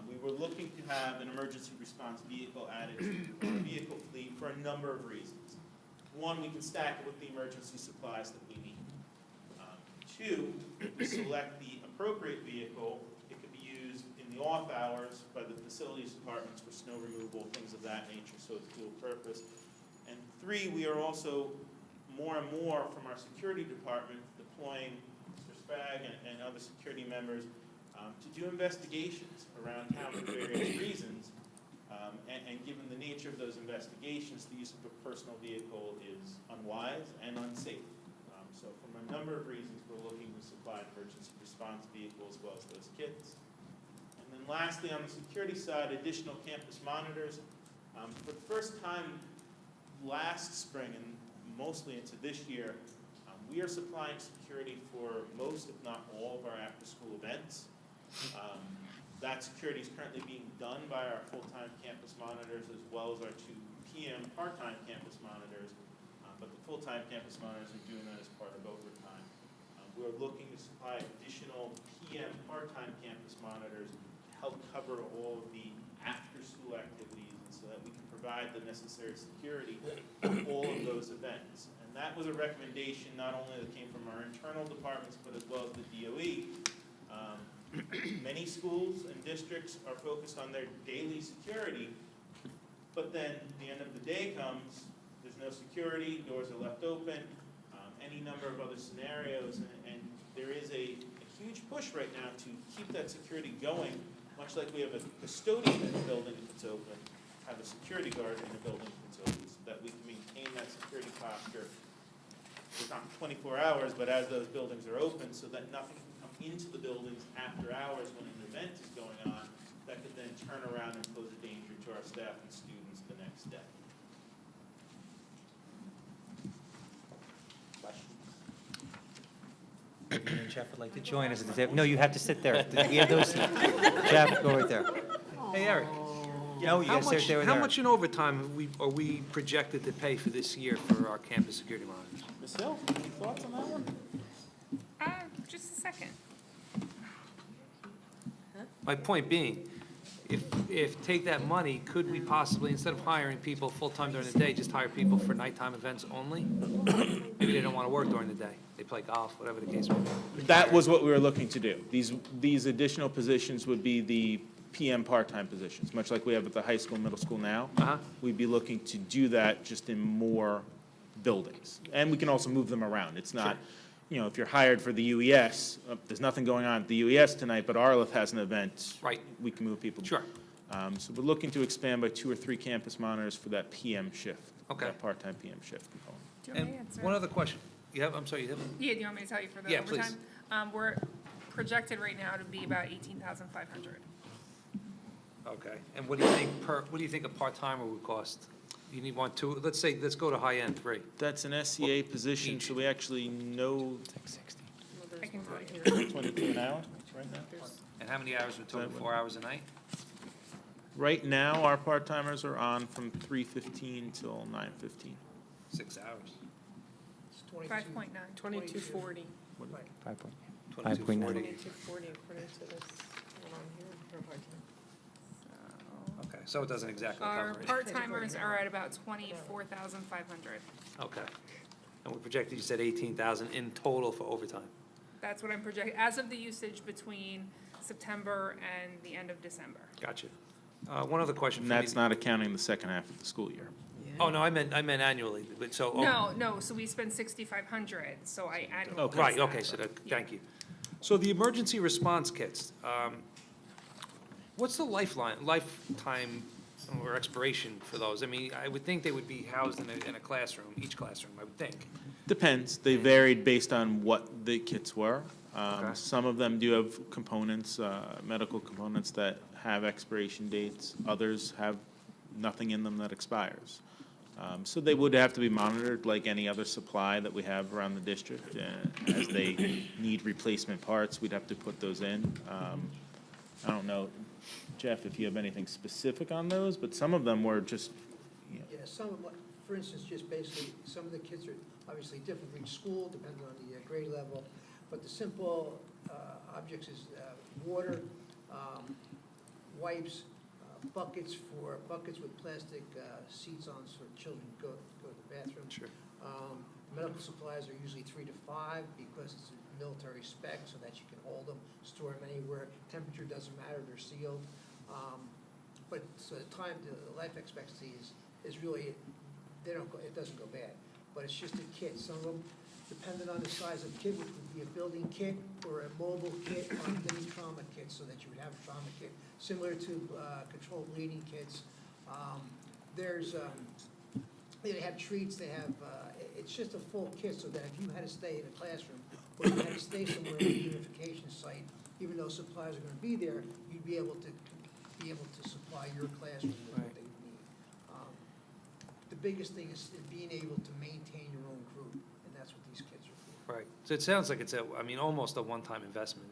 we were looking to have an emergency response vehicle added to our vehicle fleet for a number of reasons. One, we can stack it with the emergency supplies that we need. Two, if we select the appropriate vehicle, it could be used in the off hours by the facilities departments for snow removal, things of that nature, so it's dual purpose. And three, we are also more and more from our security department deploying Mr. Sprague and other security members to do investigations around town for various reasons. And given the nature of those investigations, the use of a personal vehicle is unwise and unsafe. So from a number of reasons, we're looking to supply an emergency response vehicle as well as those kits. And then lastly, on the security side, additional campus monitors. For the first time last spring and mostly into this year, we are supplying security for most, if not all, of our after-school events. That security is currently being done by our full-time campus monitors as well as our 2 PM part-time campus monitors, but the full-time campus monitors are doing that as part of overtime. We're looking to supply additional PM part-time campus monitors to help cover all of the after-school activities and so that we can provide the necessary security for all of those events. And that was a recommendation not only that came from our internal departments, but as well as the DOE. Many schools and districts are focused on their daily security, but then the end of the day comes, there's no security, doors are left open, any number of other scenarios, and there is a huge push right now to keep that security going, much like we have a custodian in the building if it's open, have a security guard in the building if it's open, so that we can maintain that security posture. It's not 24 hours, but as those buildings are open, so that nothing can come into the buildings after hours when an event is going on that could then turn around and pose a danger to our staff and students the next day. and then Jeff would like to join us at the table. No, you have to sit there. We have those seats. Jeff, go right there. Hey, Eric. No, you gotta sit there with How Eric. much in overtime are we projected to pay for this year for our campus security monitors? Ms. Hill, any thoughts on that one? Just a second. My point being, if take that money, could we possibly, instead of hiring people full-time during the day, just hire people for nighttime events only? Maybe they don't want to work during the day. They play golf, whatever the case may be. That was what we were looking to do. These additional positions would be the PM part-time positions, much like we have at the high school, middle school now. We'd be looking to do that just in more buildings. And we can also move them around. It's not, you know, if you're hired for the UES, there's nothing going on at the UES tonight, but Arliff has an event. Right. We can move people. Sure. So we're looking to expand by 2 or 3 campus monitors for that PM shift. Okay. That part-time PM shift component. Do you want me to And answer? one other question. I'm sorry, you have? Yeah, do you want me to tell you for the Yeah, please. overtime? We're projected right now to be about 18,500. Okay. And what do you think a part-timer would cost? You need one, two, let's go to high-end, 3. That's an SCA position, so we actually know. I can tell you. 22 an hour, right now? And how many hours we're talking, 4 hours a night? Right now, our part-timers are on from 3:15 till 9:15. 6 hours. 5.9. 2240. 5.9. 2240 according to this one on here for part-time. Okay, so it doesn't exactly Our cover it. part-timers are at about 24,500. Okay. And we projected, you said 18,000 in total for overtime. That's what I'm projecting, as of the usage between September and the end of December. Gotcha. One other question And for me. that's not accounting the second half of the school year. Oh, no, I meant annually, but so. No, so we spend 6,500, so I annualize Right, that. okay, so thank you. So the emergency response kits, what's the lifetime or expiration for those? I mean, I would think they would be housed in a classroom, each classroom, I would think. Depends. They varied based on what the kits were. Okay. Some of them do have components, medical components that have expiration dates. Others have nothing in them that expires. So they would have to be monitored like any other supply that we have around the district. As they need replacement parts, we'd have to put those in. I don't know, Jeff, if you have anything specific on those, but some of them were just, you know, Yeah, some of, for instance, just basically, some of the kids are obviously different for each school, depending on the grade level, but the simple objects is water, wipes, buckets with plastic seats on so children go to the bathroom. Sure. Medical supplies are usually 3 to 5 because it's a military spec so that you can hold them, store them anywhere. Temperature doesn't matter, they're sealed. But so the life expectancy is really, it doesn't go bad. But it's just a kit. Some of them, depending on the size of the kit, which would be a building kit or a mobile kit or a mini trauma kit, so that you would have a trauma kit, similar to controlled bleeding kits. They have treats, they have, it's just a full kit so that if you had to stay in a classroom or you had to stay somewhere in a unification site, even though supplies are going to be there, you'd be able to supply your classroom with what they need. The biggest thing is being able to maintain your own group, and that's what these kits are for. Right. So it sounds like it's almost a one-time investment,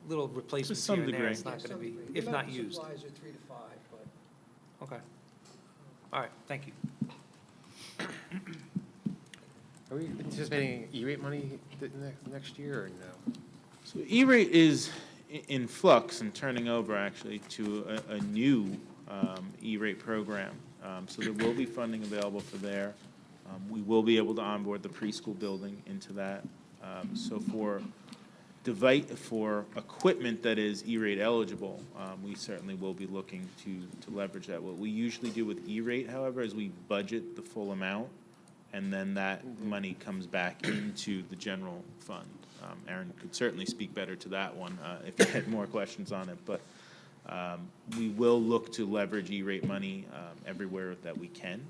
little replacements some here and there. degree. It's not Yeah, going to be, some if not medical used. supplies are 3 to 5, but. Okay. All right, thank you. Are we anticipating E-rate money next year or no? So E-rate is in flux and turning over actually to a new E-rate program. So there will be funding available for there. We will be able to onboard the preschool building into that. So for equipment that is E-rate eligible, we certainly will be looking to leverage that. What we usually do with E-rate, however, is we budget the full amount, and then that money comes back into the general fund. Aaron could certainly speak better to that one if you had more questions on it, but we will look to leverage E-rate money everywhere that we can.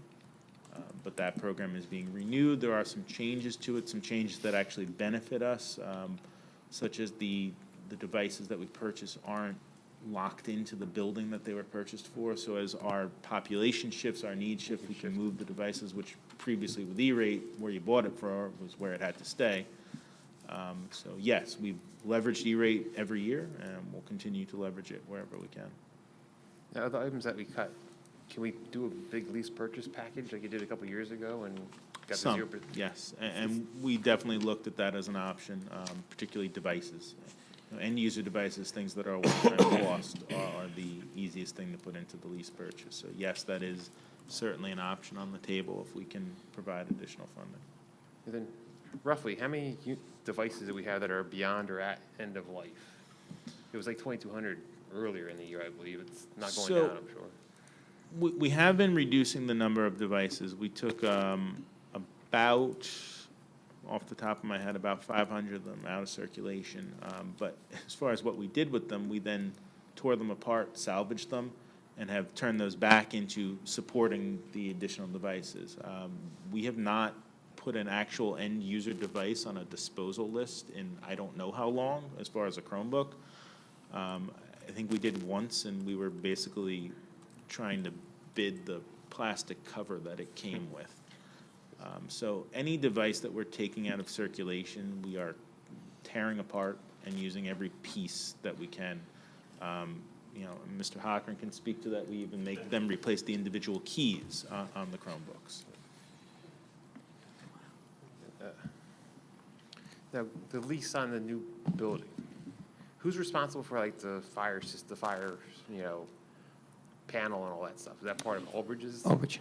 But that program is being renewed. There are some changes to it, some changes that actually benefit us, such as the devices that we purchase aren't locked into the building that they were purchased for. So as our population shifts, our needs shift, we can move the devices, which previously with E-rate, where you bought it for, was where it had to stay. So yes, we've leveraged E-rate every year, and we'll continue to leverage it wherever we can. Now, the items that we cut, can we do a big lease purchase package like you did a couple years ago and got the Some, 0%? yes, and we definitely looked at that as an option, particularly devices. You know, end-user devices, things that are a one-time cost, are the easiest thing to put into the lease purchase. So yes, that is certainly an option on the table if we can provide additional funding. And then roughly, how many devices do we have that are beyond or at end of life? It was like 2,200 earlier in the year, I believe. It's not going So- down, I'm sure. We have been reducing the number of devices. We took about, off the top of my head, about 500 of them out of circulation. But as far as what we did with them, we then tore them apart, salvaged them, and have turned those back into supporting the additional devices. We have not put an actual end-user device on a disposal list in I don't know how long, as far as a Chromebook. I think we did once, and we were basically trying to bid the plastic cover that it came with. So any device that we're taking out of circulation, we are tearing apart and using every piece that we can. You know, Mr. Hockren can speak to that. We even make them replace the individual keys on the Chromebooks. Now, the lease on the new building, who's responsible for like the fire system, the fire, you know, panel and all that stuff? Is that part of Albridge's? Albridge.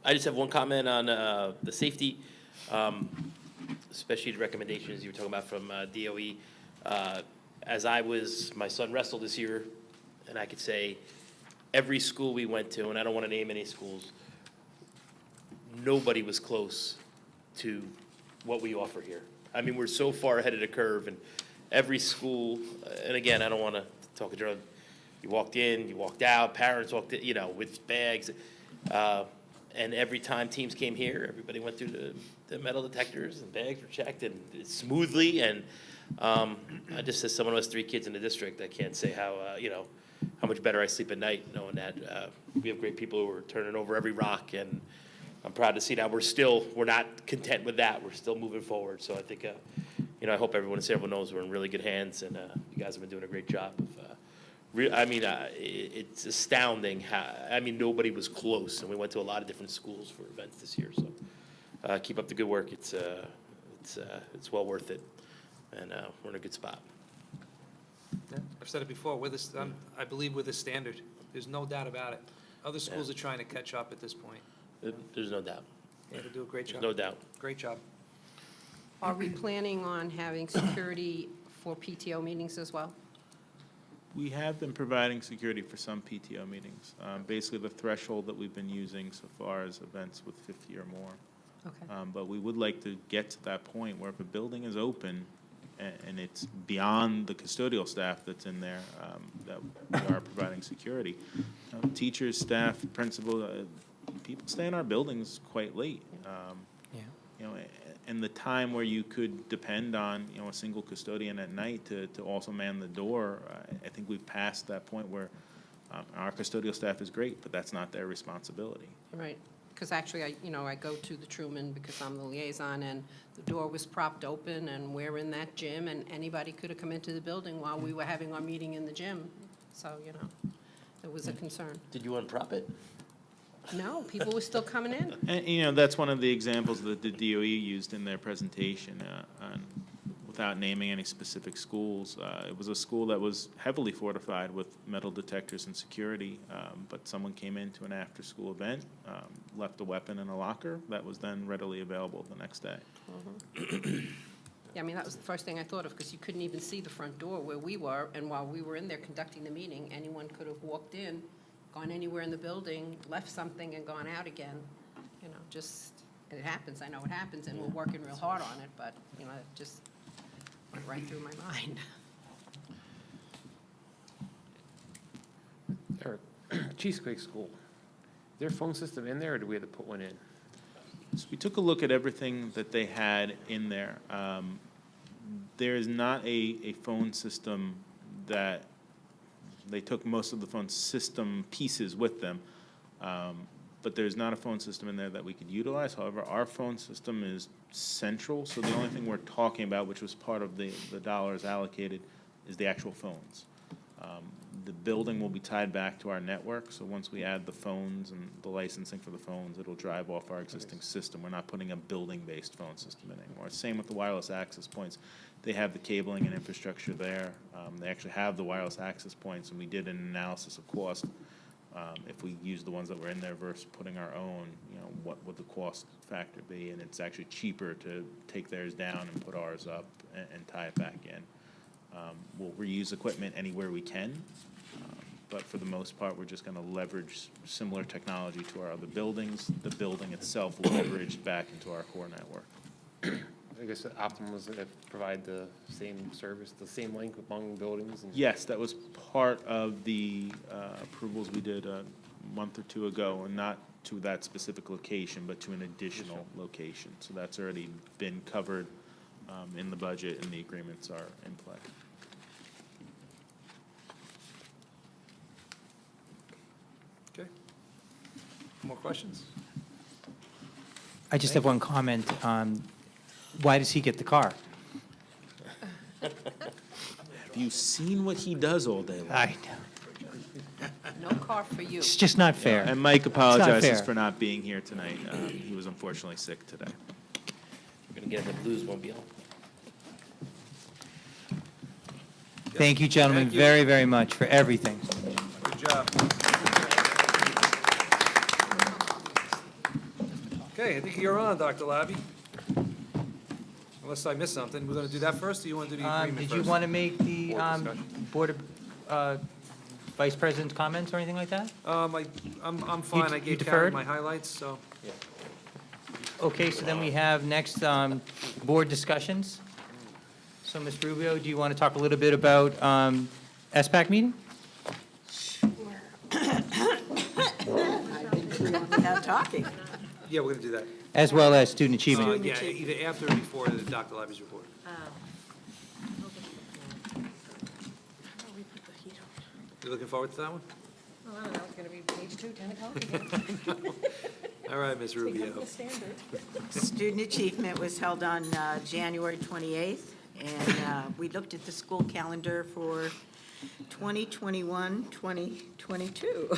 I just have one comment on the safety, especially the recommendations you were talking about from DOE. As my son wrestled this year, and I could say every school we went to, and I don't want to name any schools, nobody was close to what we offer here. I mean, we're so far ahead of the curve, and every school, and again, I don't want to talk about, you walked in, you walked out, parents walked in, you know, with bags. And every time teams came here, everybody went through the metal detectors and bags were checked and smoothly. And I just, as someone who has 3 kids in the district, I can't say how, you know, how much better I sleep at night knowing that we have great people who are turning over every rock. And I'm proud to see that we're not content with that. We're still moving forward. So I think, you know, I hope everyone in Sayreville knows we're in really good hands, and you guys have been doing a great job of it's astounding how, nobody was close, and we went to a lot of different schools for events this year, so keep up the good work. It's well worth it, and we're in a good spot. Yeah, I've said it before, I believe we're the standard. There's no doubt about it. Other schools are trying to catch up at this point. There's no doubt. Yeah, they do a great job. There's no doubt. Great job. Are we planning on having security for PTO meetings as well? We have been providing security for some PTO meetings. Basically, the threshold that we've been using so far is events with 50 or more. Okay. But we would like to get to that point where if a building is open and it's beyond the custodial staff that's in there, that we are providing security. Teachers, staff, principal, people stay in our buildings quite late. You know, and the time where you could depend on, you know, a single custodian at night to also man the door, I think we've passed that point where our custodial staff is great, but that's not their responsibility. Right, because actually, I go to the Truman because I'm the liaison, and the door was propped open, and we're in that gym, and anybody could have come into the building while we were having our meeting in the gym. So, you know, it was a concern. Did you unprop it? No, people were still coming in. And, you know, that's one of the examples that the DOE used in their presentation, without naming any specific schools. It was a school that was heavily fortified with metal detectors and security, but someone came into an after-school event, left a weapon in a locker that was then readily available the next day. Yeah, that was the first thing I thought of, because you couldn't even see the front door where we were, and while we were in there conducting the meeting, anyone could have walked in, gone anywhere in the building, left something, and gone out again. You know, just, it happens. I know it happens, and we're working real hard on it, but, you know, it just went right through my mind. Eric, Cheesecake School, their phone system in there, or do we have to put one in? So we took a look at everything that they had in there. There is not a phone system that, they took most of the phone system pieces with them. but there's not a phone system in there that we could utilize. However, our phone system is central, so the only thing we're talking about, which was part of the dollars allocated, is the actual phones. The building will be tied back to our network, so once we add the phones and the licensing for the phones, it'll drive off our existing system. We're not putting a building-based phone system in anymore. Same with the wireless access points. They have the cabling and infrastructure there. They actually have the wireless access points, and we did an analysis of cost. If we use the ones that were in there versus putting our own, what would the cost factor be? And it's actually cheaper to take theirs down and put ours up and tie it back in. We'll reuse equipment anywhere we can, but for the most part, we're just going to leverage similar technology to our other buildings. The building itself will leverage back into our core network. I guess Optimum was to provide the same service, the same link among buildings? Yes, that was part of the approvals we did a month or two ago, and not to that specific location, but to an additional location. So that's already been covered in the budget, and the agreements are in play. Okay. More questions? I just have one comment. Why does he get the car? Have you seen what he does all day long? I know. No car for you. It's just not fair. And Mike It's not apologizes fair. for not being here tonight. He was unfortunately sick today. We're going to get him a blues mobile. Thank you, gentlemen, Thank you. very, very much for everything. Good job. Okay, I think you're on, Dr. Labby. Unless I missed something. We're going to do that first, or you want to do the agreement first? Did you want to make the Board discussion. Board of Vice President's comments or anything like that? I'm fine. I you gave Karen deferred? my highlights, so. Okay, so then we have next board discussions. So, Ms. Rubio, do you want to talk a little bit about SPAC meeting? I've been too long without talking. Yeah, we're going to do that. As well as student achievement? Yeah, either after or before Dr. Labby's report. You looking forward to that one? Well, I don't know, it's going to be page 2, 10 o'clock again. All right, Ms. Rubio. Student achievement was held on January 28th, and we looked at the school calendar for 2021, 2022.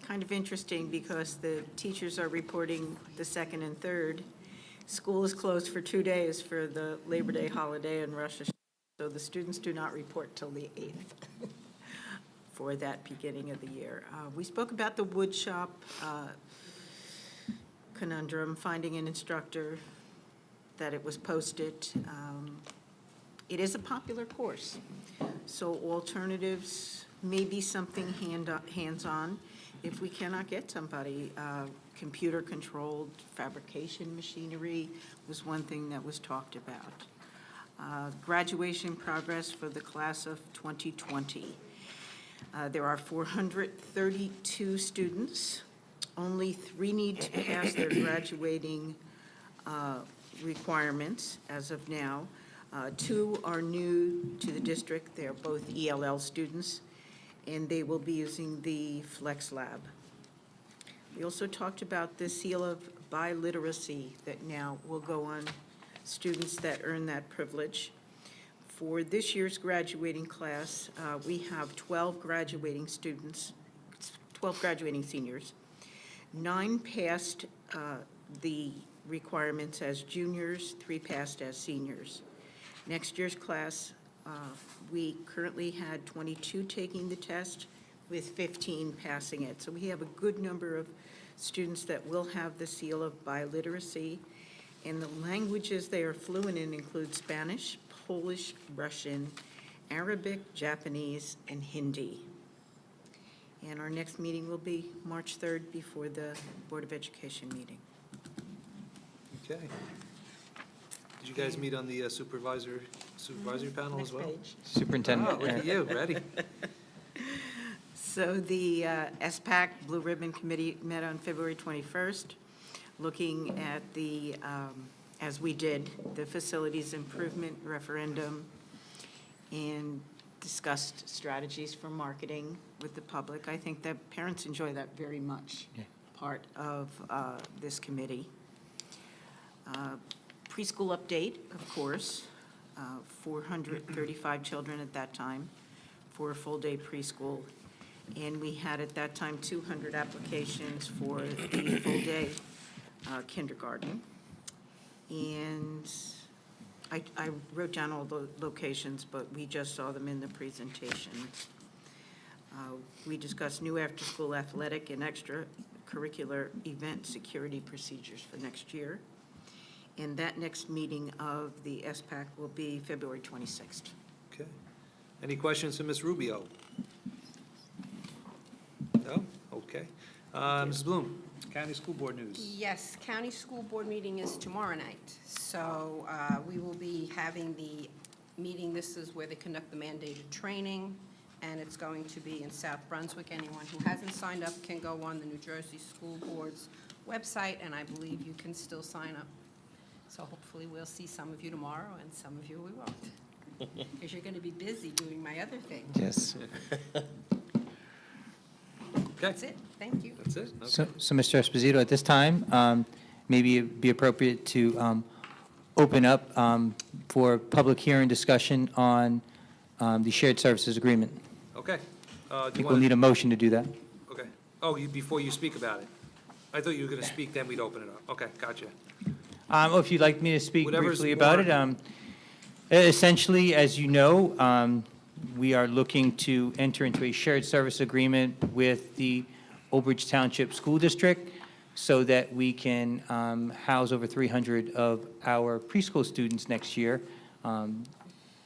Kind of interesting because the teachers are reporting the 2nd and 3rd. School is closed for 2 days for the Labor Day holiday and Rosh Hashanah, so the students do not report till the 8th for that beginning of the year. We spoke about the wood shop conundrum, finding an instructor, that it was posted. It is a popular course, so alternatives may be something hands-on. If we cannot get somebody, computer-controlled fabrication machinery was one thing that was talked about. Graduation progress for the class of 2020. There are 432 students. Only 3 need to pass their graduating requirements as of now. 2 are new to the district. They are both ELL students, and they will be using the Flex Lab. We also talked about the seal of biliteracy that now will go on students that earn that privilege. For this year's graduating class, we have 12 graduating students, 12 graduating seniors. 9 passed the requirements as juniors, 3 passed as seniors. Next year's class, we currently had 22 taking the test with 15 passing it. So we have a good number of students that will have the seal of biliteracy. And the languages they are fluent in include Spanish, Polish, Russian, Arabic, Japanese, and Hindi. And our next meeting will be March 3rd before the Board of Education meeting. Okay. Did you guys meet on the supervisory panel as well? Next page. Superintendent. Oh, look at you, ready. So the SPAC Blue Ribbon Committee met on February 21st, looking at the, as we did, the facilities improvement referendum and discussed strategies for marketing with the public. I think that parents enjoy that very much, part of this committee. Preschool update, of course, 435 children at that time for a full-day preschool. And we had at that time 200 applications for the full-day kindergarten. And I wrote down all the locations, but we just saw them in the presentation. We discussed new after-school athletic and extracurricular event security procedures for next year. And that next meeting of the SPAC will be February 26th. Okay. Any questions for Ms. Rubio? No? Okay. Mrs. Bloom, County School Board news. Yes, county school board meeting is tomorrow night. So we will be having the meeting. This is where they conduct the mandated training, and it's going to be in South Brunswick. Anyone who hasn't signed up can go on the New Jersey School Board's website, and I believe you can still sign up. So hopefully we'll see some of you tomorrow, and some of you we won't, because you're going to be busy doing my other thing. Yes. Okay. That's it. Thank you. That's it? So, Okay. Mr. Esposito, at this time, maybe it'd be appropriate to open up for public hearing discussion on the shared services agreement. Okay. I Do you think we'll want need a motion to do that. Okay. Oh, before you speak about it? I thought you were going to speak, then we'd open it up. Okay, gotcha. If you'd like me to speak Whatever's briefly about more- it, essentially, as you know, we are looking to enter into a shared service agreement with the Old Bridge Township School District so that we can house over 300 of our preschool students next year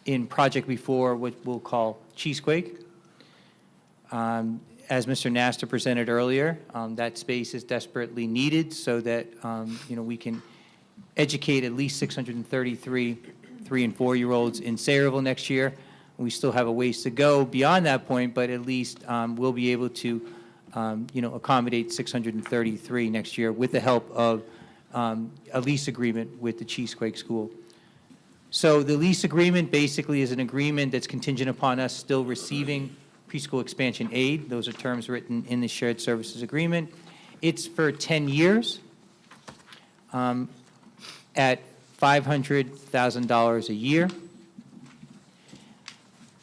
in Project Before, what we'll call Cheesequake. As Mr. Nasser presented earlier, that space is desperately needed so that, we can educate at least 633 3- and 4-year-olds in Sayreville next year. We still have a ways to go beyond that point, but at least we'll be able to, accommodate 633 next year with the help of a lease agreement with the Cheesequake School. So the lease agreement basically is an agreement that's contingent upon us still receiving preschool expansion aid. Those are terms written in the shared services agreement. It's for 10 years at $500,000 a year.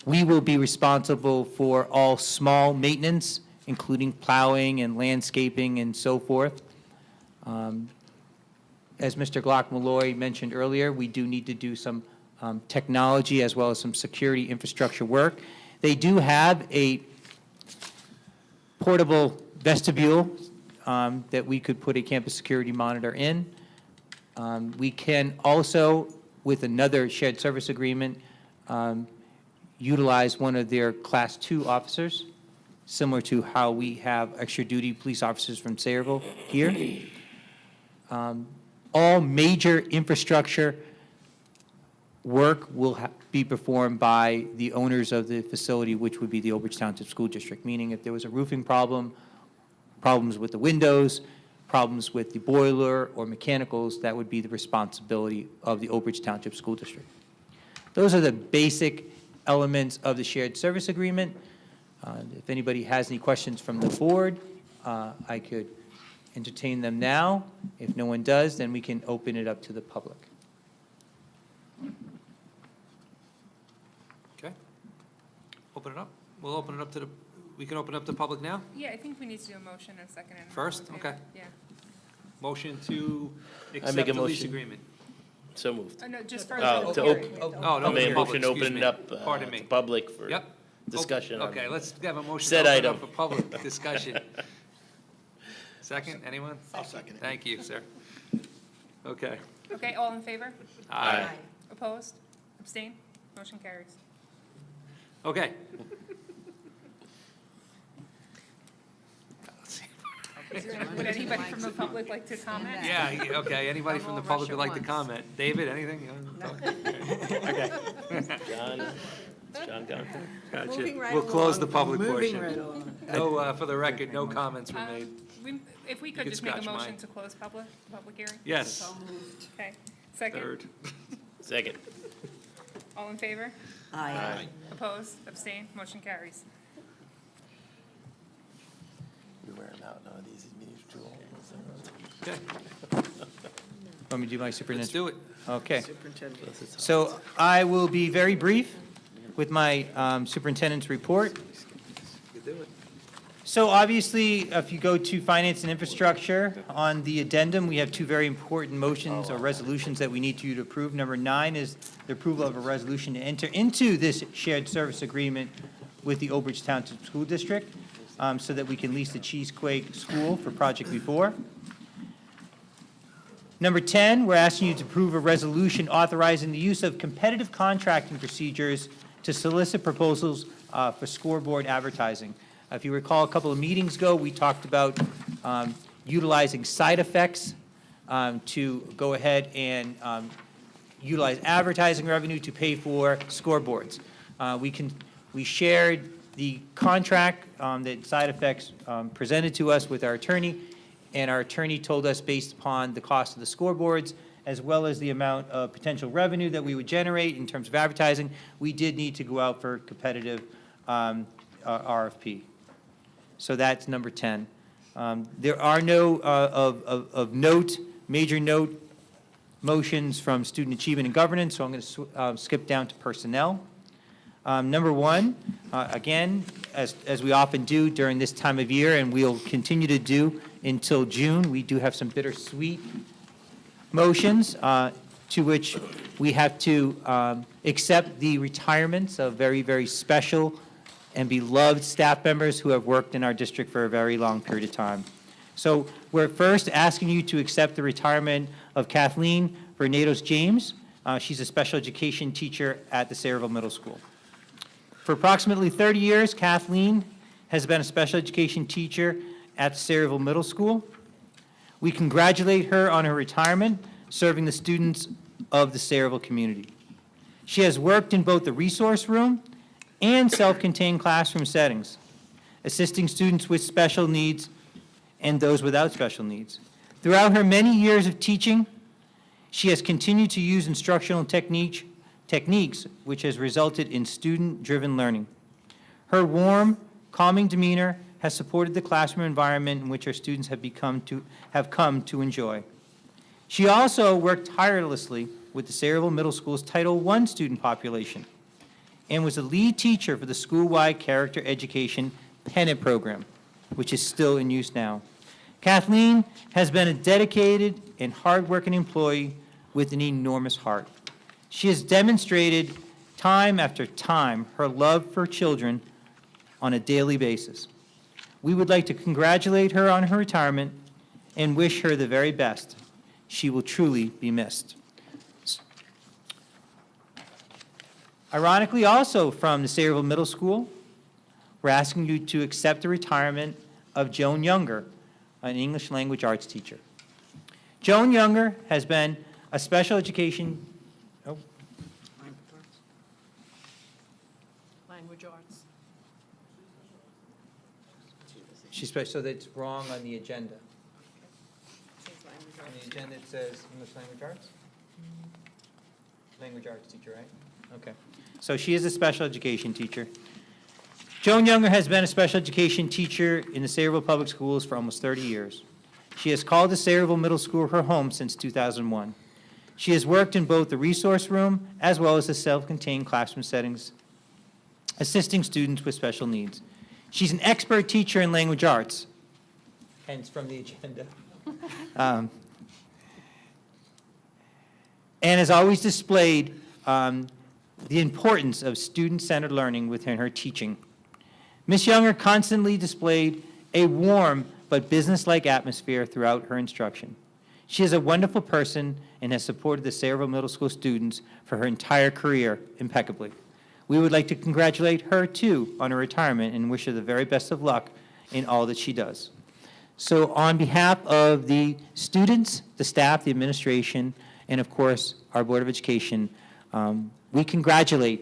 We will be responsible for all small maintenance, including plowing and landscaping and so forth. As Mr. Glock-Malloy mentioned earlier, we do need to do some technology as well as some security infrastructure work. They do have a portable vestibule that we could put a campus security monitor in. We can also, with another shared service agreement, utilize one of their Class 2 officers, similar to how we have extra-duty police officers from Sayreville here. All major infrastructure work will be performed by the owners of the facility, which would be the Old Bridge Township School District, meaning if there was a roofing problem, problems with the windows, problems with the boiler or mechanicals, that would be the responsibility of the Old Bridge Township School District. Those are the basic elements of the shared service agreement. If anybody has any questions from the board, I could entertain them now. If no one does, then we can open it up to the public. Okay. Open it up. We'll open it up to we can open up the public now? Yeah, I think we need to do a motion and a second. And First? all in favor. Okay. Yeah. Motion to make accept a the lease motion. agreement. So moved. No, just for Oh, the to hearing. Oh, I'll no, make a public, motion to excuse open me. it up Pardon to me. public for Yep. discussion. on Okay, let's have a motion said to open item. up for public discussion. Second, anyone? I'll second it. Thank you, sir. Okay. Okay, all in favor? Aye. Opposed? Abstain? Motion carries. Okay. Would anybody from the public like to comment? Yeah, okay, anybody from the public would like to comment? David, anything? Okay. John, is John gone? Gotcha. Moving right We'll close the along. public Moving portion. right along. No, for the record, no comments were made. If we You could can just make a scratch motion mine. to close public hearing? Yes. Okay. Second? Third. Second. All in favor? Aye. Opposed? Abstained? Motion carries. We wear them out nowadays, these meetings are too long. Want me to do my Let's superintendent's? do it. Okay. So I will be very brief with my superintendent's report. You do it. So obviously, if you go to Finance and Infrastructure, on the addendum, we have two very important motions or resolutions that we need you to approve. Number 9 is the approval of a resolution to enter into this shared service agreement with the Old Bridge Township School District, so that we can lease the Cheesequake School for Project Before. Number 10, we're asking you to approve a resolution authorizing the use of competitive contracting procedures to solicit proposals for scoreboard advertising. If you recall, a couple of meetings ago, we talked about utilizing side effects to go ahead and utilize advertising revenue to pay for scoreboards. We shared the contract that side effects presented to us with our attorney, and our attorney told us, based upon the cost of the scoreboards, as well as the amount of potential revenue that we would generate in terms of advertising, we did need to go out for competitive RFP. So that's number 10. There are no of note, major note motions from student achievement and governance, so I'm going to skip down to personnel. Number 1, again, as we often do during this time of year, and we'll continue to do until June, we do have some bittersweet motions to which we have to accept the retirements of very, very special and beloved staff members who have worked in our district for a very long period of time. So we're first asking you to accept the retirement of Kathleen Bernados James. She's a special education teacher at the Sayreville Middle School. For approximately 30 years, Kathleen has been a special education teacher at Sayreville Middle School. We congratulate her on her retirement, serving the students of the Sayreville community. She has worked in both the resource room and self-contained classroom settings, assisting students with special needs and those without special needs. Throughout her many years of teaching, she has continued to use instructional techniques which has resulted in student-driven learning. Her warm, calming demeanor has supported the classroom environment in which our students have come to enjoy. She also worked tirelessly with the Sayreville Middle School's Title I student population and was a lead teacher for the school-wide character education pennant program, which is still in use now. Kathleen has been a dedicated and hardworking employee with an enormous heart. She has demonstrated time after time her love for children on a daily basis. We would like to congratulate her on her retirement and wish her the very best. She will truly be missed. Ironically, also from the Sayreville Middle School, we're asking you to accept the retirement of Joan Younger, an English language arts teacher. Joan Younger has been a special education, Language arts. so that's wrong on the agenda. On the agenda, it says English language arts? Language arts teacher, right? Okay. So she is a special education teacher. Joan Younger has been a special education teacher in the Sayreville Public Schools for almost 30 years. She has called the Sayreville Middle School her home since 2001. She has worked in both the resource room as well as the self-contained classroom settings, assisting students with special needs. She's an expert teacher in language arts, hence from the agenda. And has always displayed the importance of student-centered learning within her teaching. Ms. Younger constantly displayed a warm but business-like atmosphere throughout her instruction. She is a wonderful person and has supported the Sayreville Middle School students for her entire career impeccably. We would like to congratulate her, too, on her retirement and wish her the very best of luck in all that she does. So on behalf of the students, the staff, the administration, and of course, our Board of Education, we congratulate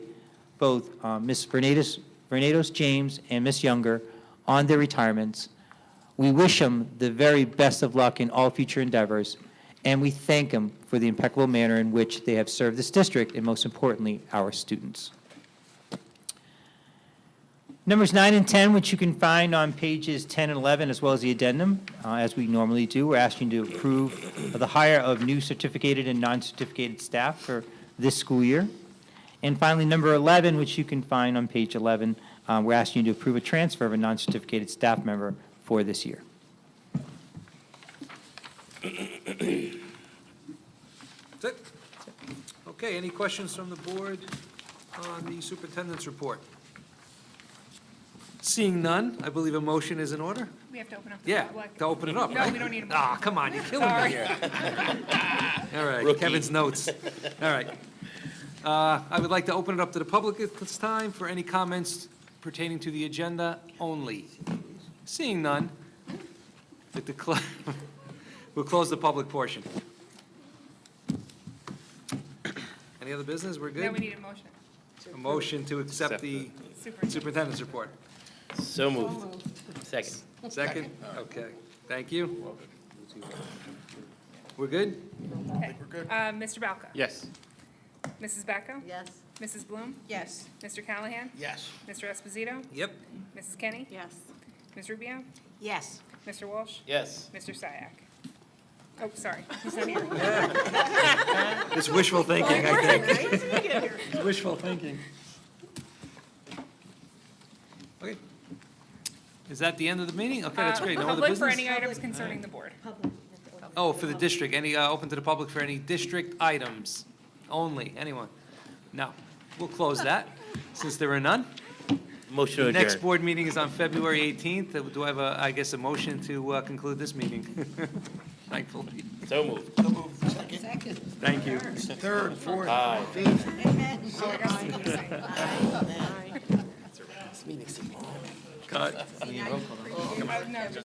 both Ms. Bernados James and Ms. Younger on their retirements. We wish them the very best of luck in all future endeavors, and we thank them for the impeccable manner in which they have served this district and, most importantly, our students. Numbers 9 and 10, which you can find on pages 10 and 11, as well as the addendum, as we normally do. We're asking you to approve the hire of new certificated and non-certificated staff for this school year. And finally, number 11, which you can find on page 11, we're asking you to approve a transfer of a non-certificated staff member for this year. That's it? Okay, any questions from the board on the superintendent's report? Seeing none, I believe a motion is in order? We have to open up the Yeah, public. to open it up, No, right? we don't need a Ah, motion. come on, you're killing me Sorry. here. All right, Rookie. Kevin's notes. All right. I would like to open it up to the public at this time for any comments pertaining to the agenda only. Seeing none, we'll close the public portion. Any other business? We're good? Now we need a motion. A motion to accept the superintendent's report. So moved. Second. Second? Okay, thank you. We're good? Okay. Mr. Balco? Yes. Mrs. Bacco? Yes. Mrs. Bloom? Yes. Mr. Callahan? Yes. Mr. Esposito? Yep. Mrs. Kenny? Yes. Ms. Rubio? Yes. Mr. Walsh? Yes. Mr. Syak? Oh, sorry, he's not here. It's wishful thinking, I think. It's wishful thinking. Okay. Is that the end of the meeting? Okay, that's great. No other Public for business? any items concerning the board. Oh, for the district, any, open to the public for any district items only, anyone? No. We'll close that, since there are none. Motion to The next adjourn. board meeting is on February 18th. Do I have a, I guess, a motion to conclude this meeting? Thankfully. So moved. Second. Thank you. Third, fourth, Aye. fifth. Cut. No,